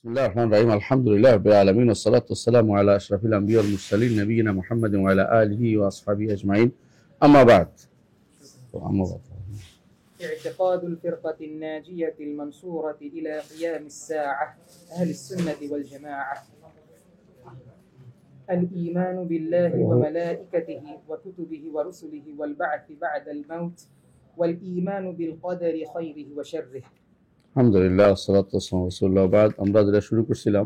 بسم الله الرحمن الرحيم الحمد لله رب العالمين والصلاة والسلام على أشرف الأنبياء والمرسلين نبينا محمد وعلى آله وأصحابه أجمعين أما بعد اعتقاد الفرقة الناجية المنصورة إلى قيام الساعة أهل السنة والجماعة الإيمان بالله وملائكته وكتبه ورسله والبعث بعد الموت والإيمان بالقدر خيره وشره আলহামদুলিল্লাহ সালাতু ওয়াসসালামু আলা রাসূলিল্লাহ বাদ। আমরা যেটা শুরু করছিলাম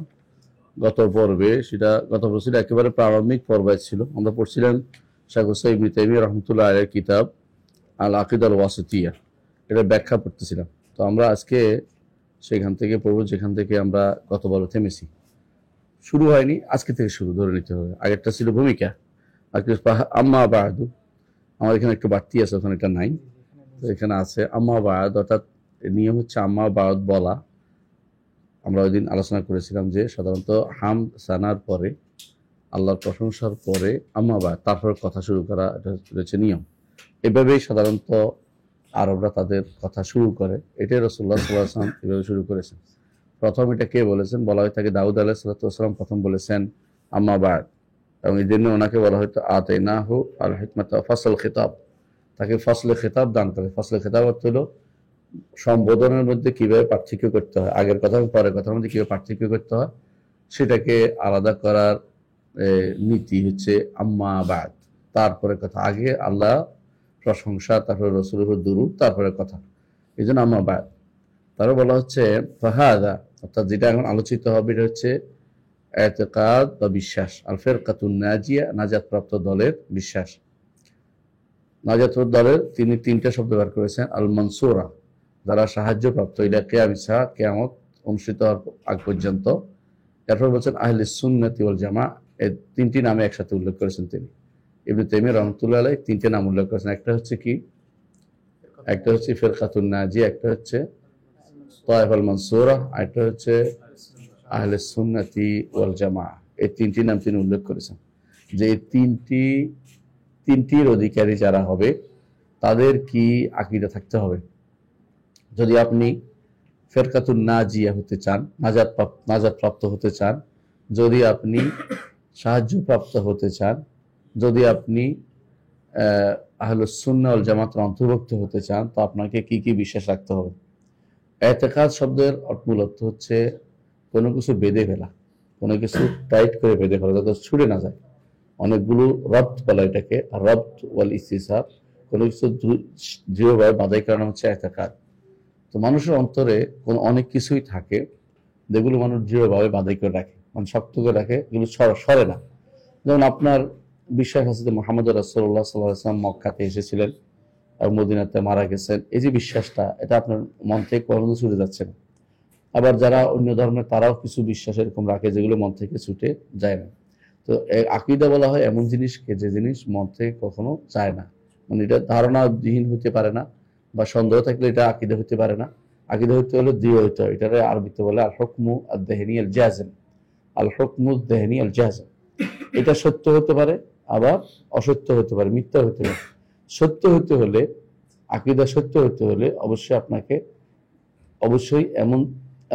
গত পর্বে, সেটা গত পর্বে একেবারে প্রারম্ভিক পর্যায়ে ছিল। আমরা পড়ছিলাম শাইখ হুসাইন ইবনে তাইমিয়া রাহমাতুল্লাহ আলাইহির কিতাব আল আকিদা আল ওয়াসিতিয়া, এটা ব্যাখ্যা পড়তেছিলাম। তো আমরা আজকে সেখান থেকে পড়ব যেখান থেকে আমরা গতবার থেমেছি। শুরু হয়নি, আজকে থেকে শুরু ধরে নিতে হবে। আগেরটা ছিল ভূমিকা, আজকে আম্মা বাদু। আমার এখানে একটু বাড়তি আছে, ওখানে এটা নাই, তো এখানে আছে আম্মা বাদ। অর্থাৎ নিয়ম হচ্ছে আম্মা বাদ বলা। আমরা ওই দিন আলোচনা করেছিলাম যে সাধারণত হাম সানার পরে, আল্লাহর প্রশংসার পরে আম্মা বাদ, তারপর কথা শুরু করা, এটা রয়েছে নিয়ম। এভাবেই সাধারণত আরবরা তাদের কথা শুরু করে। এটাই রাসূলুল্লাহ সাল্লাল্লাহু আলাইহি ওয়াসাল্লাম এভাবে শুরু করেছেন। প্রথম এটা কে বলেছেন? বলা হয় তাকে দাউদ আলাইহিস সালাম প্রথম বলেছেন আম্মা বাদ, এবং এই জন্য ওনাকে বলা হয়তো আতাইনাহু আল হিকমাতা ফাসল খিতাব, তাকে ফসলে খেতাব দান করে। ফসলে খেতাব অর্থ হলো সম্বোধনের মধ্যে কিভাবে পার্থক্য করতে হয়, আগের কথা এবং পরের কথার মধ্যে কিভাবে পার্থক্য করতে হয় সেটাকে আলাদা করার নীতি হচ্ছে আম্মা বাদ, তারপরে কথা। আগে আল্লাহ প্রশংসা, তারপরে রাসূলের উপর দুরূদ, তারপরে কথা, এই জন্য আম্মা বাদ। তারপর বলা হচ্ছে ফাহাদা, অর্থাৎ যেটা এখন আলোচিত হবে এটা হচ্ছে ইতিকাদ বা বিশ্বাস। আল ফিরকাতুন নাজিয়া, নাজাত প্রাপ্ত দলের বিশ্বাস। নাজাত দলের তিনি তিনটা শব্দ ব্যবহার করেছেন। আল মনসুরা, যারা সাহায্যপ্রাপ্ত, ইলা কিয়ামিস সাআহ, কিয়ামত অনুষ্ঠিত হওয়ার আগ পর্যন্ত। এরপর বলছেন আহলে সুন্নাতি ওয়াল জামাআহ, এই তিনটি নামে একসাথে উল্লেখ করেছেন তিনি। ইবনে তাইমিয়া রাহমাতুল্লাহ আলাইহি তিনটে নাম উল্লেখ করেছেন। একটা হচ্ছে কি? একটা হচ্ছে ফিরকাতুন নাজিয়া, একটা হচ্ছে তায়েফাল মানসুরা, আর একটা হচ্ছে আহলে সুন্নাতি ওয়াল জামাআহ। এই তিনটি নাম তিনি উল্লেখ করেছেন যে এই তিনটির অধিকারী যারা হবে তাদের কি আকীদা থাকতে হবে। যদি আপনি ফিরকাতুন নাজিয়া হতে চান, নাজাত প্রাপ্ত হতে চান, যদি আপনি সাহায্যপ্রাপ্ত হতে চান, যদি আপনি আহলুস সুন্নাহ ওয়াল জামাতের অন্তর্ভুক্ত হতে চান, তো আপনাকে কি কি বিশ্বাস রাখতে হবে। ইতিকাদ শব্দের মূল অর্থ হচ্ছে কোনো কিছু বেঁধে ফেলা, কোনো কিছু টাইট করে বেঁধে ফেলা যাতে ছুটে না যায়। অনেকগুলো রব্ত বলা এটাকে, রব্ত ওয়াল ইস্তিসাব, কোনো কিছু দৃঢ়ভাবে বাঁধাই করানো হচ্ছে ইতিকাদ। তো মানুষের অন্তরে অনেক কিছুই থাকে যেগুলো মানুষ দৃঢ়ভাবে বাঁধাই করে রাখে, মানে শক্ত করে রাখে, এগুলো সরে না। যেমন আপনার বিশ্বাস আছে যে মুহাম্মদ রাসূলুল্লাহ সাল্লাল্লাহু আলাইহি ওয়াসাল্লাম মক্কাতে এসেছিলেন এবং মদিনাতে মারা গেছেন, এই যে বিশ্বাসটা, এটা আপনার মন থেকে কখনো ছুটে যাচ্ছে না। আবার যারা অন্য ধর্মের, তারাও কিছু বিশ্বাস এরকম রাখে যেগুলো মন থেকে ছুটে যায় না। তো আকীদা বলা হয় এমন জিনিসকে যে জিনিস মন থেকে কখনো যায় না, মানে এটা ধারণাবিহীন হতে পারে না, বা সন্দেহ থাকলে এটা আকীদা হতে পারে না। আকীদা হতে হলে দৃঢ় হতে হয়। এটার আরবিতে বলে আল হুকমু আদ-দাহনি আল জাযিম, আল হুকমু আদ-দাহনি আল জাযিম। এটা সত্য হতে পারে, আবার অসত্য হতে পারে, মিথ্যা হতে পারে। সত্য হতে হলে, আকীদা সত্য হতে হলে অবশ্যই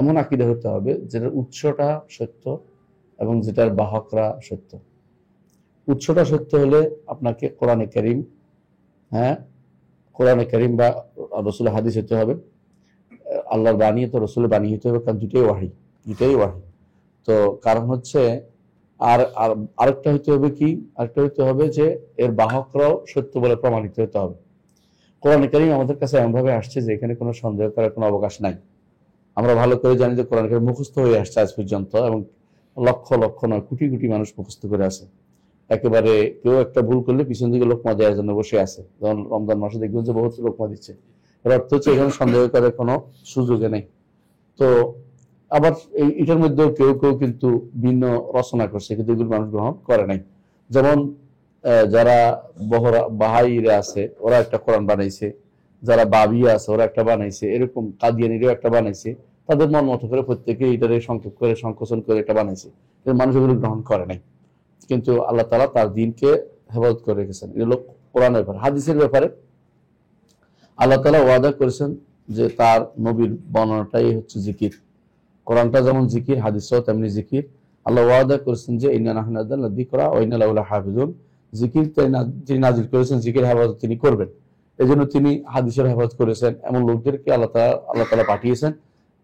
এমন আকীদা হতে হবে যেটার উৎসটা সত্য এবং যেটার বাহকরা সত্য। উৎসটা সত্য হলে আপনাকে কোরআনে কারীম, কোরআনে কারীম বা রাসূলের হাদিস হতে হবে। আল্লাহর বাণী তো রাসূলের বাণী হতে হবে, কারণ দুটোই ওয়াহী। তো কারণ হচ্ছে আরেকটা হতে হবে কি, আরেকটা হতে হবে যে এর বাহকরাও সত্য বলে প্রমাণিত হতে হবে। কোরআনে কারীম আমাদের কাছে এমনভাবে আসছে যে এখানে কোনো সন্দেহ করার কোনো অবকাশ নাই। আমরা ভালো করে জানি যে কোরআন কারীম মুখস্থ হয়ে আসছে আজ পর্যন্ত, এবং লক্ষ লক্ষ নয়, কোটি কোটি মানুষ মুখস্থ করে আছে। একেবারে কেউ একটা ভুল করলে পিছন দিকে লোকমা দেওয়ার জন্য বসে আছে। যেমন রমজান মাসে দেখবেন যে বহুত লোকমা দিচ্ছে, এর অর্থ হচ্ছে এখানে সন্দেহ করার কোনো সুযোগে নেই। তো আবার এটার মধ্যেও কেউ কেউ কিন্তু ভিন্ন রচনা করছে, কিন্তু এগুলো মানুষ গ্রহণ করে নাই। যেমন যারা বাহাইরা আছে, ওরা একটা কোরআন বানাইছে, যারা বাবিয়া আছে ওরা একটা বানাইছে, এরকম কাদিয়ানিরাও একটা বানাইছে, তাদের মন মতো করে প্রত্যেকে এটারে সংক্ষেপ করে সংকোচন করে এটা বানাইছে, মানুষ এগুলো গ্রহণ করে নাই। কিন্তু আল্লাহ তাআলা তার দ্বীনকে হেফাজত করে রেখেছেন। এগুলো কোরআনের ব্যাপারে। হাদিসের ব্যাপারে আল্লাহ তাআলা ওয়াদা করেছেন যে তার নবীর বর্ণনাটাই হচ্ছে জিকির। কোরআনটা যেমন জিকির, হাদিসও তেমনি জিকির। আল্লাহ ওয়াদা করেছেন যে ইন্না নাহনু নাযালনা যিকরা ওয়া ইন্না লাহু লাহাফিজুন। জিকির যিনি নাযিল করেছেন, জিকির হেফাজত তিনি করবেন। এই জন্য তিনি হাদিসের হেফাজত করেছেন। এমন লোকদেরকে আল্লাহ তাআলা পাঠিয়েছেন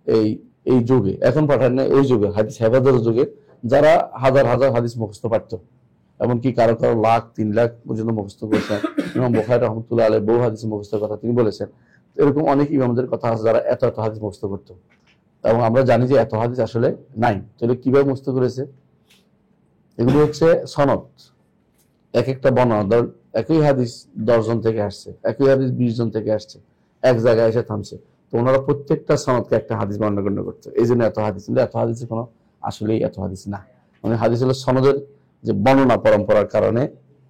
এই এই যুগে, এখন পাঠান না, ওই যুগে হাদিস হেফাজতের যুগে, যারা হাজার হাজার হাদিস মুখস্থ পারত। এমনকি কারো কারো লাখ 3 লাখ পর্যন্ত মুখস্থ করেছেন। ইমাম বুখারী রাহমাতুল্লাহ আলাইহি বহু হাদিস মুখস্থের কথা তিনি বলেছেন। এরকম অনেক ইমামদের কথা আছে যারা এত এত হাদিস মুখস্থ করতো, এবং আমরা জানি যে এত হাদিস আসলে নাই। তাহলে কিভাবে মুখস্থ করেছে? এগুলো হচ্ছে সনদ, এক একটা বর্ণনা। একই হাদিস 10 জন থেকে আসছে, একই হাদিস 20 জন থেকে আসছে, এক জায়গায় এসে থামছে। তো ওনারা প্রত্যেকটা সনদকে একটা হাদিস বর্ণনা করতো, এই জন্য এত হাদিস। কিন্তু এত হাদিসের কোনো আসলেই এত হাদিস না। মানে হাদিস হলো সনদের যে বর্ণনা পরম্পরার কারণে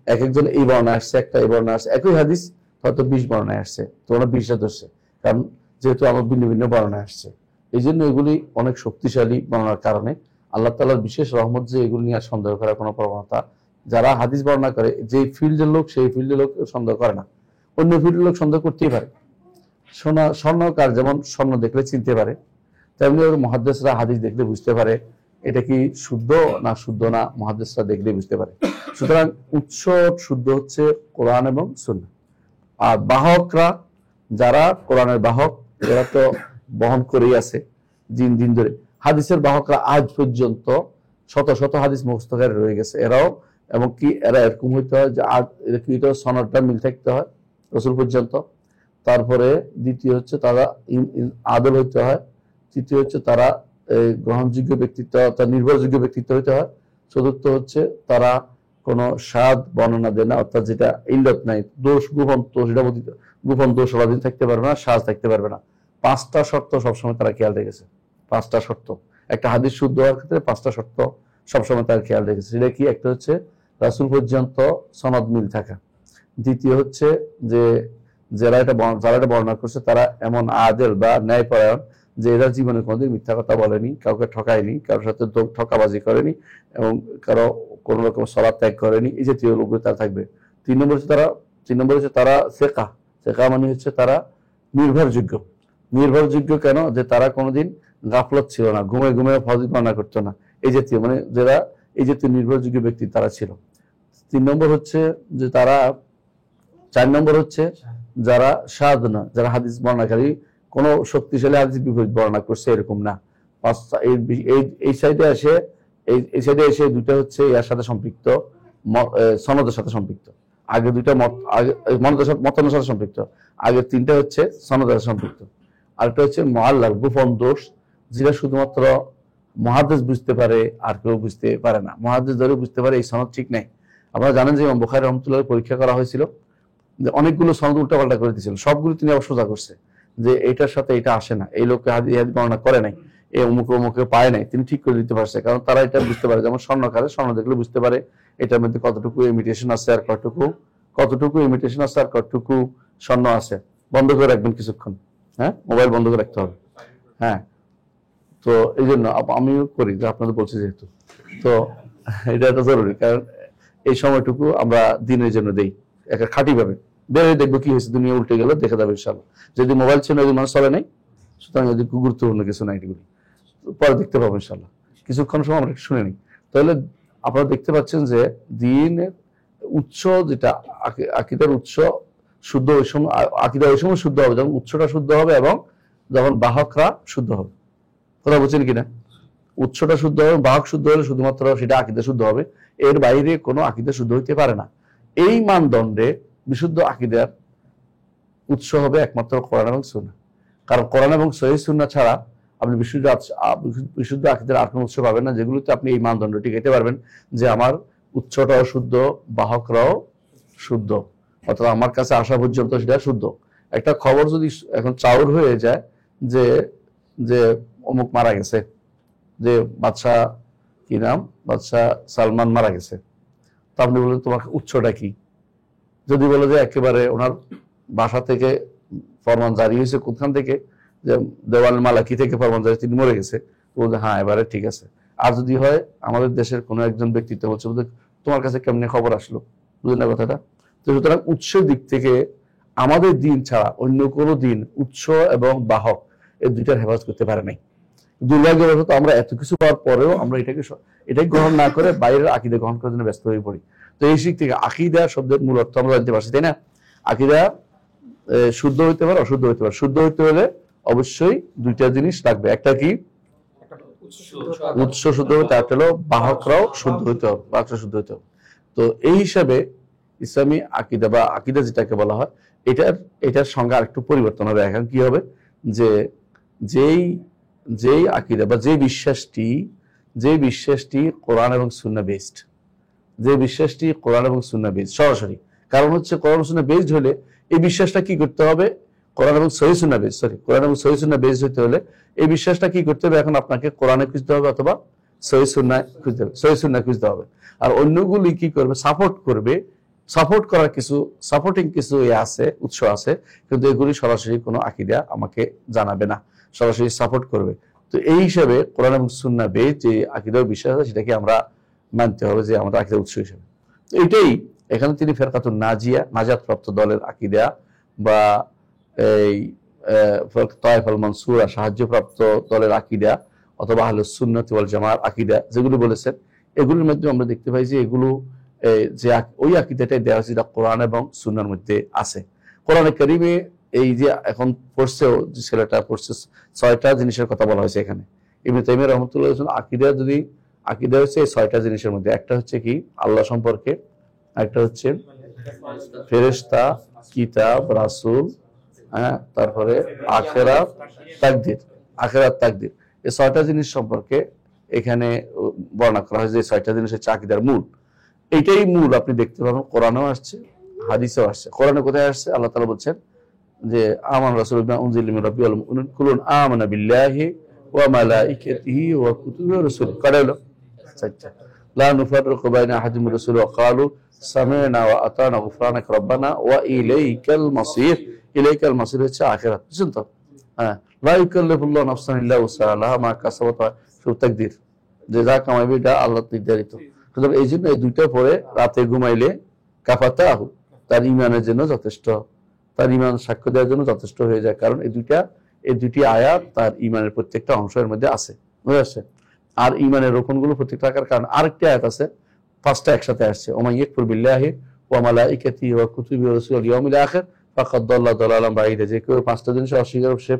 এক একজন এই বর্ণনা আসছে, একটা এই বর্ণনা আসছে, একই হাদিস হয়তো 20 বর্ণনায় আসছে, তো ওরা 20টা ধরছে, কারণ যেহেতু আমার ভিন্ন ভিন্ন বর্ণনায় আসছে। এই জন্য এগুলি অনেক শক্তিশালী বর্ণনার কারণে আল্লাহ তাআলার বিশেষ রহমত যে এগুলি নিয়ে সন্দেহ করার কোনো প্রবণতা, যারা হাদিস বর্ণনা করে যে ফিল্ডের লোক, সেই ফিল্ডের লোক সন্দেহ করে না, অন্য ফিল্ডের লোক সন্দেহ করতেই পারে। স্বর্ণকার যেমন স্বর্ণ দেখলে চিনতে পারে, তেমনি মুহাদ্দিসরা হাদিস দেখলে বুঝতে পারে এটা কি শুদ্ধ না শুদ্ধ না, মুহাদ্দিসরা দেখলে বুঝতে পারে। সুতরাং উৎস শুদ্ধ হচ্ছে কোরআন এবং সুন্নাহ। আর বাহকরা যারা কোরআনের বাহক, এরা তো বহন করেই আছে দিন দিন ধরে। হাদিসের বাহকরা আজ পর্যন্ত শত শত হাদিস মুখস্থকারী রয়ে গেছে। এরাও এমনকি এরা এরকম হইতে হয় যে সনদটা মিল থাকতে হয় রাসূল পর্যন্ত। তারপরে দ্বিতীয় হচ্ছে তারা আদল হইতে হয়। তৃতীয় হচ্ছে তারা গ্রহণযোগ্য ব্যক্তিত্ব, তার নির্ভরযোগ্য ব্যক্তিত্ব হইতে হয়। চতুর্থ হচ্ছে তারা কোনো স্বাদ বর্ণনা দেয় না, অর্থাৎ যেটা ইল্লত নাই, দোষ, গোপন দোষ, এটা গোপন দোষ স্বাধীন থাকতে পারবে না, সাজ থাকতে পারবে না। 5টা শর্ত সবসময় তারা খেয়াল রেখেছে। 5টা শর্ত, একটা হাদিস শুদ্ধ হওয়ার ক্ষেত্রে 5টা শর্ত সবসময় তারা খেয়াল রেখেছে। সেটা কি? একটা হচ্ছে রাসূল পর্যন্ত সনদ মিল থাকা। দ্বিতীয় হচ্ছে যে যারা এটা বর্ণনা করছে তারা এমন আদেল বা ন্যায়পরায়ণ যে এরা জীবনে কোনোদিন মিথ্যা কথা বলেনি, কাউকে ঠকায়নি, কারোর সাথে ঠকাবাজি করেনি, এবং কারো কোনো রকম সালাত ত্যাগ করেনি, এই জাতীয় লোকগুলো তারা থাকবে। 3 নম্বর হচ্ছে তারা সেকা মানে হচ্ছে তারা নির্ভরযোগ্য। নির্ভরযোগ্য কেন? যে তারা কোনোদিন গাফলত ছিল না, ঘুমে ঘুমে ফজিল বর্ণনা করতো না, এই জাতীয়, মানে যারা এই জাতীয় নির্ভরযোগ্য ব্যক্তি তারা ছিল। 3 নম্বর হচ্ছে যে তারা 4 নম্বর হচ্ছে যারা সাদ না, যারা হাদিস বর্ণনাকারী কোনো শক্তিশালী হাদিস বিপরীত বর্ণনা করছে এরকম না। এই সাইডে এসে দুইটা হচ্ছে এর সাথে সম্পৃক্ত, সনদের সাথে সম্পৃক্ত। আগে দুইটা মতানুর সাথে সম্পৃক্ত, আগে 3টা হচ্ছে সনদের সাথে সম্পৃক্ত। আরেকটা হচ্ছে মুআল্লাল, গোপন দোষ, যেটা শুধুমাত্র মুহাদ্দিস বুঝতে পারে, আর কেউ বুঝতে পারে না। মুহাদ্দিস ধরে বুঝতে পারে এই সনদ ঠিক নাই। আপনারা জানেন যে ইমাম বুখারী রাহমাতুল্লাহ পরীক্ষা করা হয়েছিল, যে অনেকগুলো সনদ উল্টাপাল্টা করে দিয়েছিল, সবগুলো তিনি আবার সোজা করছে যে এটার সাথে এটা আসে না, এই লোককে হাদিস বর্ণনা করে নাই, এই অমুকে পায় নাই, তিনি ঠিক করে দিতে পারছে। কারণ তারা এটা বুঝতে পারে, যেমন স্বর্ণকারে স্বর্ণ দেখলে বুঝতে পারে এটার মধ্যে কতটুকু ইমিটেশন আছে আর কতটুকু ইমিটেশন আছে আর কতটুকু স্বর্ণ আছে। বন্ধ করে রাখবেন কিছুক্ষণ, হ্যাঁ, মোবাইল বন্ধ করে রাখতে হবে। হ্যাঁ, তো এই জন্য আমিও করি, যে আপনাদের বলছি যেহেতু, তো এটা একটা জরুরি, কারণ এই সময়টুকু আমরা দিনের জন্য দেই একটা খাঁটি ভাবে। বেরোয় দেখবো কি হয়েছে, দুনিয়া উল্টে গেল, দেখে যাবে ইনশাআল্লাহ। যদি মোবাইল ছিল ওই মানুষ চলে নাই, সুতরাং যদি গুরুত্বপূর্ণ কিছু নাই, এগুলি পরে দেখতে পাবো ইনশাআল্লাহ। কিছুক্ষণ সময় আমরা শুনে নিই। তাহলে আপনারা দেখতে পাচ্ছেন যে দিনের উৎস, যেটা আকীদার উৎস শুদ্ধ, ওই সময় আকীদা ওই সময় শুদ্ধ হবে যখন উৎসটা শুদ্ধ হবে এবং যখন বাহকরা শুদ্ধ হবে। কথা বলছেন কিনা? উৎসটা শুদ্ধ হবে, বাহক শুদ্ধ হলে শুধুমাত্র সেটা আকীদা শুদ্ধ হবে, এর বাইরে কোনো আকীদা শুদ্ধ হইতে পারে না। এই মানদণ্ডে বিশুদ্ধ আকীদার উৎস হবে একমাত্র কোরআন এবং সুন্নাহ। কারণ কোরআন এবং সহিহ সুন্নাহ ছাড়া আপনি বিশুদ্ধ আকীদার আর কোনো উৎস পাবেন না, যেগুলোতে আপনি এই মানদণ্ডটি পেতে পারবেন যে আমার উৎসটাও শুদ্ধ, বাহকরাও শুদ্ধ, অর্থাৎ আমার কাছে আসা পর্যন্ত সেটা শুদ্ধ। একটা খবর যদি এখন চাউর হয়ে যায় যে যে অমুক মারা গেছে, যে বাদশাহ, কি নাম, বাদশাহ সালমান মারা গেছে, তো আপনি বলেন তোমার উৎসটা কি? যদি বলে যে একেবারে ওনার বাসা থেকে ফরমান জারি হয়েছে, কোনখান থেকে, যে দেওয়াল মালাকি থেকে ফরমান জারি, তিনি মরে গেছে, বলতে হ্যাঁ এবারে ঠিক আছে। আর যদি হয় আমাদের দেশের কোনো একজন ব্যক্তিত্ব বলছে, তোমার কাছে কেমনে খবর আসলো, বুঝলেন না কথাটা? তো সুতরাং উৎসের দিক থেকে আমাদের দিন ছাড়া অন্য কোনো দিন উৎস এবং বাহক এই দুইটার হেফাজত করতে পারে নাই। দুর্ভাগ্যবশত আমরা এত কিছু পাওয়ার পরেও আমরা এটাকে গ্রহণ না করে বাইরের আকীদা গ্রহণ করার জন্য ব্যস্ত হয়ে পড়ি। তো এই দিক থেকে আকীদা শব্দের মূল অর্থ আমরা জানতে পারছি, তাই না? আকীদা শুদ্ধ হইতে পারে, অশুদ্ধ হইতে পারে। শুদ্ধ হইতে হলে অবশ্যই দুইটা জিনিস লাগবে। একটা কি? উৎস শুদ্ধ হতে, একটা হলো বাহকরাও শুদ্ধ হইতে হবে, বাহকরা শুদ্ধ হইতে হবে। তো এই হিসাবে ইসলামী আকীদা বা আকীদা যেটাকে বলা হয়, এটার সঙ্গে আরেকটু পরিবর্তন হবে। এখন কি হবে যে যেই আকীদা বা যে বিশ্বাসটি কোরআন এবং সুন্নাহ বেসড, যে বিশ্বাসটি কোরআন এবং সুন্নাহ বেসড সরাসরি। কারণ হচ্ছে কোরআন এবং সুন্নাহ বেসড হলে এই বিশ্বাসটা কি করতে হবে? কোরআন এবং সহিহ সুন্নাহ বেসড হতে হলে এই বিশ্বাসটা কি করতে হবে? এখন আপনাকে কোরআনে খুঁজতে হবে অথবা সহিহ সুন্নাহ খুঁজতে হবে। আর অন্যগুলি কি করবে? সাপোর্ট করার কিছু সাপোর্টিং কিছু আছে, উৎস আছে, কিন্তু এগুলি সরাসরি কোনো আকীদা আমাকে জানাবে না, সরাসরি সাপোর্ট করবে। তো এই হিসাবে কোরআন এবং সুন্নাহ বেসড যে আকীদা বিশ্বাস আছে সেটাকে আমরা মানতে হবে যে আমাদের আকীদা উৎস হিসেবে। তো এটাই এখানে তিনি ফেরকাতুন নাজিয়া, নাজাত প্রাপ্ত দলের আকীদা বা এই তায়েফাল মানসুরা, সাহায্যপ্রাপ্ত দলের আকীদা অথবা আহলুস সুন্নাহ ওয়াল জামাআর আকীদা যেগুলো বলেছেন, এগুলোর মধ্যে আমরা দেখতে পাই যে এগুলো যে ওই আকীদাটাই দেওয়া হয়েছে, কোরআন এবং সুন্নাহর মধ্যে আছে। কোরআনে কারিমে এই যে এখন পড়ছে, যে ছেলেটা পড়ছে, 6টা জিনিসের কথা বলা হয়েছে এখানে। ইবনে তাইমিয়া রাহমাতুল্লাহ আকীদা হচ্ছে এই 6টা জিনিসের মধ্যে। একটা হচ্ছে কি? আল্লাহ সম্পর্কে, একটা হচ্ছে ফেরেশতা, কিতাব, রাসূল, তারপরে আখিরাত, তাকদীর। এই 6টা জিনিস সম্পর্কে এখানে বর্ণনা করা হয়েছে। 6টা জিনিস হচ্ছে আকীদার মূল। এইটাই মূল আপনি দেখতে পাবেন কোরআনেও আসছে, হাদিসেও আসছে। কোরআনে কোথায় আসছে? আল্লাহ তাআলা বলছেন যে আমানা রাসূলুল্লাহ বিমা উনজিলা মির রাব্বিহি ওয়াল মুমিনুন কুল্লুন আমানা বিল্লাহি ওয়া মালাইকাতিহি ওয়া কুতুবিহি ওয়া রাসূলিহি। কয়টা হলো? 4টা। লা নুফাররিকু বাইনা আহাদিন মির রাসূলিহি ওয়া ক্বালু সামি'না ওয়া আতানা গুফরানাকা রাব্বানা ওয়া ইলাইকাল মাসির। ইলাইকাল মাসির হচ্ছে আখিরাত, বুঝছেন তো? লা ইউকাল্লিফুল্লাহু নাফসান ইল্লা উসআহা মা কাসাবাত, সূরা তাকদীর, যে যা কামাইবে এটা আল্লাহ নির্ধারিত। সুতরাং এই জন্য এই দুইটা পরে রাতে ঘুমাইলে কাফাতাহু, তার ঈমানের জন্য যথেষ্ট, তার ঈমান সাক্ষ্য দেওয়ার জন্য যথেষ্ট হয়ে যায়। কারণ এই দুটি আয়াত তার ঈমানের প্রত্যেকটা অংশের মধ্যে আছে, বুঝে আসছে? আর ঈমানের রোকনগুলো প্রত্যেকটা থাকার কারণ আরেকটি আয়াত আছে, 5টা একসাথে আসছে। ওয়া ইয়াকফুর বিল্লাহি ওয়া মালাইকাতিহি ওয়া কুতুবিহি ওয়া রাসূলিহি ওয়াল ইয়াউমিল আখির ফাকাদ দাল্লা দালালান বাঈদা। যে কেউ 5টা জিনিস অস্বীকার করবে সে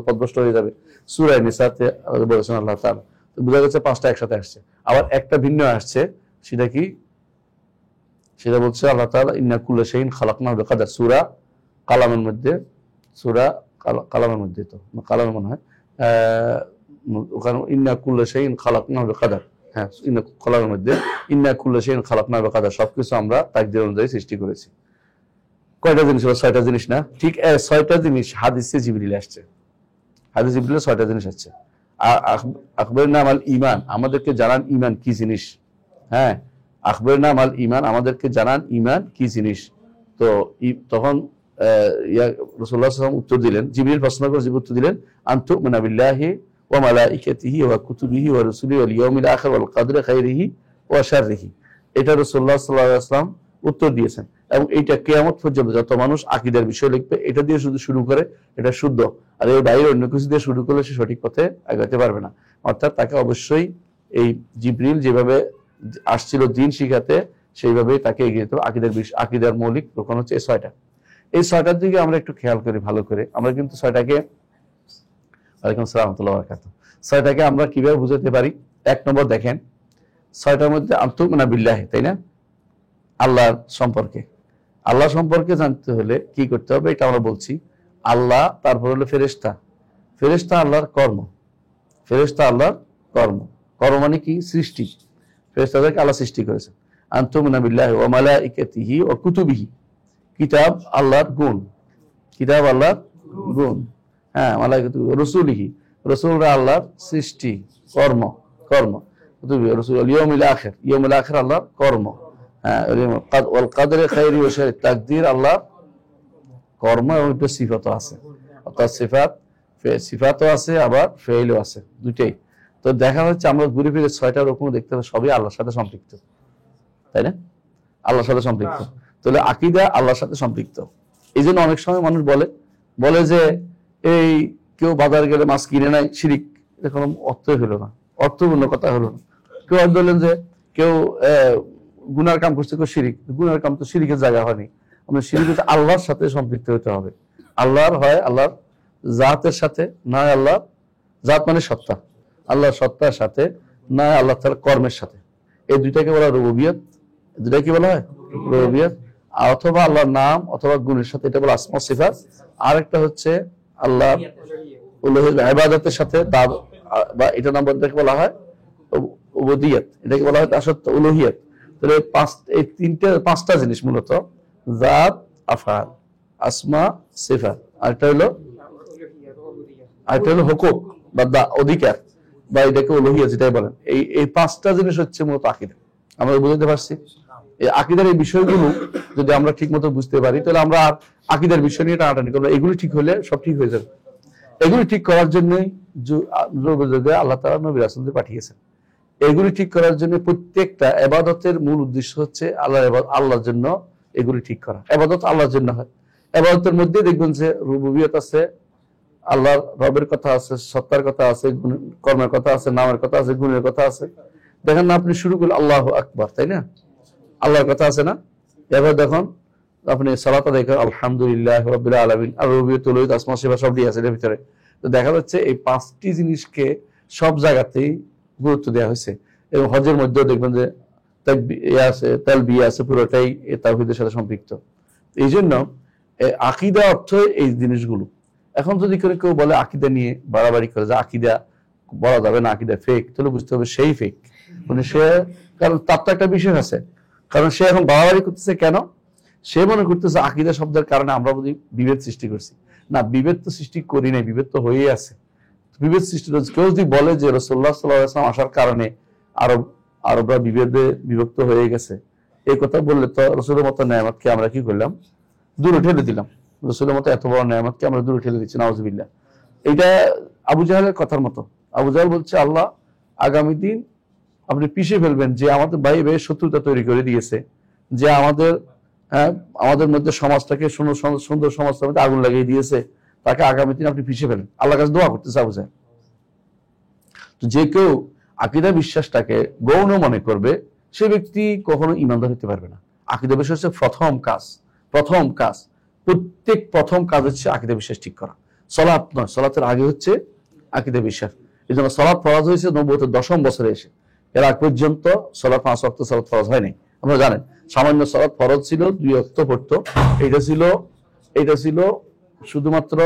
পথভ্রষ্ট হয়ে যাবে। সূরা নিসাতে বলেছেন আল্লাহ তাআলা। তো বোঝা যাচ্ছে 5টা একসাথে আসছে। আবার একটা ভিন্ন আসছে, সেটা কি? সেটা বলছে আল্লাহ তাআলা ইন্না কুল্লা শাইইন খালাকনাহু বিকাদার। সূরা কালামের মধ্যে, তো কালামে মনে হয় ওখানে ইন্না কুল্লা শাইইন খালাকনাহু বিকাদার। হ্যাঁ, ইন্না কালামের মধ্যে ইন্না কুল্লা শাইইন খালাকনাহু বিকাদার, সবকিছু আমরা তাকদীর অনুযায়ী সৃষ্টি করেছি। কয়টা জিনিস হলো? 6টা জিনিস না? ঠিক 6টা জিনিস হাদিসে জিবরিল আসছে। হাদিসে জিবরিলে 6টা জিনিস আসছে। আখবরনা আল ঈমান, আমাদেরকে জানান ঈমান কি জিনিস। হ্যাঁ, আখবরনা আল ঈমান, আমাদেরকে জানান ঈমান কি জিনিস। তো তখন রাসূলুল্লাহ সাল্লাল্লাহু আলাইহি ওয়াসাল্লাম উত্তর দিলেন, জিবরিল প্রশ্ন করে জিবরিল উত্তর দিলেন, আনতুমিনা বিল্লাহি ওয়া মালাইকাতিহি ওয়া কুতুবিহি ওয়া রাসূলিহি ওয়াল ইয়াউমিল আখির ওয়াল কদরি খাইরিহি ওয়া শাররিহি। এটা রাসূলুল্লাহ সাল্লাল্লাহু আলাইহি ওয়াসাল্লাম উত্তর দিয়েছেন। এবং এইটা কিয়ামত পর্যন্ত যত মানুষ আকীদার বিষয় লিখবে এটা দিয়ে শুরু করে, এটা শুদ্ধ। আর এর বাইরে অন্য কিছু দিয়ে শুরু করলে সে সঠিক পথে আগাতে পারবে না। অর্থাৎ তাকে অবশ্যই এই জিবরিল যেভাবে আসছিল দিন শিখাতে, সেইভাবেই তাকে এগিয়ে যেতে হবে। আকীদার মৌলিক রোকন হচ্ছে এই 6টা। এই 6টার দিকে আমরা একটু খেয়াল করি ভালো করে। আমরা কিন্তু 6টাকে, ওয়ালাইকুম আসসালাম ওয়া রাহমাতুল্লাহি ওয়া বারাকাতুহু, 6টাকে আমরা কিভাবে বুঝাতে পারি? 1 নম্বর দেখেন, 6টার মধ্যে আনতুমিনা বিল্লাহি, তাই না? আল্লাহর সম্পর্কে, আল্লাহ সম্পর্কে জানতে হলে কি করতে হবে? এটা আমরা বলছি। আল্লাহ, তারপর হলো ফেরেশতা, ফেরেশতা আল্লাহর কর্ম, ফেরেশতা আল্লাহর কর্ম মানে কি? সৃষ্টি। ফেরেশতাদেরকে আল্লাহ সৃষ্টি করেছেন। আনতুমিনা বিল্লাহি ওয়া মালাইকাতিহি ওয়া কুতুবিহি, কিতাব আল্লাহর গুণ, কিতাব আল্লাহর গুণ। হ্যাঁ, মালাইকাতুহু রাসূলিহি, রাসূলরা আল্লাহর সৃষ্টি, কর্ম। কুতুবিহি রাসূল ইয়াউমিল আখির, ইয়াউমিল আখির আল্লাহর কর্ম। হ্যাঁ, ওয়াল কদরি খাইরি ওয়া শাররি, তাকদীর আল্লাহর কর্ম এবং একটা সিফাতও আছে। অর্থাৎ সিফাতও আছে, আবার ফেইলও আছে, দুইটাই। তো দেখা যাচ্ছে আমরা ঘুরে ফিরে 6টা রকম দেখতে হবে, সবই আল্লাহর সাথে সম্পৃক্ত, তাই না? আল্লাহর সাথে সম্পৃক্ত। তাহলে আকীদা আল্লাহর সাথে সম্পৃক্ত। এই জন্য অনেক সময় মানুষ বলে যে এই কেউ বাজার গেলে মাছ কিনে নাই, শিরিক, এটা কোনো অর্থই হলো না, অর্থপূর্ণ কথা হলো না। কেউ বললেন যে কেউ গুনার কাম করছে, কেউ শিরিক, গুনার কাম তো শিরিকের জায়গা হয়নি। আমরা শিরিক হচ্ছে আল্লাহর সাথে সম্পৃক্ত হতে হবে। আল্লাহর হয় আল্লাহর জাতের সাথে, না আল্লাহ জাত মানে সত্তা, আল্লাহর সত্তার সাথে, না আল্লাহ তাআলার কর্মের সাথে। এই দুইটাকে বলা হয় রুবুবিয়ত। দুইটা কি বলা হয়? রুবুবিয়ত। অথবা আল্লাহর নাম অথবা গুণের সাথে, এটা বলা আসমা সিফাত। আরেকটা হচ্ছে আল্লাহ উলুহিয়ত ইবাদতের সাথে, বা এটা নাম বলা হয় উবুদিয়ত, এটাকে বলা হয় দাসত্ব, উলুহিয়ত। তাহলে এই পাঁচটা জিনিস মূলত, জাত, আফআল, আসমা, সিফাত, আরেকটা হলো হুকুক বা অধিকার, বা এটাকে উলুহিয়ত যেটাই বলেন। এই পাঁচটা জিনিস হচ্ছে মূলত আকীদা। আমরা বুঝতে পারছি? এই আকীদার এই বিষয়গুলো যদি আমরা ঠিক মতো বুঝতে পারি, তাহলে আমরা আকীদার বিষয় নিয়ে টানাটানি করবো। এগুলি ঠিক হলে সব ঠিক হয়ে যাবে। এগুলি ঠিক করার জন্যই আল্লাহ তাআলা নবী রাসূলদের পাঠিয়েছেন। এগুলি ঠিক করার জন্য প্রত্যেকটা ইবাদতের মূল উদ্দেশ্য হচ্ছে আল্লাহর জন্য এগুলি ঠিক করা। ইবাদত আল্লাহর জন্য হয়। ইবাদতের মধ্যে দেখবেন যে রুবুবিয়ত আছে, আল্লাহর রবের কথা আছে, সত্তার কথা আছে, কর্মের কথা আছে, নামের কথা আছে, গুণের কথা আছে। দেখেন না, আপনি শুরু করলেন আল্লাহু আকবার, তাই না? আল্লাহর কথা আছে না? এবার দেখুন আপনি সালাত আদায় করেন আলহামদুলিল্লাহ রাব্বিল আলামিন, আর রুবুবিয়ত, উলুহিয়ত, আসমা সিফাত সবই আছে এর ভিতরে। তো দেখা যাচ্ছে এই পাঁচটি জিনিসকে সব জায়গাতেই গুরুত্ব দেওয়া হয়েছে। এবং হজের মধ্যেও দেখবেন যে তালবিয়া আছে, পুরোটাই তাওহীদের সাথে সম্পৃক্ত। এই জন্য আকীদা অর্থ এই জিনিসগুলো। এখন যদি কেউ বলে আকীদা নিয়ে বাড়াবাড়ি করে যে আকীদা বলা যাবে না, আকীদা ফেক, তাহলে বুঝতে হবে সেই ফেক। মানে সে, কারণ তার তো একটা বিষয় আছে, কারণ সে এখন বাড়াবাড়ি করতেছে কেন? সে মনে করতেছে আকীদা শব্দের কারণে আমরা বুঝি বিভেদ সৃষ্টি করছি। না, বিভেদ তো সৃষ্টি করি নাই, বিভেদ তো হয়েই আছে। বিভেদ সৃষ্টি হচ্ছে, কেউ যদি বলে যে রাসূলুল্লাহ সাল্লাল্লাহু আলাইহি ওয়াসাল্লাম আসার কারণে আরবরা বিভেদে বিভক্ত হয়ে গেছে, এই কথা বললে তো রাসূলের মতো নেয়ামতকে আমরা কি করলাম? দূরে ঠেলে দিলাম। রাসূলের মতো এত বড় নেয়ামতকে আমরা দূরে ঠেলে দিচ্ছি, নাউযুবিল্লাহ। এটা আবু জাহেলের কথার মতো। আবু জাহেল বলছে আল্লাহ আগামী দিন আপনি পিষে ফেলবেন যে আমাদের ভাই শত্রুতা তৈরি করে দিয়েছে, যে আমাদের মধ্যে সমাজটাকে সুন্দর সমাজটার মধ্যে আগুন লাগিয়ে দিয়েছে, তাকে আগামী দিন আপনি পিষে ফেলেন। আল্লাহর কাছে দোয়া করতেছে আবু জাহেল। তো যে কেউ আকীদা বিশ্বাসটাকে গৌণ মনে করবে, সে ব্যক্তি কখনো ঈমানদার হতে পারবে না। আকীদা বিশ্বাস হচ্ছে প্রথম কাজ। প্রথম কাজ হচ্ছে আকীদা বিশ্বাস ঠিক করা। সালাত নয়, সালাতের আগে হচ্ছে আকীদা বিশ্বাস। এই জন্য সালাত ফরজ হয়েছে নবুয়তের 10ম বছরে এসে। এর আগ পর্যন্ত সালাত 5 ওয়াক্ত সালাত ফরজ হয়নি। আমরা জানেন সামান্য সালাত ফরজ ছিল, 2 ওয়াক্ত পড়তো। এটা ছিল শুধুমাত্র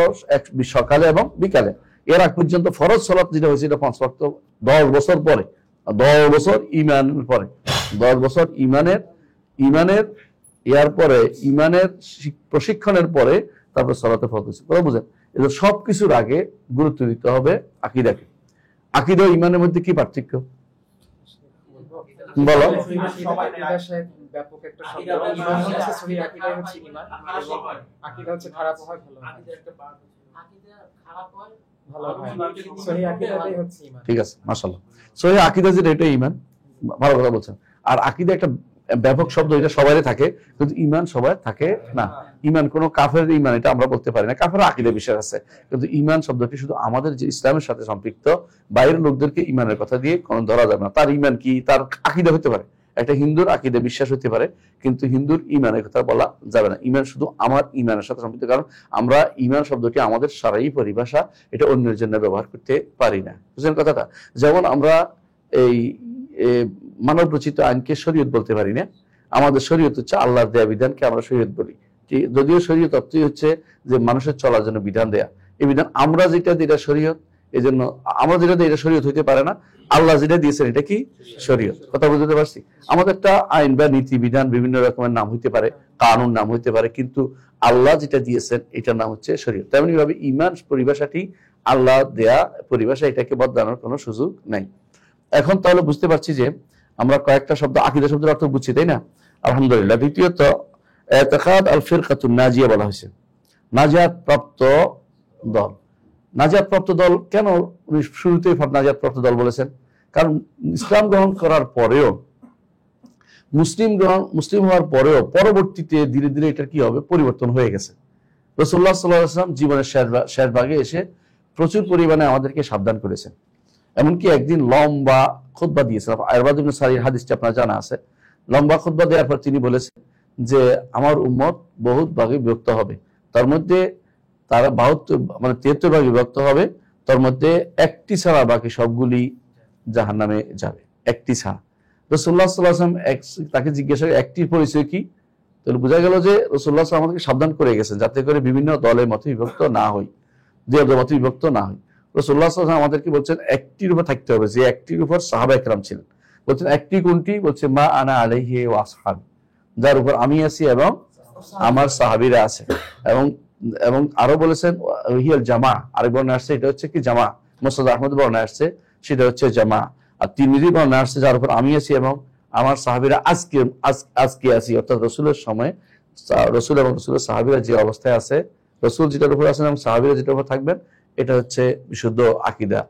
সকালে এবং বিকালে। এর আগ পর্যন্ত ফরজ সালাত যেটা হয়েছে এটা 5 ওয়াক্ত 10 বছর পরে, 10 বছর ইমানের পরে, 10 বছর ইমানের ইয়ার পরে, ইমানের প্রশিক্ষণের পরে তারপর সালাতে ফরজ হয়েছে। কথা বুঝেন? এটা সবকিছুর আগে গুরুত্ব দিতে হবে আকীদাকে। আকীদা ও ইমানের মধ্যে কি পার্থক্য বলো? ব্যাপক একটা শব্দ। ঈমান হচ্ছে সহিহ আকীদা, হচ্ছে ঈমান, এবং আকীদা হচ্ছে খারাপ হয় ভালো হয়। আকীদা খারাপ হয় ভালো হয়, সহিহ আকীদাটাই হচ্ছে ঈমান। ঠিক আছে, মাশাআল্লাহ। সহিহ আকীদা যেটা এটা ঈমান, ভালো কথা বলছেন। আর আকীদা একটা ব্যাপক শব্দ, এটা সবারই থাকে, কিন্তু ঈমান সবার থাকে না। ঈমান কোন কাফের ঈমান এটা আমরা বলতে পারি না, কাফের আকীদা বিশ্বাস আছে। কিন্তু ঈমান শব্দটি শুধু আমাদের যে ইসলামের সাথে সম্পৃক্ত বাইরের লোকদেরকে ঈমানের কথা দিয়ে কোনো ধরা যাবে না। তার ঈমান কি, তার আকীদা হতে পারে, একটা হিন্দুর আকীদা বিশ্বাস হতে পারে, কিন্তু হিন্দুর ঈমানের কথা বলা যাবে না। ঈমান শুধু আমার ঈমানের সাথে সম্পৃক্ত, কারণ আমরা ঈমান শব্দটি আমাদের শারঈ পরিভাষা, এটা অন্যের জন্য ব্যবহার করতে পারি না। বুঝলেন কথাটা? যেমন আমরা এই মানব রচিত আইনকে শরীয়ত বলতে পারি না। আমাদের শরীয়ত হচ্ছে আল্লাহর দেয়া বিধানকে আমরা শরীয়ত বলি। যদিও শরীয়ত অর্থই হচ্ছে যে মানুষের চলার জন্য বিধান দেয়া। এই বিধান আমরা যেটা এটা শরীয়ত, এই জন্য আমরা যেটা এটা শরীয়ত হইতে পারে না, আল্লাহ যেটা দিয়েছেন এটা কি শরীয়ত। কথা বুঝতে পারছি? আমাদের একটা আইন বা নীতি বিধান বিভিন্ন রকমের নাম হইতে পারে, কানুন নাম হইতে পারে, কিন্তু আল্লাহ যেটা দিয়েছেন এটার নাম হচ্ছে শরীয়ত। তেমনি ভাবে ঈমান পরিভাষাটি আল্লাহ দেয়া পরিভাষা, এটাকে বদলানোর কোনো সুযোগ নাই। এখন তাহলে বুঝতে পারছি যে আমরা কয়েকটা শব্দ আকীদা শব্দের অর্থ বুঝছি, তাই না? আলহামদুলিল্লাহ। দ্বিতীয়ত ইতিকাদ আল ফিরকাতুন নাজিয়া বলা হয়েছে, নাজাত প্রাপ্ত দল। নাজাত প্রাপ্ত দল কেন উনি শুরুতেই নাজাত প্রাপ্ত দল বলেছেন? কারণ ইসলাম গ্রহণ করার পরেও, মুসলিম হওয়ার পরেও পরবর্তীতে ধীরে ধীরে এটা কি হবে, পরিবর্তন হয়ে গেছে। রাসূলুল্লাহ সাল্লাল্লাহু আলাইহি ওয়াসাল্লাম জীবনের শেষ ভাগে এসে প্রচুর পরিমাণে আমাদেরকে সাবধান করেছেন। এমনকি একদিন লম্বা খুতবা দিয়েছেন, আরবাদ ইবনে সারির হাদিসটি আপনার জানা আছে। লম্বা খুতবা দেওয়ার পর তিনি বলেছেন যে আমার উম্মত বহুত ভাগে বিভক্ত হবে, তার মধ্যে তারা 72 মানে 73 ভাগে বিভক্ত হবে, তার মধ্যে একটি ছাড়া বাকি সবগুলি জাহান্নামে যাবে, একটি ছাড়া। রাসূলুল্লাহ সাল্লাল্লাহু আলাইহি ওয়াসাল্লাম তাকে জিজ্ঞাসা করে একটির পরিচয় কি? তাহলে বোঝা গেল যে রাসূলুল্লাহ সাল্লাল্লাহু আলাইহি ওয়াসাল্লাম আমাদেরকে সাবধান করে গেছেন যাতে করে বিভিন্ন দলের মতে বিভক্ত না হই, দুই মতে বিভক্ত না হই। রাসূলুল্লাহ সাল্লাল্লাহু আলাইহি ওয়াসাল্লাম আমাদেরকে বলছেন একটির উপর থাকতে হবে, যে একটির উপর সাহাবায়ে কেরাম ছিলেন। বলছেন একটি কোনটি? বলছে মা আনা আলাইহি ওয়া আসহাবি, যার উপর আমি আছি এবং আমার সাহাবীরা আছে। এবং এবং আরো বলেছেন হিয়াল জামা, আরেক বর্ণনা আসছে এটা হচ্ছে কি জামা, মুসনাদ আহমদ বর্ণনা আসছে সেটা হচ্ছে জামা। আর তিরমিজি বর্ণনা আসছে যার উপর আমি আছি এবং আমার সাহাবীরা আজকে আছি, অর্থাৎ রাসূলের সময় রাসূল এবং রাসূলের সাহাবীরা যে অবস্থায় আছে, রাসূল যেটার উপর আছেন এবং সাহাবীরা যেটার উপর থাকবেন, এটা হচ্ছে বিশুদ্ধ আকীদা।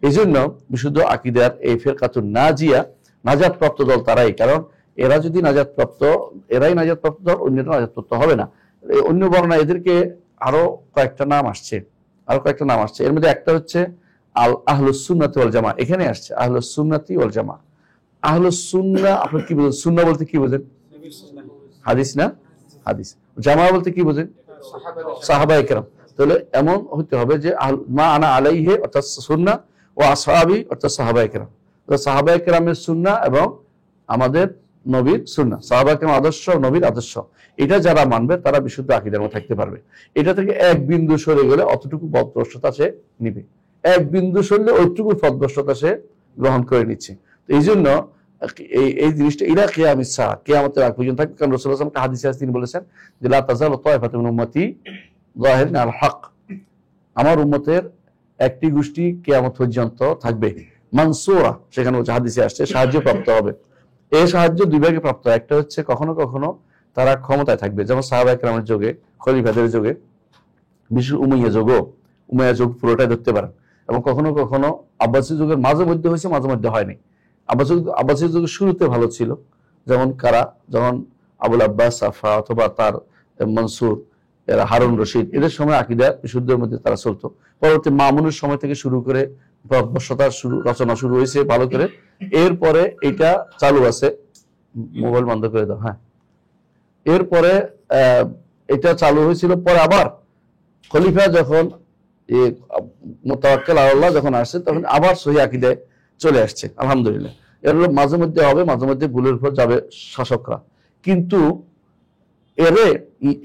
এই জন্য বিশুদ্ধ আকীদার এই ফিরকাতুন নাজিয়া, নাজাত প্রাপ্ত দল তারাই, কারণ এরা যদি নাজাত প্রাপ্ত, এরাই নাজাত প্রাপ্ত দল, অন্যরা নাজাত প্রাপ্ত হবে না। অন্য বর্ণনা এদেরকে আরো কয়েকটা নাম আসছে, এর মধ্যে একটা হচ্ছে আল আহলুস সুন্নাতি ওয়াল জামা, এখানে আসছে আহলুস সুন্নাতি ওয়াল জামা। আহলুস সুন্নাহ আপনি কি বুঝেন? সুন্নাহ বলতে কি বুঝেন? হাদিস না? হাদিস। জামা বলতে কি বুঝেন? সাহাবায়ে কেরাম। তাহলে এমন হতে হবে যে মা আনা আলাইহি অর্থাৎ সুন্নাহ, ও আসহাবি অর্থাৎ সাহাবায়ে কেরাম। তো সাহাবায়ে কেরামের সুন্নাহ এবং আমাদের নবীর সুন্নাহ, সাহাবায়ে কেরাম আদর্শ, নবীর আদর্শ, এটা যারা মানবে তারা বিশুদ্ধ আকীদার মধ্যে থাকতে পারবে। এটা থেকে এক বিন্দু সরে গেলে অতটুকু পথভ্রষ্টতা সে নিবে, এক বিন্দু সরলে ওইটুকু পথভ্রষ্টতা সে গ্রহণ করে নিচ্ছে। তো এই জন্য এই জিনিসটা ইলা কিয়ামিস সাআহ, কিয়ামতের আগ পর্যন্ত থাকবে। কারণ রাসূলুল্লাহ সাল্লাল্লাহু আলাইহি ওয়াসাল্লাম হাদিসে তিনি বলেছেন যে লা তাযালু তায়ফাতুন মিন উম্মতি যাহিরিন আল হক, আমার উম্মতের একটি গোষ্ঠী কিয়ামত পর্যন্ত থাকবে মানসুরা, সেখানে হাদিসে আসছে সাহায্য প্রাপ্ত হবে। এই সাহায্য দুই ভাগে প্রাপ্ত, একটা হচ্ছে কখনো কখনো তারা ক্ষমতায় থাকবে, যেমন সাহাবায়ে কেরামের যুগে, খলিফাদের যুগে, বিশেষ উমাইয়া যুগ পুরোটাই ধরতে পারেন। এবং কখনো কখনো আব্বাসী যুগের মাঝে মধ্যে হয়েছে, মাঝে মধ্যে হয়নি। আব্বাসী যুগের শুরুতে ভালো ছিল, যেমন কারা, যখন আবুল আব্বাস সাফা অথবা তার মনসুর, এরা হারুন রশিদ, এদের সময় আকীদা বিশুদ্ধের মধ্যে তারা চলতো। পরবর্তী মামুনের সময় থেকে শুরু করে বর্ষতার রচনা শুরু হয়েছে ভালো করে। এরপরে এটা চালু আছে, মোবাইল বন্ধ করে দাও, হ্যাঁ। এরপরে এটা চালু হয়েছিল, পরে আবার খলিফা যখন মুতাওয়াক্কিল আলাল্লাহ যখন আসছে, তখন আবার সহিহ আকীদায় চলে আসছে, আলহামদুলিল্লাহ। এর মাঝে মধ্যে হবে, মাঝে মধ্যে ভুলের উপর যাবে শাসকরা, কিন্তু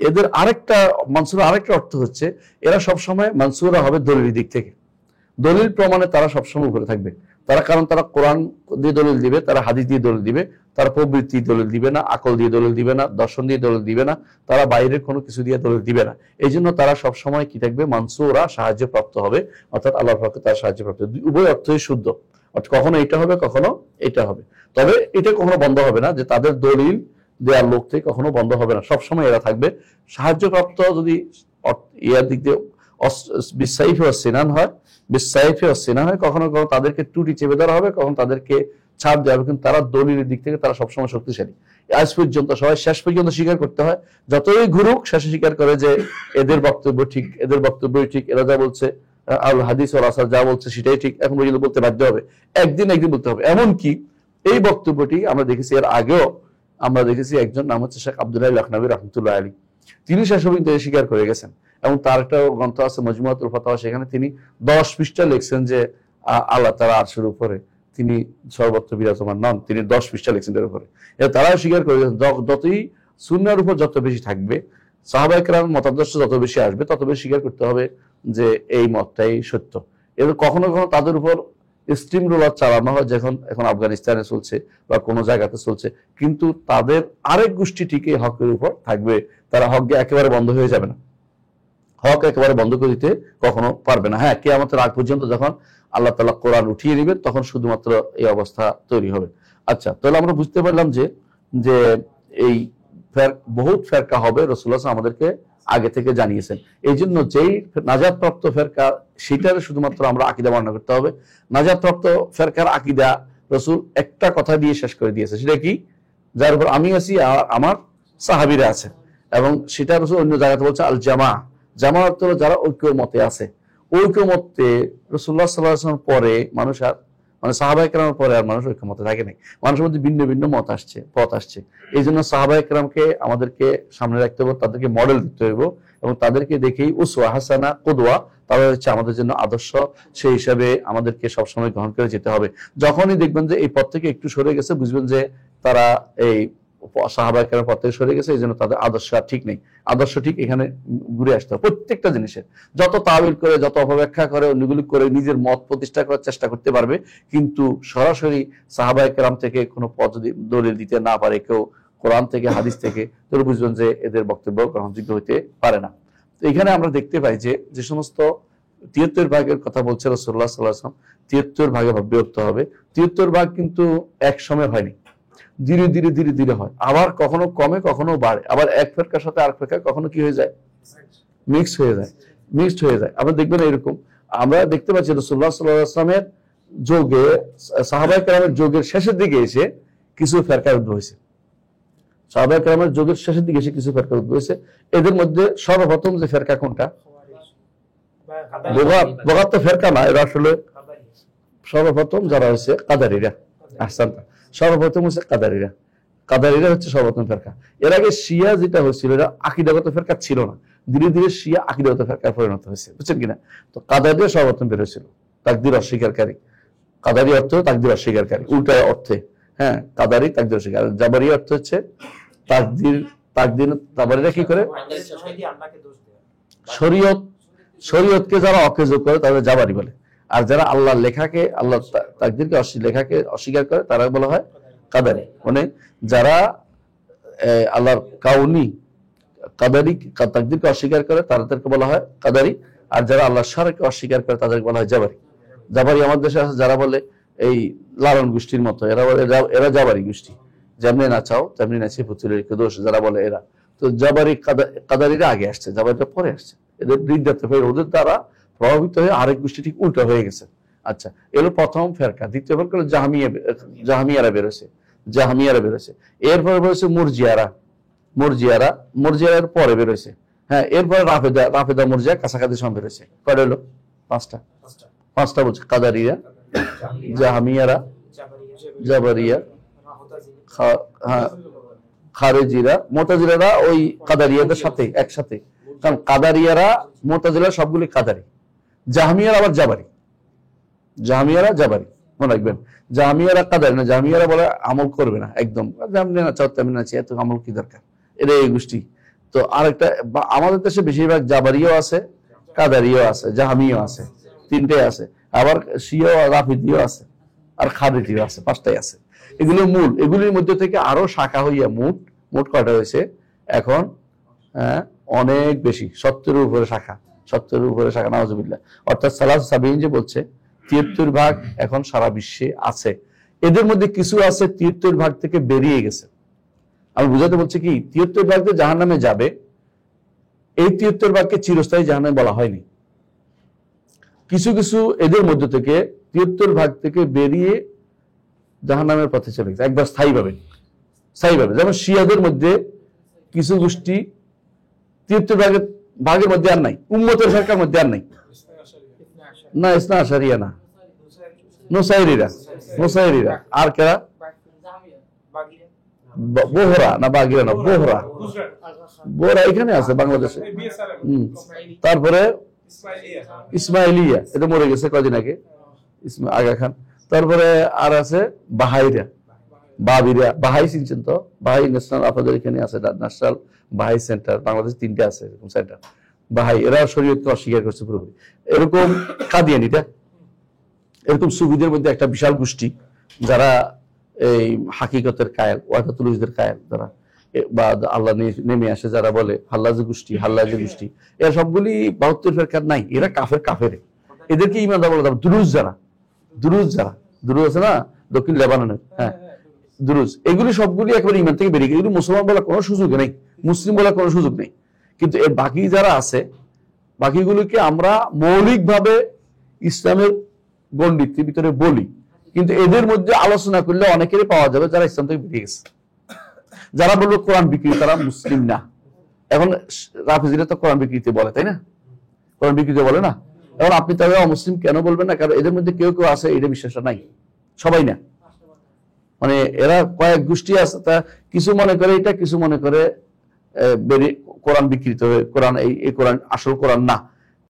এদের আরেকটা মানসুরা, আরেকটা অর্থ হচ্ছে এরা সবসময় মানসুরা হবে দলিলের দিক থেকে, দলিল প্রমাণে তারা সবসময় উপরে থাকবে। কারণ তারা কোরআন দিয়ে দলিল দিবে, তারা হাদিস দিয়ে দলিল দিবে, তারা প্রবৃত্তি দলিল দিবে না, আকল দিয়ে দলিল দিবে না, দর্শন দিয়ে দলিল দিবে না, তারা বাইরের কোনো কিছু দিয়ে দলিল দিবে না। এই জন্য তারা সবসময় কি থাকবে? মানসুরা, সাহায্য প্রাপ্ত হবে, অর্থাৎ আল্লাহর পক্ষে তারা সাহায্য প্রাপ্ত। উভয় অর্থই শুদ্ধ, অর্থাৎ কখনো এটা হবে, কখনো এটা হবে। তবে এটা কখনো বন্ধ হবে না যে তাদের দলিল দেওয়ার লোক থেকে কখনো বন্ধ হবে না, সবসময় এরা থাকবে সাহায্য প্রাপ্ত। যদি ইয়ার দিক দিয়ে বিসাইফে সিনান হয়, কখনো কখনো তাদেরকে টুটি চেপে ধরা হবে, কখনো তাদেরকে ছাড় দেওয়া হবে, কিন্তু তারা দলিলের দিক থেকে তারা সবসময় শক্তিশালী। আজ পর্যন্ত সবাই শেষ পর্যন্ত স্বীকার করতে হয়, যতই ঘুরুক শেষে স্বীকার করে যে এদের বক্তব্য ঠিক, এদের বক্তব্যই ঠিক, এরা যা বলছে আল হাদিস ওয়াল আসার যা বলছে সেটাই ঠিক, এখন পর্যন্ত বলতে বাধ্য হবে, একদিন বলতে হবে। এমনকি এই বক্তব্যটি আমরা দেখেছি, এর আগেও আমরা দেখেছি, একজন নাম হচ্ছে শেখ আব্দুল্লাহ লখনবী রাহমাতুল্লাহ আলাইহি, তিনি শেষ পর্যন্ত স্বীকার করে গেছেন। এবং তার একটা গ্রন্থ আছে মজমুআতুল ফাতাওয়া, সেখানে তিনি 10 পৃষ্ঠা লিখছেন যে আল্লাহ তাআলা আরশের উপরে তিনি সর্বত্র বিরাজমান নন, তিনি 10 পৃষ্ঠা লিখছেন এর উপরে। তারাও স্বীকার করে গেছেন। যতই সুন্নাহর উপর যত বেশি থাকবে, সাহাবায়ে কেরামের মতাদর্শ যত বেশি আসবে, তত বেশি স্বীকার করতে হবে যে এই মতটাই সত্য। এবার কখনো কখনো তাদের উপর স্টিম রোলার চালানো হয়, যখন এখন আফগানিস্তানে চলছে বা কোনো জায়গাতে চলছে, কিন্তু তাদের আরেক গোষ্ঠী ঠিকই হকের উপর থাকবে, তারা হককে একেবারে বন্ধ হয়ে যাবে না, হক একেবারে বন্ধ করে দিতে কখনো পারবে না। হ্যাঁ, কিয়ামতের আগ পর্যন্ত যখন আল্লাহ তাআলা কোরআন উঠিয়ে নেবেন, তখন শুধুমাত্র এই অবস্থা তৈরি হবে। আচ্ছা, তাহলে আমরা বুঝতে পারলাম যে এই বহুত ফেরকা হবে, রাসূলুল্লাহ আমাদেরকে আগে থেকে জানিয়েছেন। এই জন্য যেই নাজাতপ্রাপ্ত ফেরকা, সেটার শুধুমাত্র আমরা আকীদা বর্ণনা করতে হবে। নাজাতপ্রাপ্ত ফেরকার আকীদা রাসূল একটা কথা দিয়ে শেষ করে দিয়েছে, সেটা কি? যার উপর আমি আছি আর আমার সাহাবীরা আছে। এবং সেটা রাসূল অন্য জায়গাতে বলছে আল জামা, জামাত হলো যারা ঐক্য মতে আছে। ঐক্য মতে রাসূলুল্লাহ সাল্লাল্লাহু আলাইহি ওয়াসাল্লাম পরে মানুষ আর মানে সাহাবায়ে কেরামের পরে আর মানুষ ঐক্যমতে থাকে নাই, মানুষের মধ্যে ভিন্ন ভিন্ন পথ আসছে। এই জন্য সাহাবায়ে কেরামকে আমাদেরকে সামনে রাখতে হবে, তাদেরকে মডেল দিতে হইব এবং তাদেরকে দেখেই উসওয়া হাসানা কুদওয়া, তারা হচ্ছে আমাদের জন্য আদর্শ, সেই হিসাবে আমাদেরকে সবসময় গ্রহণ করে যেতে হবে। যখনই দেখবেন যে এই পথ থেকে একটু সরে গেছে, বুঝবেন যে তারা এই সাহাবায়ে কেরামের পথ থেকে সরে গেছে, এই জন্য তাদের আদর্শ আর ঠিক নেই। আদর্শ ঠিক এখানে ঘুরে আসতে হবে প্রত্যেকটা জিনিসের। যত তাবিল করে, যত অপব্যাখ্যা করে, অন্যগুলি করে নিজের মত প্রতিষ্ঠা করার চেষ্টা করতে পারবে, কিন্তু সরাসরি সাহাবায়ে কেরাম থেকে কোনো দলিল দিতে না পারে কেউ, কোরআন থেকে হাদিস থেকে, তাহলে বুঝবেন যে এদের বক্তব্য গ্রহণযোগ্য হইতে পারে না। তো এখানে আমরা দেখতে পাই যে সমস্ত 73 ভাগের কথা বলছে রাসূলুল্লাহ সাল্লাল্লাহু আলাইহি ওয়াসাল্লাম, 73 ভাগে বিভক্ত হবে। 73 ভাগ কিন্তু এক সময় হয়নি, ধীরে ধীরে ধীরে ধীরে হয়, আবার কখনো কমে কখনো বাড়ে, আবার এক ফেরকার সাথে আরেক ফেরকা কখনো কি হয়ে যায়, মিক্সড হয়ে যায়। আমরা দেখবেন এরকম আমরা দেখতে পাচ্ছি রাসূলুল্লাহ সাল্লাল্লাহু আলাইহি ওয়াসাল্লামের যোগে, সাহাবায়ে কেরামের যোগের শেষের দিকে এসে কিছু ফেরকা উদ্ভব হয়েছে। সাহাবায়ে কেরামের যোগের শেষের দিকে এসে কিছু ফেরকা উদ্ভব হয়েছে। এদের মধ্যে সর্বপ্রথম যে ফেরকা কোনটা, বগাত তো ফেরকা না, এরা আসলে সর্বপ্রথম যারা হয়েছে কাদারিরা। আহসানতা, সর্বপ্রথম হচ্ছে কাদারিরা হচ্ছে সর্বপ্রথম ফেরকা। এর আগে শিয়া যেটা হয়েছিল, এরা আকীদাগত ফেরকা ছিল না, ধীরে ধীরে শিয়া আকীদাগত ফেরকায় পরিণত হয়েছে, বুঝছেন কিনা। তো কাদারিরা সর্বপ্রথম বের হয়েছিল, তাকদীর অস্বীকারী। কাদারি অর্থ তাকদীর অস্বীকারী, উল্টা অর্থে। হ্যাঁ, কাদারি তাকদীর অস্বীকার। জাবারি অর্থ হচ্ছে তাকদীর। জাবারিরা কি করে, শরীয়তকে যারা অকেজো করে তাদের জাবারি বলে, আর যারা আল্লাহর লেখাকে, আল্লাহ তাকদীরকে লেখাকে অস্বীকার করে তারা বলা হয় কাদারি। মানে যারা আল্লাহর কাউনি কাদারি তাকদীরকে অস্বীকার করে তাদেরকে বলা হয় কাদারি, আর যারা আল্লাহর শরকে অস্বীকার করে তাদেরকে বলা হয় জাবারি। জাবারি আমাদের দেশে আছে যারা বলে এই লালন গোষ্ঠীর মতো, এরা বলে এরা জাবারি গোষ্ঠী, যেমনি নাচাও তেমনি নাচে পুতুলের দোষ, যারা বলে এরা। তো জাবারি কাদারিরা আগে আসছে, জাবারিটা পরে আসছে। এদের বিদ্যার্থী হয়ে ওদের দ্বারা প্রভাবিত হয়ে আরেক গোষ্ঠী ঠিক উল্টা হয়ে গেছে। আচ্ছা, এলো প্রথম ফেরকা। দ্বিতীয় ফেরকা হলো জাহামিয়ারা বেরোছে। এরপরে বেরোছে মুরজিয়ারার পরে বেরোছে। হ্যাঁ, এরপরে রাফেদা মুরজিয়া কাছাকাছি সময় বেরোছে। কয়টা হলো? পাঁচটা বলছে, কাদারিয়া, জাহামিয়ারা, জাবারিয়া, খারেজিরা, মুতাজিলারা ওই কাদারিয়াদের সাথে একসাথে, কারণ কাদারিয়ারা মুতাজিলা সবগুলি কাদারি, জাহামিয়ারা আবার জাবারি, মনে রাখবেন। জাহামিয়ারা কাদারি না, জাহামিয়ারা বলে আমল করবে না একদম, যেমনি না চাও তেমনি নাচি, এত আমল কি দরকার, এটা এই গোষ্ঠী। তো আরেকটা আমাদের দেশে বেশিরভাগ জাবারিও আছে, কাদারিও আছে, জাহামিও আছে, তিনটে আছে, আবার শিয়া রাফিদিও আছে, আর খারিজিও আছে, পাঁচটাই আছে। এগুলো মূল, এগুলির মধ্যে থেকে আরো শাখা হইয়া মোট কয়টা হয়েছে এখন? অনেক বেশি, 70-এর উপরে শাখা, নাউজুবিল্লাহ। অর্থাৎ সালাস সাবিন যে বলছে 73 ভাগ এখন সারা বিশ্বে আছে, এদের মধ্যে কিছু আছে 73 ভাগ থেকে বেরিয়ে গেছে। আমি বুঝাতে বলছি কি, 73 ভাগ যে জাহান্নামে যাবে, এই 73 ভাগকে চিরস্থায়ী জাহান্নামে বলা হয়নি। কিছু কিছু এদের মধ্যে থেকে 73 ভাগ থেকে বেরিয়ে জাহান্নামের পথে চলে গেছে একবার স্থায়ীভাবে। যেমন শিয়াদের মধ্যে কিছু গোষ্ঠী 73 ভাগের মধ্যে আর নাই, উম্মতের ফেরকার মধ্যে আর নাই। না, ইসনা আশারিয়া না, নুসাইরিরা। আর কেরা? বোহরা না, বাগিরা না, বোহরা এখানে আছে বাংলাদেশে। তারপরে ইসমাইলিয়া, এটা মরে গেছে কয়দিন আগে, আগা খান। তারপরে আর আছে বাহাইরা, বাহাই চিনছেন তো? বাহাই ন্যাশনাল, আপনাদের এখানে আছে ন্যাশনাল বাহাই সেন্টার, বাংলাদেশ 3টে আছে এরকম সেন্টার। বাহাই, এরা শরীয়তকে অস্বীকার করছে পুরোপুরি। এরকম কাদিয়ানিটা, এরকম সুফিদের মধ্যে একটা বিশাল গোষ্ঠী যারা এই হাকিকতের কায়েল, ওয়াকাতুল উজদের কায়েল, যারা বা আল্লাহ নেমে আসে যারা বলে হাল্লাজি গোষ্ঠী, এরা সবগুলি 72 ফেরকার নাই, এরা কাফের। এদেরকে ইমানদার বলে। দুরুজ আছে না দক্ষিণ লেবাননের, হ্যাঁ দুরুজ, এগুলি সবগুলি একেবারে ইমান থেকে বেরিয়ে গেছে। এগুলি মুসলমান বলার কোনো সুযোগ নেই, মুসলিম বলার কোনো সুযোগ নেই। কিন্তু এর বাকি যারা আছে, বাকিগুলোকে আমরা মৌলিকভাবে ইসলামের গণ্ডির ভিতরে বলি, কিন্তু এদের মধ্যে আলোচনা করলে অনেকেরই পাওয়া যাবে যারা ইসলাম থেকে বেরিয়ে গেছে। যারা বললো কোরআন বিক্রি, তারা মুসলিম না। এখন রাফিজিরা তো কোরআন বিক্রিতে বলে, তাই না? কোরআন বিক্রিতে বলে না। এখন আপনি তাদের অমুসলিম কেন বলবেন না? কারণ এদের মধ্যে কেউ আছে এটা বিশ্বাসটা নাই, সবাই না, মানে এরা কয়েক গোষ্ঠী আছে, তা কিছু মনে করে এটা, কিছু মনে করে কোরআন বিকৃত হয়ে কোরআন এই কোরআন আসল কোরআন না,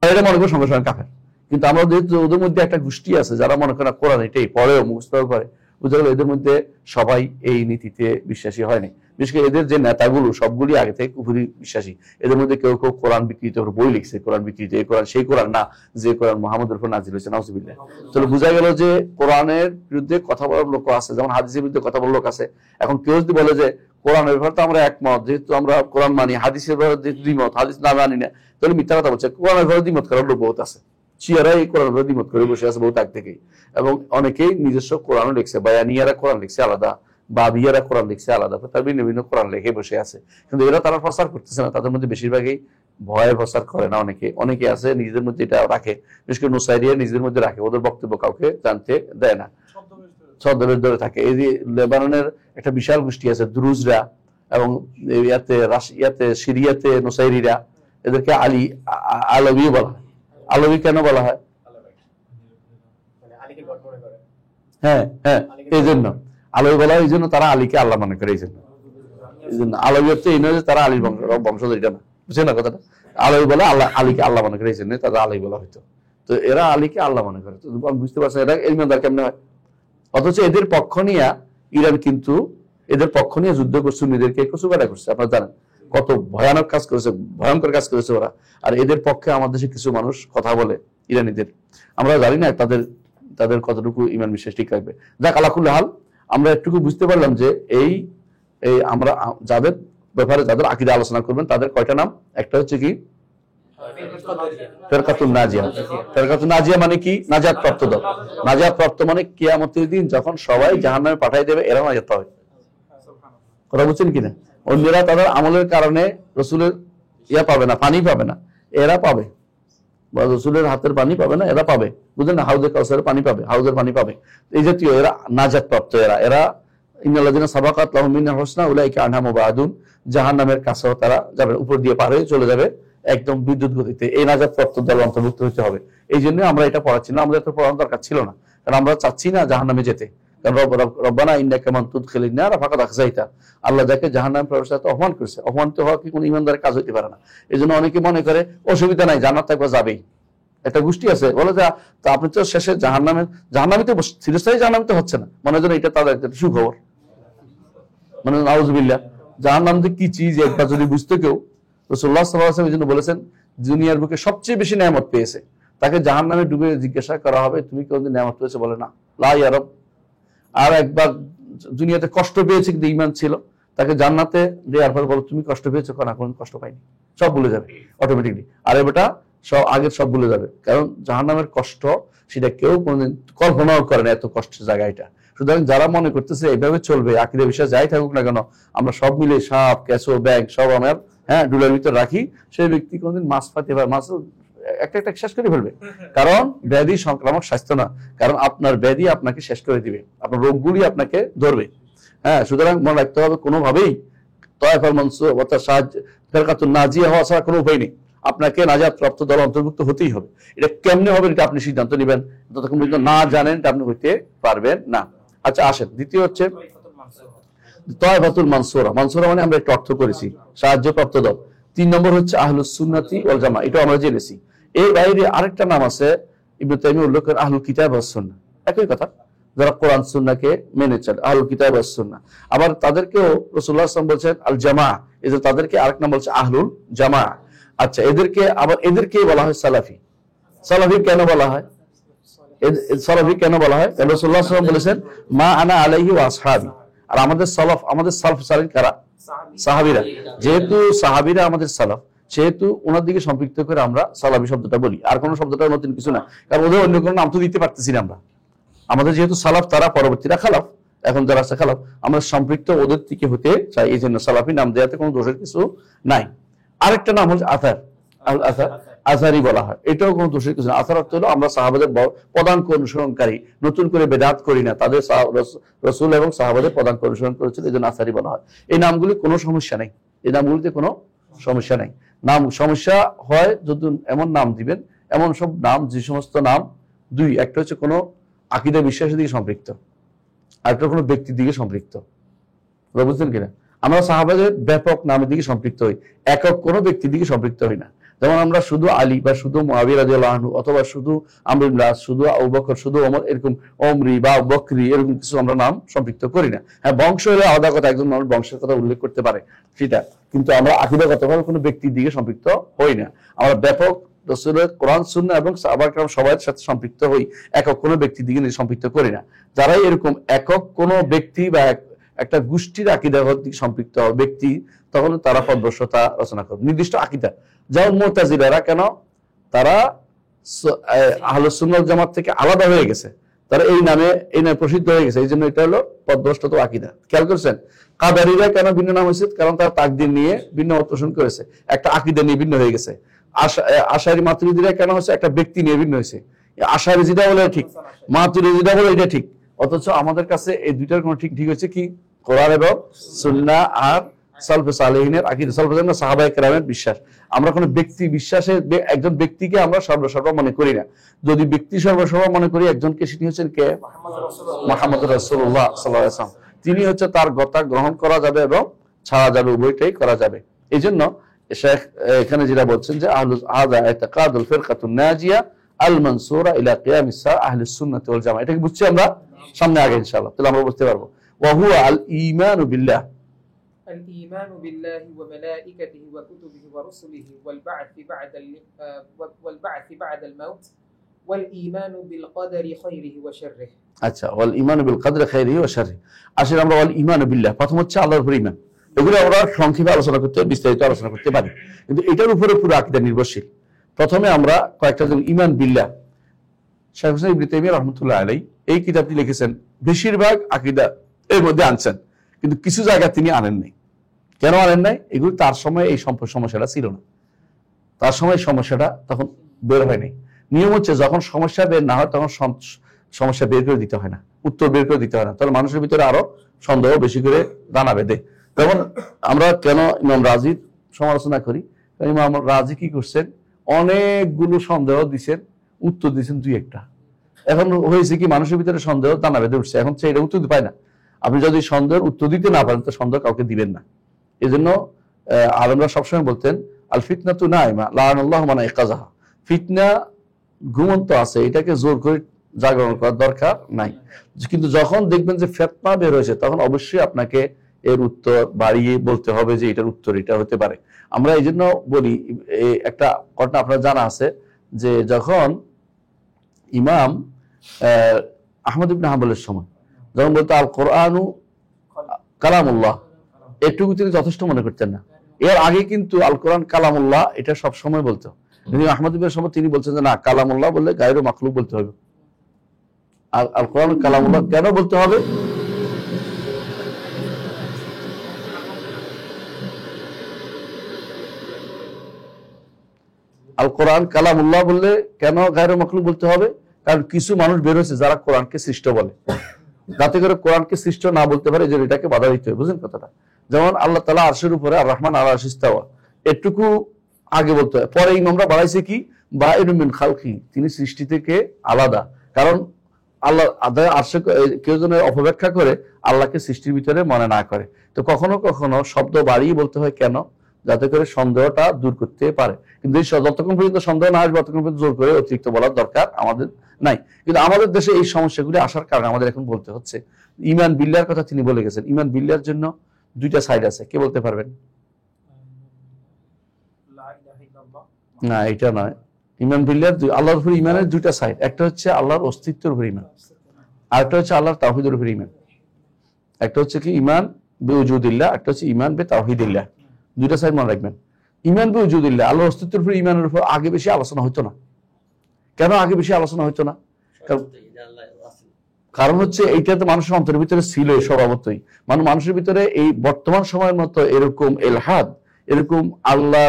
এটা মনে করে সঙ্গে সঙ্গে কাফের। কিন্তু আমরা যেহেতু ওদের মধ্যে একটা গোষ্ঠী আছে যারা মনে করে কোরআন এটাই পড়েও মুখস্থ করে, বুঝতে গেল এদের মধ্যে সবাই এই নীতিতে বিশ্বাসী হয়নি। বিশেষ করে এদের যে নেতাগুলো সবগুলি আগে থেকে কুফরি বিশ্বাসী। এদের মধ্যে কেউ কেউ কোরআন বিকৃত বই লিখছে, কোরআন বিকৃত, এই কোরআন সেই কোরআন না যে কোরআন মুহাম্মদের উপর নাজিল হয়েছে, নাউজুবিল্লাহ। তাহলে বোঝা গেল যে কোরআনের বিরুদ্ধে কথা বলার লোক আছে, যেমন হাদিসের বিরুদ্ধে কথা বলার লোক আছে। এখন কেউ যদি বলে যে কোরআনের ব্যাপারে তো আমরা একমত, যেহেতু আমরা কোরআন মানি, হাদিসের ব্যাপারে দ্বিমত, হাদিস না মানি না, তাহলে মিথ্যা কথা বলছে। কোরআনের ব্যাপারে দ্বিমত করার লোক বহুত আছে, শিয়ারা এই কোরআনের ব্যাপারে দ্বিমত করে বসে আছে বহুত আগ থেকেই। এবং অনেকেই নিজস্ব কোরআনও লিখছে, বায়ানিয়ারা কোরআন লিখছে আলাদা, বাবিয়ারা কোরআন লিখছে আলাদা, তার ভিন্ন ভিন্ন কোরআন লিখে বসে আছে। কিন্তু এরা তারা প্রচার করতেছে না, তাদের মধ্যে বেশিরভাগই ভয়ে প্রচার করে না। অনেকে আছে নিজেদের মধ্যে এটা রাখে, বিশেষ করে নুসাইরিয়া নিজেদের মধ্যে রাখে, ওদের বক্তব্য কাউকে জানতে দেয় না, ছদ্মবেশ ধরে থাকে। এই যে লেবাননের একটা বিশাল গোষ্ঠী আছে দ্রুজরা, এবং ইয়াতে সিরিয়াতে নুসাইরিরা, এদেরকে আলবি বলা হয়। আলবি কেন বলা হয়? হ্যাঁ হ্যাঁ, এই জন্য আলবি বলা হয়, এই জন্য তারা আলীকে আল্লাহ মনে করে। এই জন্য আলবি হচ্ছে এই নয় যে তারা আলীর বংশধর, এটা না, বুঝছেন না কথাটা? আলবি বলে আলীকে আল্লাহ মনে করে, এই জন্য তারা আলী বলা হইতো। তো এরা আলীকে আল্লাহ মনে করে, বুঝতে পারছেন এটা ইমানদার কেমনে হয়। অথচ এদের পক্ষ নিয়ে ইরান কিন্তু এদের পক্ষ নিয়ে যুদ্ধ করছে, সুন্নিদেরকে কচুকাটা করছে। আপনারা জানেন কত ভয়ানক কাজ করেছে, ভয়ঙ্কর কাজ করেছে ওরা। আর এদের পক্ষে আমাদের দেশে কিছু মানুষ কথা বলে ইরানিদের, আমরা জানি না তাদের কতটুকু ইমান বিশ্বাস ঠিক রাখবে। যাক, আলাকুল হাল আমরা একটুকু বুঝতে পারলাম যে এই আমরা যাদের ব্যাপারে যাদের আকীদা আলোচনা করবেন তাদের কয়টা নাম। একটা হচ্ছে কি ফেরকাতুন নাজিয়া। ফেরকাতুন নাজিয়া মানে কি? নাজাত প্রাপ্ত দল। নাজাত প্রাপ্ত মানে কিয়ামতের দিন যখন সবাই জাহান্নামে পাঠাই দেবে, এরা নাজাত পাবে। কথা বুঝছেন কিনা? অন্যরা তাদের আমলের কারণে রসুলের পাবে না, পানি পাবে না, এরা পাবে। বা রসুলের হাতের পানি পাবে না, এরা পাবে। বুঝলেন না? হাউজে কাউসারের পানি পাবে, হাউজের পানি পাবে। এই জাতীয় এরা নাজাত প্রাপ্ত। এরা ইন্নাল্লাযিনা সাবাকাত লাহুম মিনাল হুসনা উলাইকা আনহা মুবাদুন, জাহান্নামের কাছেও তারা যাবে, উপর দিয়ে পার হয়ে চলে যাবে একদম বিদ্যুৎ গতিতে। এই নাজাত প্রাপ্ত দল অন্তর্ভুক্ত হতে হবে। এই জন্য আমরা এটা পড়াচ্ছি না, আমাদের তো পড়ানোর দরকার ছিল না, কারণ আমরা চাচ্ছি না জাহান্নামে যেতে। কারণ রব্বানা ইন্নাকা মান তুদখিলিন নার ফাকাদ আখযাইতা, আল্লাহ যাকে জাহান্নামে প্রবেশ করতে অপমান করেছে, অপমানিত হওয়া কি কোনো ইমানদারের কাজ হতে পারে না। এই জন্য অনেকে মনে করে অসুবিধা নাই, জান্নাত একবার যাবেই। একটা গোষ্ঠী আছে বলে যে আপনি তো শেষে জাহান্নামীতে চিরস্থায়ী জাহান্নামীতে হচ্ছে না, মনে হয় এটা তাদের একটা সুখবর। মানে নাউজুবিল্লাহ, জাহান্নাম যে কি চিজ একবার যদি বুঝতে কেউ, রাসূলুল্লাহ সাল্লাল্লাহু আলাইহি ওয়াসাল্লাম এই জন্য বলেছেন দুনিয়ার বুকে সবচেয়ে বেশি নেয়ামত পেয়েছে, তাকে জাহান্নামে ডুবে জিজ্ঞাসা করা হবে তুমি কোনদিন নেয়ামত পেয়েছো? বলে না, লা ইয়া রব। আর একবার দুনিয়াতে কষ্ট পেয়েছে কিন্তু ঈমান ছিল, তাকে জান্নাতে দেওয়ার পর বলো তুমি কষ্ট পেয়েছো? না, কোনো কষ্ট পাইনি। সব ভুলে যাবে অটোমেটিকলি। আর বেটা সব আগের সব ভুলে যাবে, কারণ জাহান্নামের কষ্ট সেটা কেউ কোনোদিন কল্পনাও করে না, এত কষ্টের জায়গা এটা। সুতরাং যারা মনে করতেছে এইভাবে চলবে, আকীদা বিশ্বাস যাই থাকুক না কেন, আমরা সব মিলে সাপ ক্যাসো ব্যাগ সব আমার ডুলার ভিতরে রাখি, সেই ব্যক্তি কোনোদিন মাছ পাতে বা মাছ একটা শেষ করে ফেলবে। কারণ ব্যাধি সংক্রামক স্বাস্থ্য না, কারণ আপনার ব্যাধি আপনাকে শেষ করে দিবে, আপনার রোগগুলি আপনাকে ধরবে। সুতরাং মনে রাখতে হবে কোনোভাবেই তয়ফাল মানসুর অর্থাৎ সাহায্য ফেরকাতুন নাজিয়া হওয়া ছাড়া কোনো উপায় নেই। আপনাকে নাজাত প্রাপ্ত দল অন্তর্ভুক্ত হতেই হবে। এটা কেমনে হবে এটা আপনি সিদ্ধান্ত নেবেন, যতক্ষণ পর্যন্ত না জানেন এটা আপনি হইতে পারবেন না। আচ্ছা আসেন, দ্বিতীয় হচ্ছে তয়ফাতুল মানসুরা। মানসুরা মানে আমরা একটা অর্থ করেছি সাহায্যপ্রাপ্ত দল। 3 নম্বর হচ্ছে আহলুস সুন্নাতি ওয়াল জামা, এটা আমরা জেনেছি। এই বাইরে আরেকটা নাম আছে ইবনে তাইমিয়া উল্লেখ করেন আহলুল কিতাব ওয়াস সুন্নাহ, একই কথা, যারা কোরআন সুন্নাহকে মেনে চলে, আহলুল কিতাব ওয়াস সুন্নাহ। আবার তাদেরকেও রাসূলুল্লাহ সাল্লাল্লাহু আলাইহি ওয়াসাল্লাম বলেছেন আল জামা, এই যে তাদেরকে আরেক নাম বলছে আহলুল জামা। আচ্ছা, এদেরকে বলা হয় সালাফি। সালাফি কেন বলা হয়? সালাফি কেন বলা হয়? কারণ রাসূলুল্লাহ সাল্লাল্লাহু আলাইহি ওয়াসাল্লাম বলেছেন মা আনা আলাইহি ওয়া আসহাবি। আর আমাদের সালফ সালিন কারা? সাহাবীরা। যেহেতু সাহাবীরা আমাদের সালাফ, সেহেতু ওনার দিকে সম্পৃক্ত করে আমরা সালাফি শব্দটা বলি। আর কোন শব্দটা নতুন কিছু না, কারণ ওদের অন্য কোনো নাম তো দিতে পারতেছি না আমরা। আমাদের যেহেতু সালাফ, তারা পরবর্তীরা খালাফ, এখন যারা আছে খালাফ, আমরা সম্পৃক্ত ওদের দিকে হতে চাই, এই জন্য সালাফি নাম দেওয়াতে কোনো দোষের কিছু নাই। আরেকটা নাম হচ্ছে আথার, আজারি বলা হয়, এটাও কোনো দোষের কিছু না। আথার অর্থ হলো আমরা সাহাবাদের পদাঙ্ক অনুসরণকারী, নতুন করে বেদাত করি না, তাদের রাসূল এবং সাহাবাদের পদাঙ্ক অনুসরণ করেছিল, এই জন্য আসারি বলা হয়। এই নামগুলি কোনো সমস্যা নেই, এই নামগুলিতে কোনো সমস্যা নেই। নাম সমস্যা হয় যদি এমন নাম দিবেন, এমন সব নাম যে সমস্ত নাম একটা হচ্ছে কোনো আকীদা বিশ্বাসের দিকে সম্পৃক্ত, আরেকটা কোনো ব্যক্তির দিকে সম্পৃক্ত। বুঝছেন কিনা? আমরা সাহাবাদের ব্যাপক নামের দিকে সম্পৃক্ত হই, একক কোনো ব্যক্তির দিকে সম্পৃক্ত হই না। যেমন আমরা শুধু আলী বা শুধু মুআবিয়া রাদিয়াল্লাহু আনহু অথবা শুধু আমর ইবনে আস, শুধু আবু বকর, শুধু ওমর, এরকম ওমরি বা বকরি এরকম কিছু আমরা নাম সম্পৃক্ত করি না। হ্যাঁ, বংশ হলে আলাদা কথা, একজন মানুষ বংশের কথা উল্লেখ করতে পারে সেটা, কিন্তু আমরা আকীদাগতভাবে কোনো ব্যক্তির দিকে সম্পৃক্ত হই না। আমরা ব্যাপক রাসূলের কোরআন সুন্নাহ এবং সাহাবায়ে কেরাম সবার সাথে সম্পৃক্ত হই, একক কোনো ব্যক্তির দিকে সম্পৃক্ত করি না। যারা এরকম একক কোনো ব্যক্তি বা একটা গোষ্ঠীর আকীদাগত দিকে সম্পৃক্ত ব্যক্তি, তখন তারা পদভ্রষ্টতা রচনা করবে নির্দিষ্ট আকীদা। যেমন মুতাজিলারা, কেন তারা আহলুস সুন্নাহ ওয়াল জামাত থেকে আলাদা হয়ে গেছে, তারা এই নামে প্রসিদ্ধ হয়ে গেছে, এই জন্য এটা হলো পদভ্রষ্টতা আকীদা। খেয়াল করছেন? কাদারীরা কেন ভিন্ন নাম হয়েছে? কারণ তারা তাকদীর নিয়ে ভিন্ন মত পোষণ করেছে, একটা আকীদা নিয়ে ভিন্ন হয়ে গেছে। আশারী মাতুরিদীরা কেন হয়েছে? একটা ব্যক্তি নিয়ে ভিন্ন হয়েছে। আশারী যেটা বলে ঠিক, মাতুরিদী যেটা বলে এটা ঠিক, অথচ আমাদের কাছে এই দুইটার কোনো ঠিক হয়েছে কি? কোরআন এবং সুন্নাহ আর সালফে সালেহিনের আকীদা, সালফে সালেহিন সাহাবায়ে কেরামের বিশ্বাস। আমরা কোনো ব্যক্তি বিশ্বাসে একজন ব্যক্তিকে আমরা সর্বসর্বা মনে করি না। যদি ব্যক্তি সর্বসর্বা মনে করি একজনকে, সেটি হচ্ছেন কে? মুহাম্মদ রাসূলুল্লাহ সাল্লাল্লাহু আলাইহি ওয়াসাল্লাম। তিনি হচ্ছে, তার কথা গ্রহণ করা যাবে এবং ছাড়া যাবে, উভয়টাই করা যাবে। এই জন্য শেখ এখানে যেটা বলছেন যে আহলুল ইতিকাদুল ফিরকাতুন নাজিয়া আল মানসুরা ইলা কিয়ামিস সাআহ আহলুস সুন্নাহ ওয়াল জামাআহ। এটাকে বুঝছি আমরা সামনে আগে ইনশাআল্লাহ, তাহলে আমরা বুঝতে পারবো। ওয়া হুয়া আল ঈমানু বিল্লাহ, الإيمان بالله وملائكته وكتبه ورسله والبعث بعد الموت والإيمان بالقدر خيره وشره। আচ্ছা, ওয়াল ঈমানু বিল কদরি খাইরিহি ওয়া শাররিহি। আসলে আমরা ওয়াল ঈমানু বিল্লাহ, প্রথম হচ্ছে আল্লাহর উপর ঈমান। এগুলো আমরা সংক্ষেপে আলোচনা করতে, বিস্তারিত আলোচনা করতে পারি, কিন্তু এটার উপরে পুরো আকীদা নির্ভরশীল। প্রথমে আমরা কয়েকটা ঈমান বিল্লাহ, শাইখ হোসেন ইবনে তাইমিয়া রাহমাতুল্লাহ আলাইহি এই কিতাবটি লিখেছেন, বেশিরভাগ আকীদা এর মধ্যে আনছেন, কিন্তু কিছু জায়গা তিনি আনেন নাই। কেন আনেন নাই? এগুলো তার সময় এই সমস্যাটা ছিল না, তার সময় সমস্যাটা তখন বের হয় নাই। নিয়ম হচ্ছে যখন সমস্যা বের না হয় তখন সমস্যা বের করে দিতে হয় না, উত্তর বের করে দিতে হয় না, তাহলে মানুষের ভিতরে আরো সন্দেহ বেশি করে দানা বেঁধে। যেমন আমরা কেন ইমাম রাজির সমালোচনা করি? ইমাম রাজি কি করছেন? অনেকগুলো সন্দেহ দিচ্ছেন, উত্তর দিচ্ছেন দুই একটা। এখন হয়েছে কি, মানুষের ভিতরে সন্দেহ দানা বেঁধে উঠছে, এখন সে এটা উত্তর পায় না। আপনি যদি সন্দেহের উত্তর দিতে না পারেন তো সন্দেহ কাউকে দিবেন না। এই জন্য আলেমরা সবসময় বলতেন আল ফিতনাতু নাইমা লাআনাল্লাহু মান আইকাযাহা, ফিতনা ঘুমন্ত আছে, এটাকে জোর করে জাগরণ করার দরকার নাই। কিন্তু যখন দেখবেন যে ফিতনা বের হয়েছে, তখন অবশ্যই আপনাকে এর উত্তর বাড়িয়ে বলতে হবে যে এটার উত্তর এটা হতে পারে। আমরা এই জন্য বলি, একটা ঘটনা আপনার জানা আছে যে যখন ইমাম আহমদ ইবনে হাম্বলের সময় যখন বলতো আল কোরআনু কালামুল্লাহ, এটুকু তিনি যথেষ্ট মনে করতেন না। এর আগে কিন্তু আল কোরআন কালামুল্লাহ এটা সব সময় বলতো। আহমদ ইবনের সময় তিনি বলছেন যে না, কালামুল্লাহ বললে গায়রু মাখলুক বলতে হবে। আর আল কোরআন কালামুল্লাহ কেন বলতে হবে? আল কোরআন কালামুল্লাহ বললে কেন গায়রু মাখলুক বলতে হবে? কারণ কিছু মানুষ বের হয়েছে যারা কোরআনকে সৃষ্ট বলে, যাতে করে কোরআনকে সৃষ্ট না বলতে পারে, যে এটাকে বাধা দিতে হবে। বুঝলেন কথাটা? যেমন আল্লাহ তাআলা আরশের উপরে, আর রহমান আলা আরশিস ইস্তাওয়া, এটুকু আগে বলতে হয়। পরে ইমামরা বাড়াইছে কি, বায়িনুম মিন খালকি, তিনি সৃষ্টি থেকে আলাদা। কারণ আল্লাহ আরশে কেউ যেন অপব্যাখ্যা করে আল্লাহকে সৃষ্টির ভিতরে মনে না করে। তো কখনো কখনো শব্দ বাড়িয়ে বলতে হয়, কেন? যাতে করে সন্দেহটা দূর করতে পারে। কিন্তু যতক্ষণ পর্যন্ত সন্দেহ না আসবে ততক্ষণ পর্যন্ত জোর করে অতিরিক্ত বলার দরকার আমাদের নাই। কিন্তু আমাদের দেশে এই সমস্যাগুলি আসার কারণে আমাদের এখন বলতে হচ্ছে। ঈমান বিল্লাহর কথা তিনি বলে গেছেন। ঈমান বিল্লাহর জন্য দুইটা সাইড আছে, কে বলতে পারবেন? না, এটা নয়। ঈমান বিল্লাহর আল্লাহর উপর ঈমানের দুইটা সাইড, একটা হচ্ছে আল্লাহর অস্তিত্বের উপর ঈমান, আর একটা হচ্ছে আল্লাহর তাওহীদের উপর ঈমান। একটা হচ্ছে কি ঈমান বিউজুদিল্লাহ, একটা হচ্ছে ঈমান বিতাওহীদিল্লাহ। দুইটা সাইড মনে রাখবেন। ঈমান বিউজুদিল্লাহ, আল্লাহর অস্তিত্বের উপর ঈমানের উপর আগে বেশি আলোচনা হতো না। কেন আগে বেশি আলোচনা হতো না? কারণ হচ্ছে এইটা তো মানুষের অন্তরের ভিতরে ছিল স্বভাবতই। মানুষের ভিতরে এই বর্তমান সময়ের মতো এরকম এলহাদ, এরকম আল্লাহ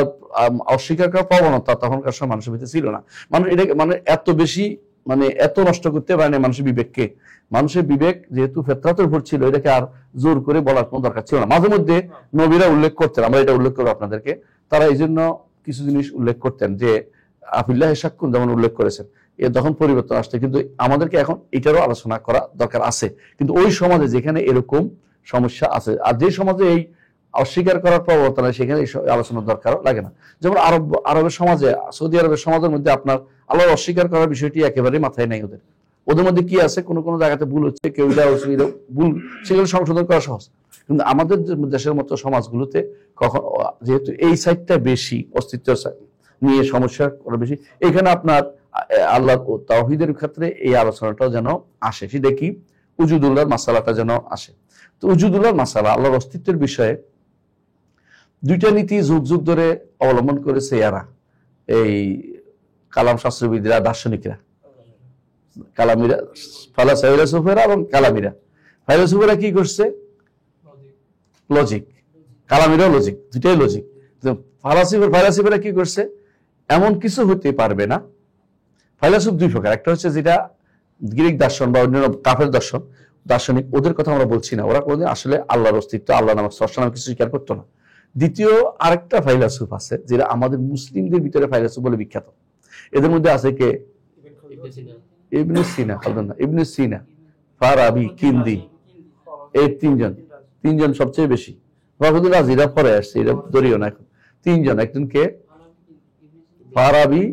অস্বীকার করার প্রবণতা তখনকার সময় মানুষের ভিতরে ছিল না। মানুষ এটাকে এত বেশি এত নষ্ট করতে পারেনি মানুষের বিবেককে। মানুষের বিবেক যেহেতু ফিতরাতের উপর ছিল, এটাকে আর জোর করে বলার কোনো দরকার ছিল না। মাঝে মধ্যে নবীরা উল্লেখ করতেন, আমরা এটা উল্লেখ করবো আপনাদেরকে, তারা এই জন্য কিছু জিনিস উল্লেখ করতেন, যে আফিল্লাহ শাক্কুন যেমন উল্লেখ করেছেন, তখন পরিবর্তন আসছে, কিন্তু আমাদেরকে এখন এটারও আলোচনা করা দরকার আছে। কিন্তু ওই সমাজে যেখানে এরকম সমস্যা আছে, আর যে সমাজে এই অস্বীকার করার প্রবর্তন হয়, সেখানে এই আলোচনার দরকারও লাগে না। যেমন আরবের সমাজে, সৌদি আরবের সমাজের মধ্যে আপনার আল্লাহর অস্বীকার করার বিষয়টি একেবারেই মাথায় নাই ওদের। ওদের মধ্যে কি আছে, কোনো কোনো জায়গাতে ভুল হচ্ছে, কেউ অসুবিধা ভুল, সেগুলো সংশোধন করা সহজ। কিন্তু আমাদের দেশের মতো সমাজগুলোতে কখন, যেহেতু এই সাইডটা বেশি অস্তিত্ব নিয়ে সমস্যা করা বেশি, এখানে আপনার আল্লাহ তাওহীদের ক্ষেত্রে এই আলোচনাটা যেন আসে। সেটা কি, উজুদুল্লাহর মাসালাটা যেন আসে। তো উজুদুল্লাহর মাসালা, আল্লাহর অস্তিত্বের বিষয়ে দুইটা নীতি যুগ যুগ ধরে অবলম্বন করেছে এরা, এই কালাম শাস্ত্রবিদরা, দার্শনিকরা, কালামিরা, ফাইলসুফেরা এবং কালামিরা। ফাইলসুফেরা কি করছে, লজিক, কালামিরাও লজিক, দুটাই লজিক। ফাইলসুফেরা কি করছে, এমন কিছু হতে পারবে না। ফাইলসুফ দুই প্রকার, একটা হচ্ছে যেটা গ্রিক দর্শন বা অন্যান্য কাফের দর্শন, দার্শনিক, ওদের কথা আমরা বলছি না, ওরা কোনোদিন আসলে আল্লাহর অস্তিত্ব, আল্লাহ নামক স্রষ্টা নামক কিছু স্বীকার করতো না। দ্বিতীয় আরেকটা ফাইলসুফ আছে, যেটা আমাদের মুসলিমদের ভিতরে ফাইলসুফ বলে বিখ্যাত। এদের মধ্যে আছে কে, ইবনে সিনা, ইবনে সিনা, ফারাবি, কিন্দি, এই তিনজন সবচেয়ে বেশি। রাজিরা পরে আসছে, এটা ধরিও না এখন। তিনজন, একজন কে, ফারাবি,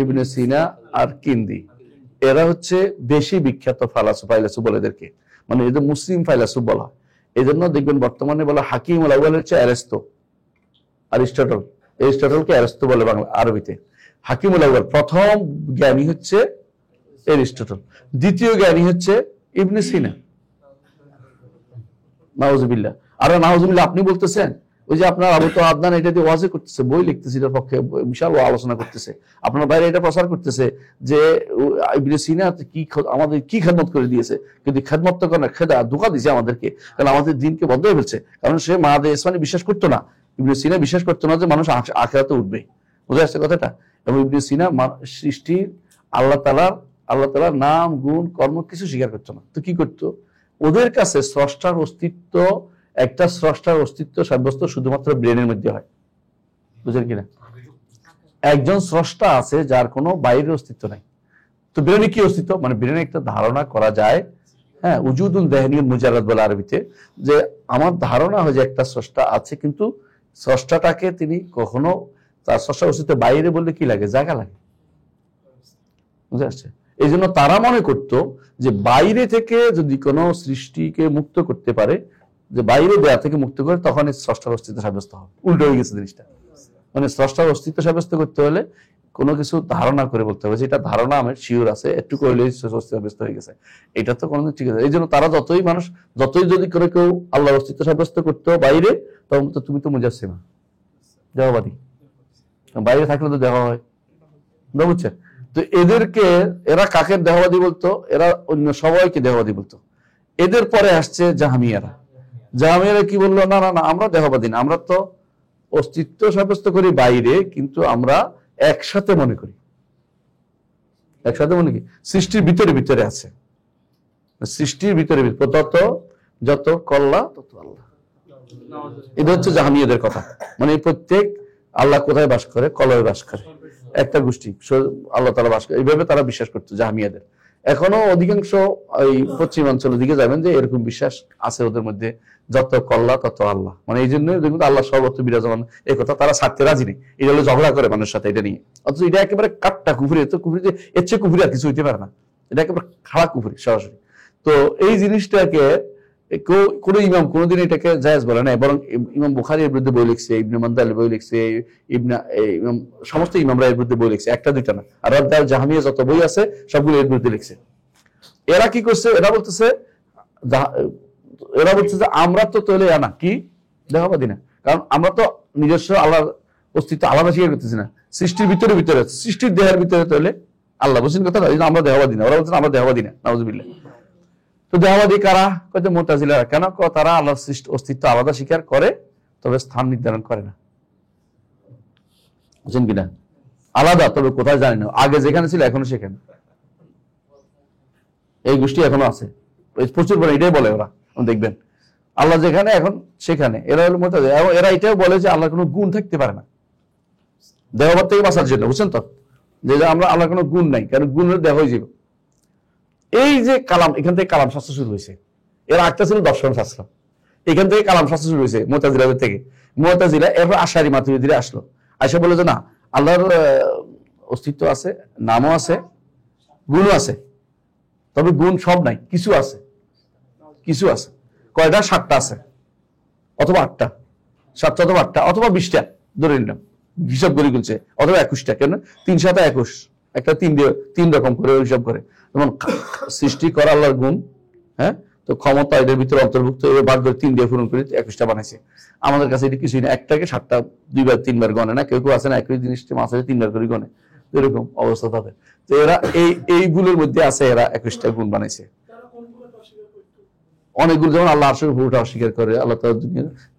ইবনে সিনা আর কিন্দি। এরা হচ্ছে বেশি বিখ্যাত ফাইলাসুফ বলে এদেরকে, মানে এদের মুসলিম ফাইলাসুফ বলা হয়। এই জন্য দেখবেন বর্তমানে বলা হাকিম আল আউয়াল হচ্ছে অ্যারিস্টো, এরিস্টটলকে অ্যারিস্টো বলে বাংলা আরবিতে। হাকিম আল আউয়াল প্রথম জ্ঞানী হচ্ছে এরিস্টটল, দ্বিতীয় জ্ঞানী হচ্ছে ইবনে সিনা। নাউজুবিল্লাহ। আর নাউজুবিল্লাহ আপনি বলতেছেন, ওই যে আপনার আবু তো আদনান এটা দিয়ে ওয়াজে করতেছে, বই লিখতেছে, এটার পক্ষে বিশাল আলোচনা করতেছে, আপনার বাইরে এটা প্রচার করতেছে যে ইবনে সিনা কি আমাদের কি খেদমত করে দিয়েছে, কিন্তু খেদমত তো করে না, ধোঁকা দিয়েছে আমাদেরকে, কারণ আমাদের দিনকে বন্ধ হয়ে ফেলছে। কারণ সে মাহাদে ইসমানি বিশ্বাস করতো না, ইবনে সিনা বিশ্বাস করতো না যে মানুষ আখিরাতে উঠবে। বুঝে আসছে কথাটা? এবং ইবনে সিনা সৃষ্টির আল্লাহ তাআলার নাম, গুণ, কর্ম কিছু স্বীকার করতো না। তো কি করতো, ওদের কাছে স্রষ্টার অস্তিত্ব, একটা স্রষ্টার অস্তিত্ব সাব্যস্ত শুধুমাত্র ব্রেনের মধ্যে হয়। বুঝলেন কিনা? একজন স্রষ্টা আছে যার কোনো বাইরের অস্তিত্ব নাই। তো ব্রেনে কি অস্তিত্ব, মানে ব্রেনে একটা ধারণা করা যায়, হ্যাঁ, উজুদুল দেহনিউল মুজাররাদ বলে আরবিতে, যে আমার ধারণা হয় যে একটা স্রষ্টা আছে, কিন্তু স্রষ্টাটাকে তিনি কখনো তার স্রষ্টার অস্তিত্ব বাইরে বললে কি লাগে, জায়গা লাগে। বুঝতে আসছে? এই জন্য তারা মনে করতো যে বাইরে থেকে যদি কোনো সৃষ্টিকে মুক্ত করতে পারে, যে বাইরে দেয়া থেকে মুক্ত করে, তখন স্রষ্টার অস্তিত্ব সাব্যস্ত হবে। উল্টো হয়ে গেছে জিনিসটা, মানে স্রষ্টার অস্তিত্ব সাব্যস্ত করতে হলে কোনো কিছু ধারণা করে বলতে হবে, যেটা ধারণা আমার শিওর আছে, একটু করলে সাব্যস্ত হয়ে গেছে, এটা তো কোনোদিন ঠিক আছে। এই জন্য তারা যতই যদি করে কেউ আল্লাহর অস্তিত্ব সাব্যস্ত করতে বাইরে, তখন তো তুমি তো মুজাসসিমা, দেহবাদী, বাইরে থাকলে তো দেহ হয়, বুঝছেন? তো এরা কাকে দেহবাদী বলতো, এরা অন্য সবাইকে দেহবাদী বলতো। এদের পরে আসছে জাহমিয়ারা কি বললো, না না না, আমরা দেহবাদী না, আমরা তো অস্তিত্ব সাব্যস্ত করি বাইরে, কিন্তু আমরা একসাথে মনে করি, সৃষ্টির ভিতরে আছে, সৃষ্টির ভিতরে যত কল্লা তত আল্লাহ। এটা হচ্ছে জাহমিয়াদের কথা, মানে প্রত্যেক আল্লাহ কোথায় বাস করে, কলবে বাস করে, একটা গোষ্ঠী আল্লাহ তাআলা বাস করে, এইভাবে তারা বিশ্বাস করতো জাহমিয়াদের। এখনো অধিকাংশ ওই পশ্চিমাঞ্চলের দিকে যাবেন যে এরকম বিশ্বাস আছে ওদের মধ্যে, যত কল্লা তত আল্লাহ, মানে এই জন্য দেখুন আল্লাহ সর্বত্র বিরাজমান, এই কথা তারা ছাড়তে রাজি নেই। এটা হলো ঝগড়া করে মানুষের সাথে এটা নিয়ে, অথচ এটা একেবারে কাট্টা কুফরি, এত কুফরি যে এর চেয়ে কুফরি আর কিছু হইতে পারে না, এটা একেবারে খারাপ কুফরি সরাসরি। তো এই জিনিসটাকে কোনো ইমাম কোনোদিন এটাকে জায়েজ বলে না, বরং ইমাম বুখারী এর বিরুদ্ধে বই লিখছে, ইবনে মানদাল বই লিখছে, সমস্ত ইমামরা এর বিরুদ্ধে বই লিখছে, একটা দুইটা না। আর রাদ্দাল জাহমিয়া যত বই আছে সবগুলো এর বিরুদ্ধে লিখছে। এরা কি করছে, এরা বলতেছে যে আমরা তো তৈলে না কি দেহবাদী না, কারণ আমরা তো নিজস্ব আল্লাহর অস্তিত্ব আলাদা স্বীকার করতেছি না, সৃষ্টির ভিতরে সৃষ্টির দেহের ভিতরে তৈলে আল্লাহ, বুঝছেন কথা? আমরা দেহবাদী না, ওরা বলছেন আমরা দেহবাদী না, নাউজুবিল্লাহ। তো দেহবাদী কারা? কয়তো মুতাজিলারা। কেন? তারা আল্লাহর অস্তিত্ব আলাদা স্বীকার করে, তবে স্থান নির্ধারণ করে না, বুঝছেন কিনা? আলাদা, তবে কোথায় জানি না, আগে যেখানে ছিল এখনো সেখানে। এই গোষ্ঠী এখনো আছে প্রচুর পরিমাণে, এটাই বলে ওরা, দেখবেন আল্লাহ যেখানে এখন সেখানে। এরা হলো মুতাজিলা, এবং এরা এটাও বলে যে আল্লাহর কোনো গুণ থাকতে পারে না, দেহবাদ থেকে বাঁচার জন্য, বুঝছেন তো? যে আমরা আল্লাহর কোনো গুণ নাই, কারণ গুণের দেহ হয়ে যাবে। এই যে কালাম, এখান থেকে কালাম শাস্ত্র শুরু হয়েছে। এর একটা ছিল দর্শন শাস্ত্র, এখান থেকে কালাম শাস্ত্র শুরু হয়েছে মুতাজিলাদের থেকে। মুতাজিলা এরপর আশারি মাতুরিদিরা আসলো, আয়সা বলে যে না, আল্লাহর অস্তিত্ব আছে, নামও আছে, গুণও আছে, তবে গুণ সব নাই, কিছু আছে, কিছু আছে। কয়টা? 7টা আছে, অথবা 8টা, 7টা অথবা 8টা অথবা 20টা ধরে নিলাম, হিসাব করে গুনছে, অথবা 21টা। কেন 3 7 21, একটা 3 দিয়ে 3 রকম করে হিসাব করে। যেমন সৃষ্টি করা আল্লাহর গুণ, হ্যাঁ, তো ক্ষমতা এদের ভিতরে অন্তর্ভুক্ত, এবার ভাগ করে 3 দিয়ে পূরণ করে 21টা বানাইছে। আমাদের কাছে এটা কিছুই না, একটাকে 7টা 2বার 3বার গণে না, কেউ কেউ আছে না একই জিনিসটা মাছ আছে 3বার করে গণে, এরকম অবস্থা তাদের। তো এরা এই গুণের মধ্যে আছে, এরা 21টা গুণ বানাইছে। অনেকগুলো, যেমন আল্লাহ আরশের উপর উঠা অস্বীকার করে, আল্লাহ তাআলা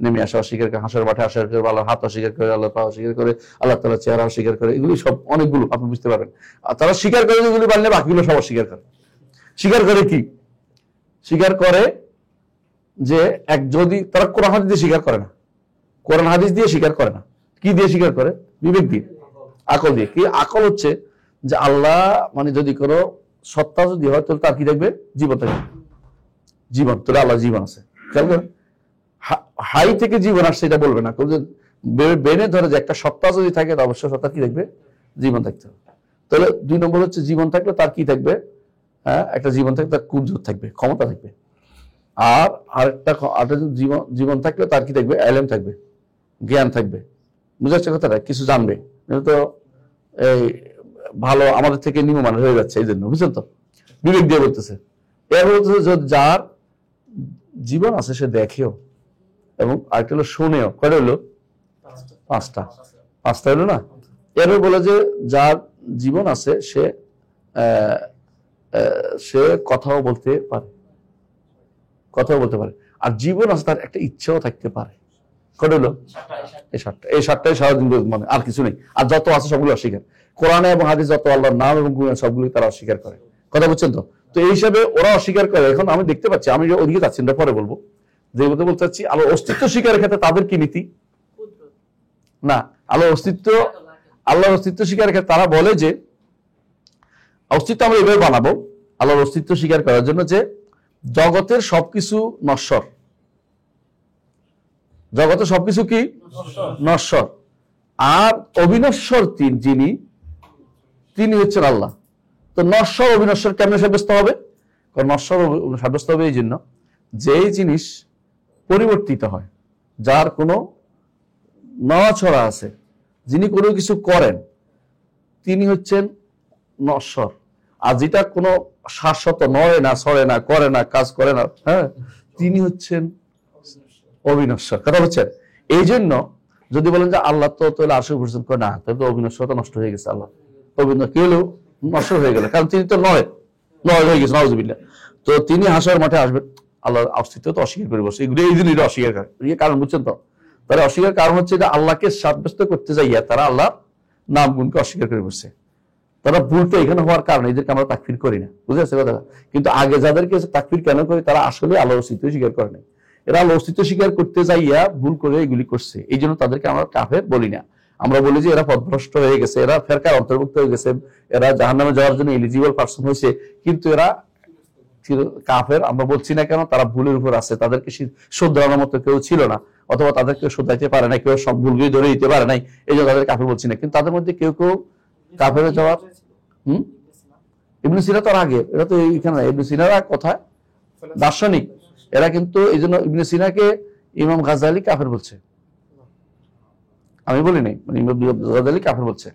নেমে আসা অস্বীকার করে, হাসর মাঠে অস্বীকার করে, আল্লাহর হাত অস্বীকার করে, আল্লাহ পা অস্বীকার করে, আল্লাহ তাআলার চেহারা অস্বীকার করে। এগুলি সব অনেকগুলো, আপনি বুঝতে পারবেন। আর তারা স্বীকার করে যেগুলি পারলে বাকিগুলো সব অস্বীকার করে। স্বীকার করে কি? স্বীকার করে যে যদি তারা কোরআন হাদিস দিয়ে স্বীকার করে না, কোরআন হাদিস দিয়ে স্বীকার করে না, কি দিয়ে স্বীকার করে? বিবেক দিয়ে, আকল দিয়ে। কি আকল? হচ্ছে যে আল্লাহ মানে যদি কোনো সত্তা যদি হয় তাহলে তার কি থাকবে? জীবন থাকবে, জীবন। তোরা আল্লাহ জীবন আছে, হাই থেকে জীবন আসছে এটা বলবে না, বেনে ধরে যে একটা সত্তা যদি থাকে অবশ্যই সত্তা কি থাকবে? জীবন থাকতে হবে। তাহলে 2 নম্বর হচ্ছে জীবন থাকলে তার কি থাকবে? হ্যাঁ, একটা জীবন থাকলে তার কুদরত থাকবে, ক্ষমতা থাকবে। আর আরেকটা জীবন থাকলে তার কি থাকবে? ইলম থাকবে, জ্ঞান থাকবে। বুঝা যাচ্ছে কথাটা? কিছু জানবে। তো এই ভালো আমাদের থেকে নিম্নমানের হয়ে যাচ্ছে, এই জন্য, বুঝছেন তো? বিবেক দিয়ে বলতেছে। এর বলতেছে যার জীবন আছে সে দেখেও, এবং আরেকটা হলো শোনেও। কয়টা হলো? 5টা হলো না? এরপর বলে যে যার জীবন আছে সে কথাও বলতে পারে, আর জীবন আছে তার একটা ইচ্ছাও থাকতে পারে। কয়টা হলো? এই 7টাই সারাদিন মানে, আর কিছু নেই। আর যত আছে সবগুলো অস্বীকার। কোরআনে এবং হাদিস যত আল্লাহর নাম এবং গুণ সবগুলি তারা অস্বীকার করে। কথা বুঝছেন তো? তো এই হিসাবে ওরা অস্বীকার করে। এখন আমি দেখতে পাচ্ছি, আমি ওদিকে যাচ্ছি না, পরে বলবো, যে বলতে চাচ্ছি আল্লাহর অস্তিত্ব স্বীকারের ক্ষেত্রে তাদের কি নীতি? না, আল্লাহর অস্তিত্ব স্বীকারের ক্ষেত্রে তারা বলে যে অস্তিত্ব আমরা এভাবে বানাবো আল্লাহর অস্তিত্ব স্বীকার করার জন্য, যে জগতের সবকিছু নশ্বর, জগতের সবকিছু কি? নশ্বর। আর অবিনশ্বর তিনি হচ্ছেন আল্লাহ। তো নশ্বর অবিনশ্বর কেমনে সাব্যস্ত হবে? কারণ নশ্বর সাব্যস্ত হবে এই জন্য, যেই জিনিস পরিবর্তিত হয়, যার কোনো নড়াচড়া আছে, যিনি কোনো কিছু করেন, তিনি হচ্ছেন নশ্বর। আর যেটা কোনো শাশ্বত, নড়ে না, ছড়ে না, করে না, কাজ করে না, হ্যাঁ, তিনি হচ্ছেন অবিনশ্বর। কথা বলছেন? এই জন্য যদি বলেন যে আল্লাহ তো তাহলে আরশের উপর করে না, তাহলে তো অবিনশ্বরতা নষ্ট হয়ে গেছে। আল্লাহ কি হলো? নষ্ট হয়ে গেল, কারণ তিনি তো নয় হয়ে গেছে, নাউজুবিল্লাহ। তো তিনি হাসর মাঠে আসবেন, আল্লাহর অস্তিত্ব তো অস্বীকার করে বসে। এগুলো এই জন্য এটা অস্বীকার করে, কারণ বুঝছেন তো? তারা অস্বীকার কারণ হচ্ছে যে আল্লাহকে সাব্যস্ত করতে যাইয়া তারা আল্লাহ নাম গুণকে অস্বীকার করে বসছে। তারা ভুলটা এখানে হওয়ার কারণে এদেরকে আমরা তাকফির করি না, বুঝে আসছে কথা? কিন্তু আগে যাদেরকে তাকফির কেন করি, তারা আসলে আল্লাহর অস্তিত্ব স্বীকার করে নাই। এরা আল্লাহর অস্তিত্ব স্বীকার করতে যাইয়া ভুল করে এগুলি করছে, এই জন্য তাদেরকে আমরা কাফের বলি না। আমরা বলি যে এরা পথভ্রষ্ট হয়ে গেছে, এরা ফেরকার অন্তর্ভুক্ত হয়ে গেছে, এরা জাহান্নামে যাওয়ার জন্য এলিজিবল পারসন হয়েছে, কিন্তু এরা কাফের আমরা বলছি না। কেন? তারা ভুলের উপর আছে, তাদেরকে শুধরানোর মতো কেউ ছিল না, অথবা তাদেরকে শুধরাইতে পারে না, কেউ সব ভুলগুলি ধরে দিতে পারে নাই, এই জন্য তাদের কাফের বলছি না। কিন্তু তাদের মধ্যে কেউ কাফের যাওয়ার ইবনে সিনা তো আগে, এরা তো এইখানে না। ইবনে সিনারা কোথায়? দার্শনিক। এরা কিন্তু এই জন্য ইবনে সিনাকে ইমাম গাজ্জালি কাফের বলছে, আমি বলি নাই, মানে ইমাম গাজ্জালি কাফের বলছে।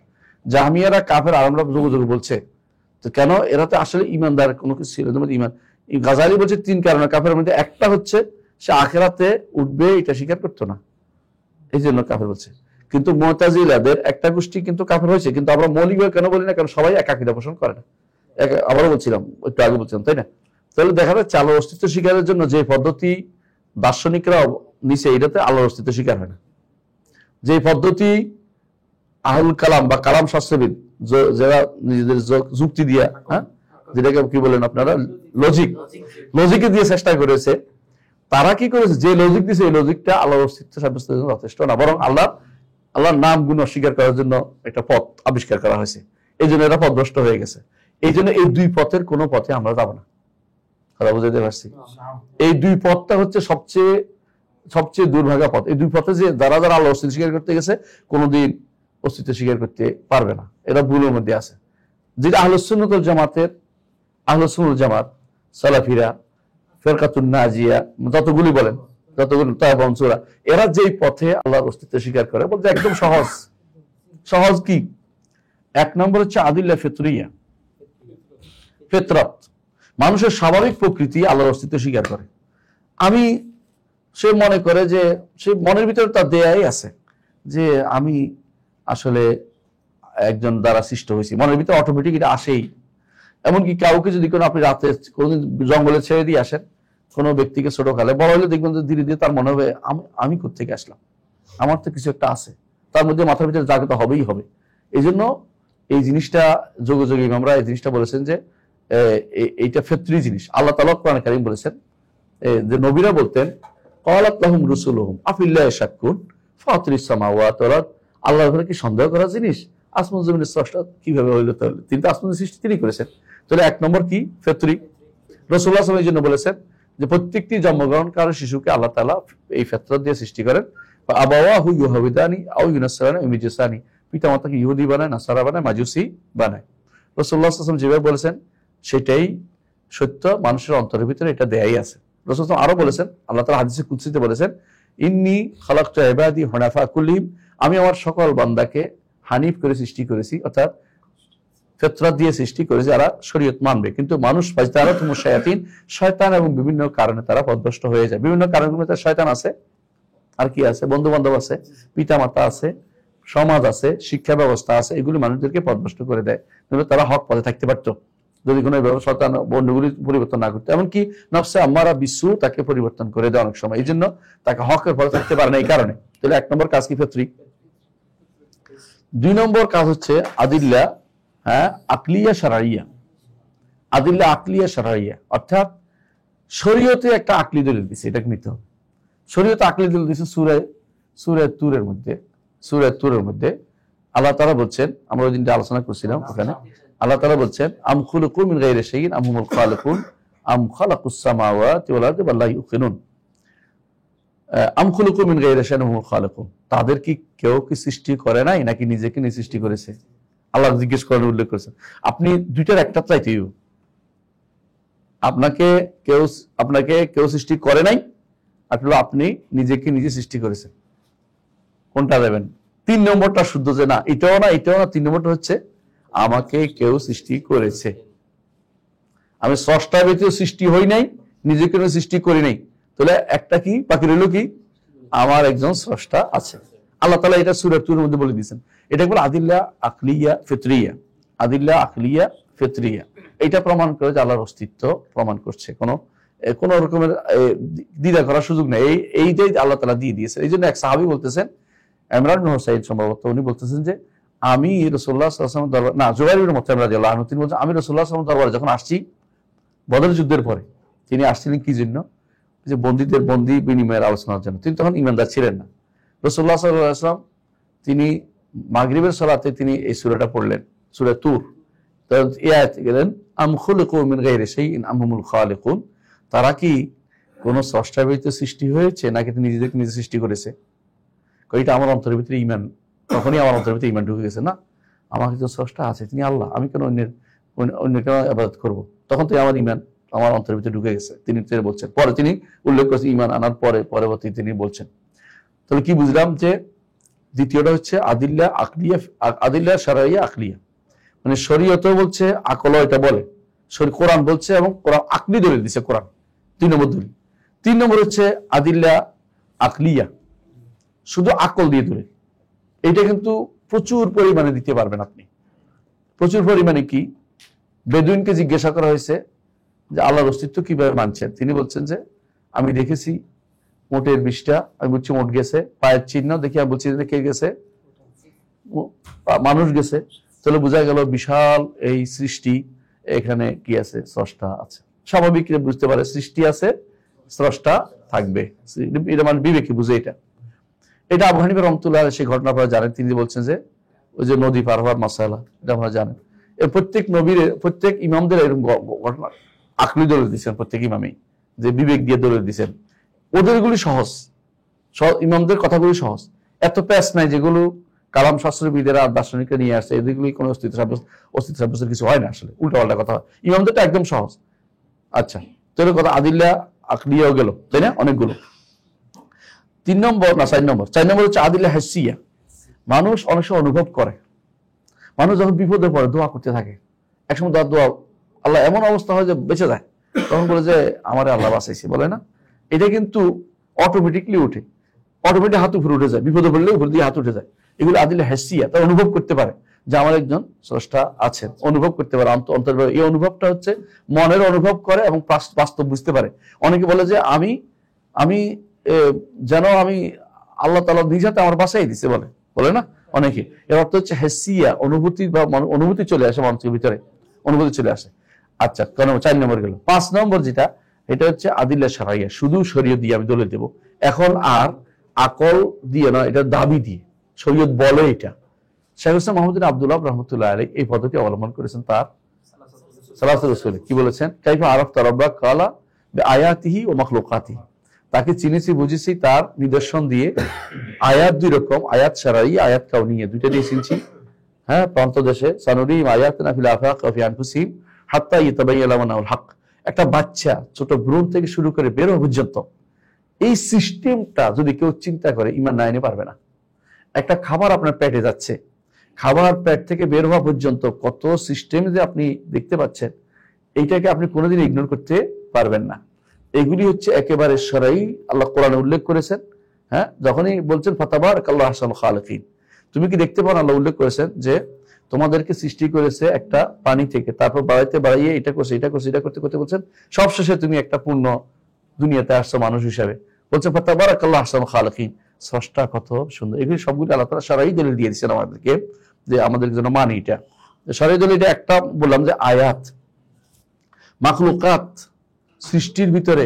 জাহমিয়ারা কাফের, আর আমরা যুগ যুগ বলছে। তো কেন? এরা তো আসলে ইমানদার কোনো কিছু ছিল না। ইমান গাজ্জালি বলছে 3 কারণে কাফের মধ্যে। একটা হচ্ছে সে আখিরাতে উঠবে এটা স্বীকার করতো না, এই জন্য কাফের বলছে। কিন্তু মুতাজিলাদের একটা গোষ্ঠী কিন্তু কাফের হয়েছে, কিন্তু আমরা মৌলিকভাবে কেন বলি না? কারণ সবাই এক আকীদা পোষণ করে না। আবারও বলছিলাম, একটু আগে বলছিলাম, তাই না? তাহলে দেখা যাচ্ছে আল্লাহর অস্তিত্ব স্বীকারের জন্য যে পদ্ধতি দার্শনিকরা নিচে, এটাতে আল্লাহর অস্তিত্ব স্বীকার হয় না। যে পদ্ধতি আহুল কালাম বা কালাম শাস্ত্রবিদ, যারা নিজেদের যুক্তি দিয়া, হ্যাঁ, যেটাকে কি বলেন আপনারা, লজিকে দিয়ে চেষ্টা করেছে, তারা কি করেছে? যে লজিক দিয়েছে এই লজিকটা আল্লাহর অস্তিত্ব সাব্যস্তের জন্য যথেষ্ট না, বরং আল্লাহর নাম গুণ অস্বীকার করার জন্য একটা পথ আবিষ্কার করা হয়েছে। এই জন্য এরা পথভ্রষ্ট হয়ে গেছে। এই জন্য এই দুই পথের কোনো পথে আমরা যাবো না। কথা বুঝাতে পারছি? এই দুই পথটা হচ্ছে সবচেয়ে দুর্ভাগা পথ। এই দুই পথে যে যারা আল্লাহ অস্তিত্ব স্বীকার করতে গেছে কোনোদিন অস্তিত্ব স্বীকার করতে পারবে না, এরা ভুলের মধ্যে আছে। যেটা আহলুস সুন্নাত ওয়াল জামাত, সালাফিরা, ফিরকাতুন নাজিয়া, যতগুলি বলেন, যতগুলি তায়েফা আনসুরা, এরা যেই পথে আল্লাহর অস্তিত্ব স্বীকার করে বলতে একদম সহজ কি? এক নম্বর হচ্ছে আদিল্লাহ ফিতরিয়া, ফিতরাত, মানুষের স্বাভাবিক প্রকৃতি আল্লাহর অস্তিত্ব স্বীকার করে। সে মনে করে যে সে মনের ভিতরে তার দেয়াই আছে যে আমি আসলে একজন দ্বারা সৃষ্ট হয়েছি, মনের ভিতরে অটোমেটিক এটা আসেই। এমনকি কাউকে যদি কোনো আপনি রাতে কোনোদিন জঙ্গলে ছেড়ে দিয়ে আসেন, কোনো ব্যক্তিকে ছোট কালে, বড় হলে দেখবেন যে ধীরে ধীরে তার মনে হবে আমি কোত্থেকে আসলাম, আমার তো কিছু একটা আছে, তার মধ্যে মাথার ভিতরে জাগ্রত হবেই হবে। এই জন্য এই জিনিসটা যোগে যোগে আমরা এই জিনিসটা বলেছেন যে এইটা ফিতরি জিনিস। আল্লাহ তাআলা কোরআনে কারীম বলেছেন যে নবীরা বলতেন ক্বালাত লাহুম রুসুলুহুম আফিল্লাহি শাক্কুন ফাতিরিস সামাওয়াতি ওয়াল আরদ, আল্লাহর উপরে কি সন্দেহ করার জিনিস? আসমান জমিনের স্রষ্টা কিভাবে হইল? তাহলে তিনি তো আসমানের সৃষ্টি তিনি করেছেন। তাহলে এক নম্বর কি? ফিতরি। রাসূলুল্লাহ সাল্লাল্লাহু আলাইহি ওয়াসাল্লাম এই জন্য বলেছেন যে প্রত্যেকটি জন্মগ্রহণকারী শিশুকে আল্লাহ তাআলা এই ফিতরত দিয়ে সৃষ্টি করেন। আবাওয়াহু ইউহাবিদানি আও ইউনাসসারানি আও ইউমাজিসানি, পিতামাতাকে ইহুদি বানায়, নাসারা বানায়, মাজুসি বানায়। রাসূলুল্লাহ সাল্লাল্লাহু আলাইহি ওয়াসাল্লাম যেভাবে বলেছেন সেটাই সত্য, মানুষের অন্তরের ভিতরে এটা দেয়াই আছে। রাসূলুল্লাহ আরো বলেছেন, আল্লাহ তাআলা হাদিসে কুদসিতে বলেছেন ইন্নী খালাকতু ইবাদি হুনাফা কুল্লিহিম, আমি আমার সকল বান্দাকে হানিফ করে সৃষ্টি করেছি, অর্থাৎ ফিতরাত দিয়ে সৃষ্টি করেছি, যারা শরীয়ত মানবে। কিন্তু মানুষ ফাজতারাতুমুশ শায়াতিন, শয়তান এবং বিভিন্ন কারণে তারা পথভ্রষ্ট হয়ে যায়। বিভিন্ন কারণগুলোতে শয়তান আছে, আর কি আছে? বন্ধু বান্ধব আছে, পিতামাতা আছে, সমাজ আছে, শিক্ষা ব্যবস্থা আছে, এগুলি মানুষদেরকে পথভ্রষ্ট করে দেয়। কিন্তু তারা হক পথে থাকতে পারতো যদি কোনো শয়তান বন্ধুগুলি পরিবর্তন না করতো। এমনকি নফসে আম্মারা বিসু তাকে পরিবর্তন করে দেয় অনেক সময়, এই জন্য তাকে হকের পথে থাকতে পারে না এই কারণে। তাহলে এক নম্বর কাজ কি? ফিতরি। দুই নম্বর কাজ হচ্ছে আদিল্লা আকলিয়া শারঈয়া। আদিল্লা আকলিয়া শারঈয়া অর্থাৎ শরীয়তে একটা আকলি দলিল দিছে, এটাকে নিতে হবে। শরীয়তে আকলি দলিল দিছে সূরা তুরের মধ্যে আল্লাহ তাআলা বলছেন, আমরা ওই দিনটা আলোচনা করছিলাম ওখানে, আল্লাহ তাআলা বলছেন আম খুলিকু মিন গায়রি শাইইন আম হুমুল খালিকুন আম খালাকুস সামাওয়াতি ওয়াল আরদি বাল লা ইউকিনুন। আম খুলিকু মিন গায়রি শাইইন আম হুমুল খালিকুন, তাদের কি কেউ কি সৃষ্টি করে নাই নাকি নিজেকে নিয়ে সৃষ্টি করেছে? আল্লাহ জিজ্ঞেস করেন, উল্লেখ করেছেন। আপনি দুইটার একটা চাইতেই, আপনাকে কেউ সৃষ্টি করে নাই, আপনি নিজেকে নিজে সৃষ্টি করেছেন। কোনটা দেবেন? তিন নম্বরটা শুদ্ধ যে না এটাও না এটাও না, তিন নম্বরটা হচ্ছে আমাকে কেউ সৃষ্টি করেছে, আমি স্রষ্টা ব্যতীত সৃষ্টি হই নাই, নিজেকে সৃষ্টি করি নাই। তাহলে একটা কি বাকি রইল? কি? আমার একজন স্রষ্টা আছে। আল্লাহ তাআলা এটা সূরা তুরের মধ্যে বলে দিয়েছেন। এটা বলে আদিল্লা আকলিয়া ফিতরিয়া। আদিল্লা আকলিয়া ফিতরিয়া এটা প্রমাণ করে যে আল্লাহর অস্তিত্ব প্রমাণ করছে, কোন রকমের দ্বিধা করার সুযোগ নেই। এইটাই আল্লাহ তাআলা দিয়ে দিয়েছে। এই জন্য এক সাহাবী বলতেছেন, ইমরান ইবনে হুসাইন সম্ভবত, উনি বলতেছেন যে আমি রাসূলুল্লাহ সাল্লাল্লাহু আলাইহি ওয়াসাল্লাম দরবার, না জুবাইর ইবনে মুতঈম রাদিয়াল্লাহু আনহু, তিনি বলছেন আমি রাসূলুল্লাহ সাল্লাল্লাহু আলাইহি ওয়াসাল্লাম দরবারে যখন আসছি বদর যুদ্ধের পরে, তিনি আসছিলেন কি জন্য? যে বন্দী বিনিময়ের আলোচনার জন্য। তিনি তখন ঈমানদার ছিলেন না। রাসূলুল্লাহ সাল্লাল্লাহু আলাইহি ওয়াসাল্লাম তিনি মাগরিবের সালাতে তিনি এই সূরাটা পড়লেন, সূরা তুর। তখন এই আয়াতে গেলেন আম খুলিকু মিন গায়রি শাইইন আম হুমুল খালিকুন, তারা কি কোন স্রষ্টা ব্যতীত সৃষ্টি হয়েছে নাকি তিনি নিজেকে নিজে সৃষ্টি করেছে? এটা আমার অন্তরের ভিতরে ঈমান, তখনই আমার অন্তরের ভিতরে ঈমান ঢুকে গেছে, না আমার কিছু স্রষ্টা আছে, তিনি আল্লাহ, আমি কেন অন্যের কেন ইবাদত করব? তখন তো আমার ঈমান আমার অন্তরের ভিতরে ঢুকে গেছে। তিনি বলছেন, পরে তিনি উল্লেখ করেছেন ঈমান আনার পরবর্তী তিনি বলছেন। তাহলে কি বুঝলাম? যে দ্বিতীয়টা হচ্ছে আদিল্লা আকলিয়া, আদিল্লা শারঈয়া আকলিয়া, মানে শরীয়ত বলছে, আকল এটা বলে, কোরআন বলছে, এবং কোরআন আকলি দলিল দিছে কোরআন, 2 নম্বর দলিল। 3 নম্বর হচ্ছে আদিল্লা আকলিয়া, শুধু আকল দিয়ে দলিল। এটা কিন্তু প্রচুর পরিমাণে দিতে পারবেন আপনি, প্রচুর পরিমাণে। কি? বেদুইনকে জিজ্ঞাসা করা হয়েছে যে আল্লাহর অস্তিত্ব কিভাবে মানছেন? তিনি বলছেন যে আমি দেখেছি মোটের 20টা, আমি বলছি মোট গেছে, পায়ের চিহ্ন দেখি আমি বলছি কে গেছে? মানুষ গেছে। তাহলে বোঝা গেল বিশাল এই সৃষ্টি, এখানে কি আছে? স্রষ্টা আছে। স্বাভাবিক বুঝতে পারে সৃষ্টি আছে, স্রষ্টা থাকবে, এটা মানে বিবেকী বুঝে। এটা আবু হানিফা রাহমাতুল্লাহ সেই ঘটনা পরে জানেন। তিনি বলছেন যে ওই যে নদী পার হওয়ার মাসালা, এটা আমরা জানেন। এর প্রত্যেক নবীর প্রত্যেক ইমামদের এরকম ঘটনা আকলি দলিল দিচ্ছেন, প্রত্যেক ইমামেই যে বিবেক দিয়ে দলিল দিচ্ছেন। ওদের এগুলি সহজ, ইমামদের কথাগুলি সহজ, এত প্যাচ নাই যেগুলো কালাম শাস্ত্রবিদেরা দার্শনিকরা নিয়ে আসছে, এদেরগুলি কোনো অস্তিত্ব সাব্যস্তের কিছু হয় না, আসলে উল্টা পাল্টা কথা হয়। ইমামদেরটা একদম সহজ। আচ্ছা, তোর কথা আদিল্লা আকলিয়াও গেল, তাই না, অনেকগুলো। 4 নম্বর হচ্ছে আদিল্লা হাসিয়া। মানুষ অনেক সময় অনুভব করে, মানুষ যখন বিপদে পড়ে দোয়া করতে থাকে, একসময় তার দোয়া আল্লাহ এমন অবস্থা হয় যে বেঁচে যায়, তখন বলে যে আমারে আল্লাহ বাঁচাইছে, বলে না? এটা কিন্তু অটোমেটিকলি উঠে, অটোমেটিক হাত উপরে উঠে যায়, বিপদে পড়লে উপর দিয়ে হাত উঠে যায়। এগুলো আদিল্লা হাসিয়া, তারা অনুভব করতে পারে যে আমার একজন স্রষ্টা আছেন, অনুভব করতে পারে অন্তর। এই অনুভবটা হচ্ছে মনের অনুভব করে এবং বাস্তব বুঝতে পারে। অনেকে বলে যে আমি যেন আমি আল্লাহ তাআলা নিজ হাতে আমার বাঁচাই দিছে, বলে না অনেকে। এর অর্থ হচ্ছে হেসিয়া, অনুভূতি বা অনুভূতি চলে আসে মানুষের ভিতরে, অনুভূতি চলে আসে। আচ্ছা, 4 নম্বর গেল। 5 নম্বর যেটা, এটা হচ্ছে আদিল্লা শারাইয়া, শুধু শরীয়ত দিয়ে আমি দলিল দেব, এখন আর আকল দিয়ে না, এটা দাবি দিয়ে, শরীয়ত বলে এটা। শেখ হোসেন মাহমুদ আব্দুল্লাহ রহমতুল্লাহ আলাইহি এই পদ্ধতি অবলম্বন করেছেন তার সালাতুর রাসূলে। কি বলেছেন? কাইফা আরাফতা রাব্বাক কালা বিআয়াতিহি ওয়া মাখলুকাতিহি, তাকে চিনেছি বুঝেছি তার নিদর্শন দিয়ে। আয়াত 2 রকম, আয়াত শারঈ, আয়াত কাউনিয়া, দুইটা দিয়ে চিনছি। হ্যাঁ, প্রান্ত দেশে সানুরিহিম আয়াতিনা ফিল আফাক ওয়া ফি আনফুসিহিম হাত্তা ইয়াতাবায়্যানা লাহুমুল হক। একটা বাচ্চা ছোট ভ্রূণ থেকে শুরু করে বের হওয়া পর্যন্ত এই সিস্টেমটা যদি কেউ চিন্তা করে, ঈমান না এনে পারবে না। একটা খাবার আপনার পেটে যাচ্ছে, খাবার পেট থেকে বের হওয়া পর্যন্ত কত সিস্টেম যে আপনি দেখতে পাচ্ছেন, এইটাকে আপনি কোনোদিন ইগনোর করতে পারবেন না। এগুলি হচ্ছে একেবারে শরঈ, আল্লাহ কোরআনে উল্লেখ করেছেন। হ্যাঁ, যখনই বলছেন ফাতাবারাকাল্লাহু আহসানুল খালিকিন, তুমি কি দেখতে পাও, আল্লাহ উল্লেখ করেছেন যে তোমাদেরকে সৃষ্টি করেছে একটা পানি থেকে, তারপর বাড়াইয়ে এটা করছে, এটা করতে করতে বলছেন সবশেষে তুমি একটা পূর্ণ দুনিয়াতে আসছো মানুষ হিসাবে। বলছেন ফাতাবারাকাল্লাহু আহসানুল খালিকিন, স্রষ্টা কত সুন্দর। এগুলি সবগুলো আল্লাহ তাআলা শরঈ দলিল দিয়ে দিয়েছেন আমাদেরকে, যে আমাদের জন্য মানি এটা। শরঈ দলিল এটা একটা বললাম যে আয়াত। মাখলুকাত, সৃষ্টির ভিতরে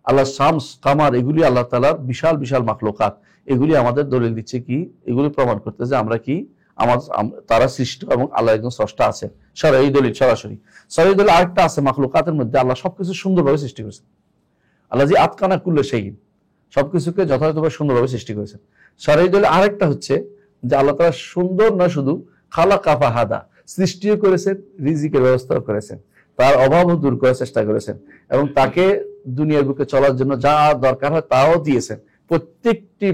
আল্লাহ শামস কামার, এগুলি আল্লাহ তাআলার বিশাল বিশাল মাখলুকাত, এগুলি আমাদের দলিল দিচ্ছে কি, এগুলি প্রমাণ করতে যে আমরা কি তারা সৃষ্ট এবং আল্লাহ একজন স্রষ্টা আছেন। শরঈ দলিল সরাসরি। শরঈ দলিল আরেকটা আছে, মাখলুকাতের মধ্যে আল্লাহ সবকিছু সুন্দরভাবে সৃষ্টি করেছেন। আল্লাহ জি আতকানা কুল্লি শাইইন, সবকিছুকে যথাযথভাবে সুন্দরভাবে সৃষ্টি করেছেন। শরঈ দলিল আরেকটা হচ্ছে যে আল্লাহ তাআলা সুন্দর না শুধু খালাকা ফাহাদা, সৃষ্টিও করেছেন, রিজিকের ব্যবস্থাও করেছেন, তার অভাবও দূর করার চেষ্টা করেছেন, এবং তাকে দুনিয়ার বুকে চলার জন্য যা দরকার হয় তাও দিয়েছেন। প্রত্যেকটি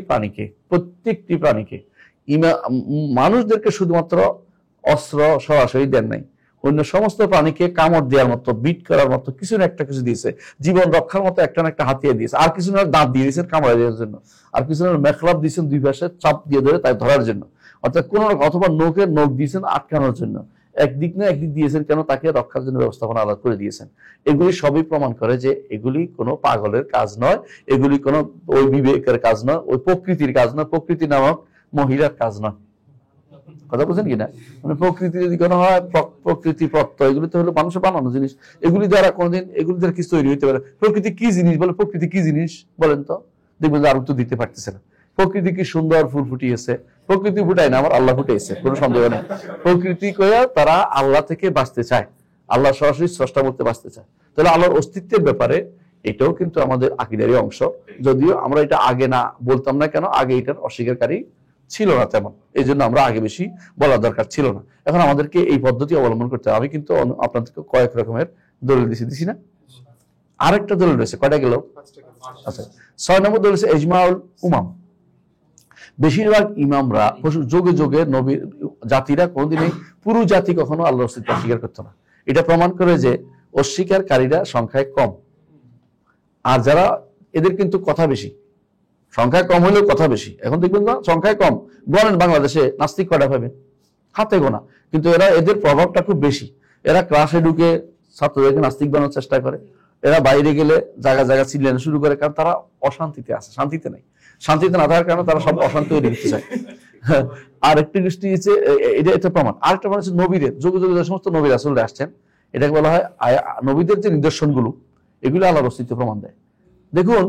প্রাণীকে মানুষদেরকে শুধুমাত্র অস্ত্র সরাসরি দেন নাই, অন্য সমস্ত প্রাণীকে কামড় দেওয়ার মতো, বিট করার মতো কিছু না একটা কিছু দিয়েছে, জীবন রক্ষার মতো একটা না একটা হাতিয়ার দিয়েছে, আর কিছু না দাঁত দিয়ে দিয়েছেন কামড়া দেওয়ার জন্য, আর কিছু না মেখলাপ দিয়েছেন দুই পাশে চাপ দিয়ে ধরে তাই ধরার জন্য, অর্থাৎ কোন অথবা নখ দিয়েছেন আটকানোর জন্য। একদিক না একদিক দিয়েছেন কেন, তাকে রক্ষার জন্য ব্যবস্থাপনা আলাদা করে দিয়েছেন। এগুলি সবই প্রমাণ করে যে এগুলি কোনো পাগলের কাজ নয়, এগুলি কোনো ওই বিবেকের কাজ নয়, ওই প্রকৃতির কাজ নয়, প্রকৃতি নামক মহিলার কাজ নয়। কথা বলছেন কিনা? মানে প্রকৃতি যদি কোনো হয়, প্রকৃতি প্রত্যয়, এগুলি তো হলো মানুষের বানানো জিনিস। এগুলি দ্বারা কোনোদিন এগুলি দ্বারা কিছু তৈরি হইতে পারে। প্রকৃতি কি জিনিস বলে, প্রকৃতি কি জিনিস বলেন তো, দেখবেন যে আর উত্তর দিতে পারতেছে না। প্রকৃতি কি সুন্দর ফুল ফুটিয়েছে, প্রকৃতি ফুটায় না, আমার আল্লাহ ফুটাইছে, কোনো সন্দেহ নেই। প্রকৃতি কয়ে তারা আল্লাহ থেকে বাঁচতে চায়, আল্লাহ সরাসরি স্রষ্টা বলতে বাঁচতে চায়। তাহলে আল্লাহর অস্তিত্বের ব্যাপারে এটাও কিন্তু আমাদের আকীদারই অংশ, যদিও আমরা এটা আগে না বলতাম না কেন, আগে এটার অস্বীকারী ছিল না তেমন, এই জন্য আমরা আগে বেশি বলার দরকার ছিল না। এখন আমাদেরকে এই পদ্ধতি অবলম্বন করতে হবে। আমি কিন্তু আপনাদেরকে কয়েক রকমের দলিল দিছি না? আরেকটা দলিল রয়েছে, কয়টা গেল? আচ্ছা, 6 নম্বর দলিল হচ্ছে ইজমাউল উমাম। বেশিরভাগ ইমামরা যোগে যোগে নবী জাতিরা কোনোদিনই পুরো জাতি কখনো আল্লাহর অস্তিত্ব অস্বীকার করতো না। এটা প্রমাণ করে যে অস্বীকারীরা সংখ্যায় কম, আর যারা এদের কিন্তু কথা বেশি, সংখ্যায় কম হলেও কথা বেশি। এখন দেখবেন না সংখ্যায় কম, গণেন বাংলাদেশে নাস্তিক কয়টা পাবেন, হাতে গোনা, কিন্তু এদের প্রভাবটা খুব বেশি। এরা ক্লাসে ঢুকে ছাত্রদেরকে নাস্তিক বানানোর চেষ্টা করে, এরা বাইরে গেলে জায়গা জায়গা চিল্লানো শুরু করে, কারণ তারা অশান্তিতে আছে, শান্তিতে নাই। শান্তিতে না থাকার কারণে তারা সব অশান্তি তৈরি করতে চায়। আর একটি দৃষ্টি হচ্ছে এটা প্রমাণ। আরেকটা মানে হচ্ছে নবীদের যুগে যুগে যে সমস্ত নবী রাসূলরা আসছেন, এটাকে বলা হয় নবীদের যে নিদর্শনগুলো, এগুলো আল্লাহর অস্তিত্ব প্রমাণ দেয়। দেখুন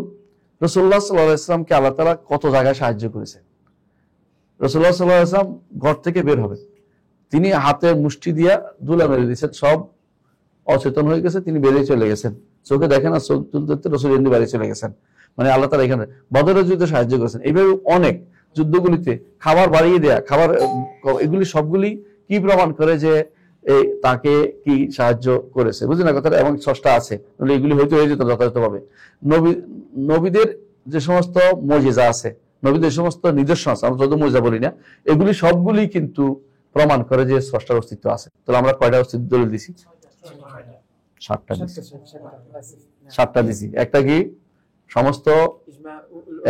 রাসূলুল্লাহ সাল্লাল্লাহু আলাইহি ওয়াসাল্লামকে আল্লাহ তাআলা কত জায়গায় সাহায্য করেছেন। রাসূলুল্লাহ সাল্লাল্লাহু আলাইহি ওয়াসাল্লাম ঘর থেকে বের হবে, তিনি হাতে মুষ্টি দিয়া দুলা মেরে দিয়েছেন, সব অচেতন হয়ে গেছে, তিনি বেরিয়ে চলে গেছেন, চোখে দেখেন আর চোখ তুলতে রাসূল এমনি বাড়ি চলে গেছেন। মানে আল্লাহ তাআলা এখানে বদরের যুদ্ধে সাহায্য করেছেন। এইভাবে অনেক যুদ্ধগুলিতে খাবার বাড়িয়ে দেয়া, খাবার, এগুলি সবগুলি কি প্রমাণ করে যে তাকে কি সাহায্য করেছে, বুঝলেন না কথাটা? এবং স্রষ্টা আছে, এগুলি হয়তো হয়ে যেত যথাযথভাবে। নবীদের যে সমস্ত মুজিজা আছে, নবীদের সমস্ত নিদর্শন আছে, আমরা যত মুজিজা বলি না, এগুলি সবগুলি কিন্তু প্রমাণ করে যে স্রষ্টার অস্তিত্ব আছে। তাহলে আমরা কয়টা অস্তিত্ব দলিল দিছি? 7টা দিছি। একটা কি? সমস্ত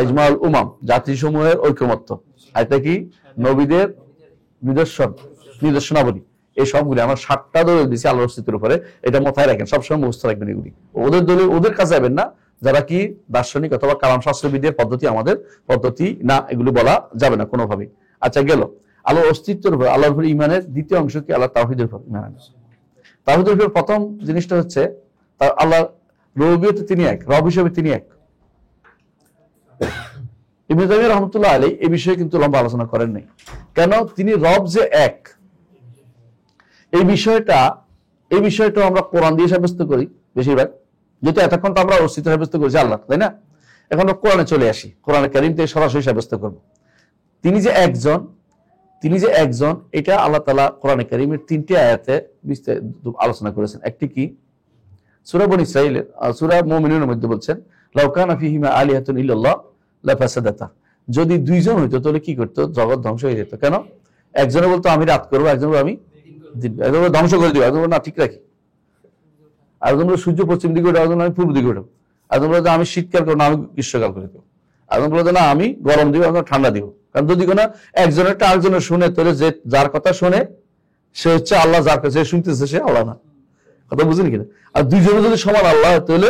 ইজমাউল উমাম, জাতিসমূহের ঐকমত্য। একটা কি? নবীদের নিদর্শনাবলী। এই সবগুলি আমরা 7টা দলিল দিছি আল্লাহর অস্তিত্বের উপরে। এটা মাথায় রাখেন, সবসময় মুখস্থ রাখবেন এগুলি। ওদের দলিল ওদের কাছে যাবেন না, যারা কি দার্শনিক অথবা কালাম শাস্ত্রবিদের পদ্ধতি আমাদের পদ্ধতি না, এগুলো বলা যাবে না কোনোভাবেই। আচ্ছা, গেল আল্লাহর অস্তিত্বের উপর, আল্লাহর উপর ইমানের দ্বিতীয় অংশ কি? আল্লাহ তাওহীদের উপর ইমান আনা। তাওহীদের উপর প্রথম জিনিসটা হচ্ছে আল্লাহ রুবুবিয়তে তিনি এক, রব হিসেবে তিনি এক। ইবনে তাইমিয়া রাহমাতুল্লাহ আলাইহি এই বিষয়ে কিন্তু লম্বা আলোচনা করেন নাই। কেন? তিনি রব যে এক, এই বিষয়টা আমরা কোরআন দিয়ে সাব্যস্ত করি বেশিরভাগ, যেহেতু এতক্ষণ তো আমরা অস্তিত্ব সাব্যস্ত করেছি আল্লাহ, তাই না? এখন কোরআনে চলে আসি, কোরআনে কারীম থেকে সরাসরি সাব্যস্ত করব। তিনি যে একজন, এটা আল্লাহ তাআলা কোরআনে কারীমের 3টি আয়াতে বিস্তারিত আলোচনা করেছেন। একটি কি? সূরা বনী ইসরাঈলের সূরা মুমিনুনের মধ্যে বলছেন, লাউ কানা ফীহিমা আলিহাতুন ইল্লাল্লাহ লাফাসাদাতা, যদি 2জন হইতো তাহলে কি করতো? জগৎ ধ্বংস হয়ে যেত। কেন? একজনে বলতো আমি রাত করবো, একজন বলতো আমি একজন ধ্বংস করে দিব, একজন না ঠিক রাখি, একজন বলতো সূর্য পশ্চিম দিকে উঠে, একজন আমি পূর্ব দিকে উঠবো, একজন বলতো আমি শীতকাল করবো না আমি গ্রীষ্মকাল করে দেবো, একজন বলতো না আমি গরম দিব, একজন ঠান্ডা দিব। কারণ যদি কোনো একজনেরটা আরেকজনের শুনে, তাহলে যে যার কথা শুনে সে হচ্ছে আল্লাহ, যার কাছে শুনতেছে সে আল্লাহ না। কথা বুঝেন কিনা? আর 2জনে যদি সমান আল্লাহ, তাহলে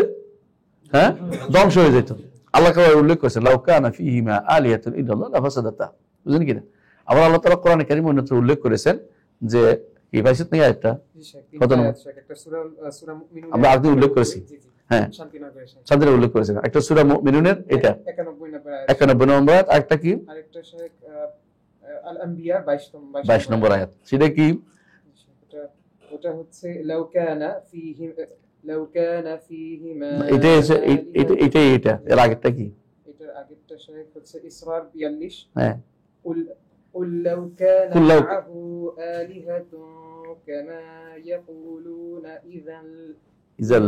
ধ্বংস হয়ে যেত। আল্লাহ উল্লেখ করেছে, লাউ কানা ফীহিমা আলিহাতুন ইল্লাল্লাহ লাফাসাদাতা, বুঝেন কিনা? আবার আল্লাহ তাআলা কোরআনে কারীমে অন্যত্র উল্লেখ করেছেন যে কি পাইছেন নাকি আয়াতটা? কত নম্বর? আমরা আগে উল্লেখ করেছি, হ্যাঁ শান্তিনগর উল্লেখ করেছেন। একটা সূরা মুমিনুনের এটা 91 নম্বর আয়াত, আরেকটা কি? আরেকটা শেখ আল আম্বিয়া 22 নম্বর আয়াত। সেটা কি? ওটা হচ্ছে লাউ কানা ফীহিমা, এটা এর আগেরটা কি? এটার আগেরটা শেখ হচ্ছে ইসরার 42, হ্যাঁ, قل لو كان معه آلهة كما يقولون إذا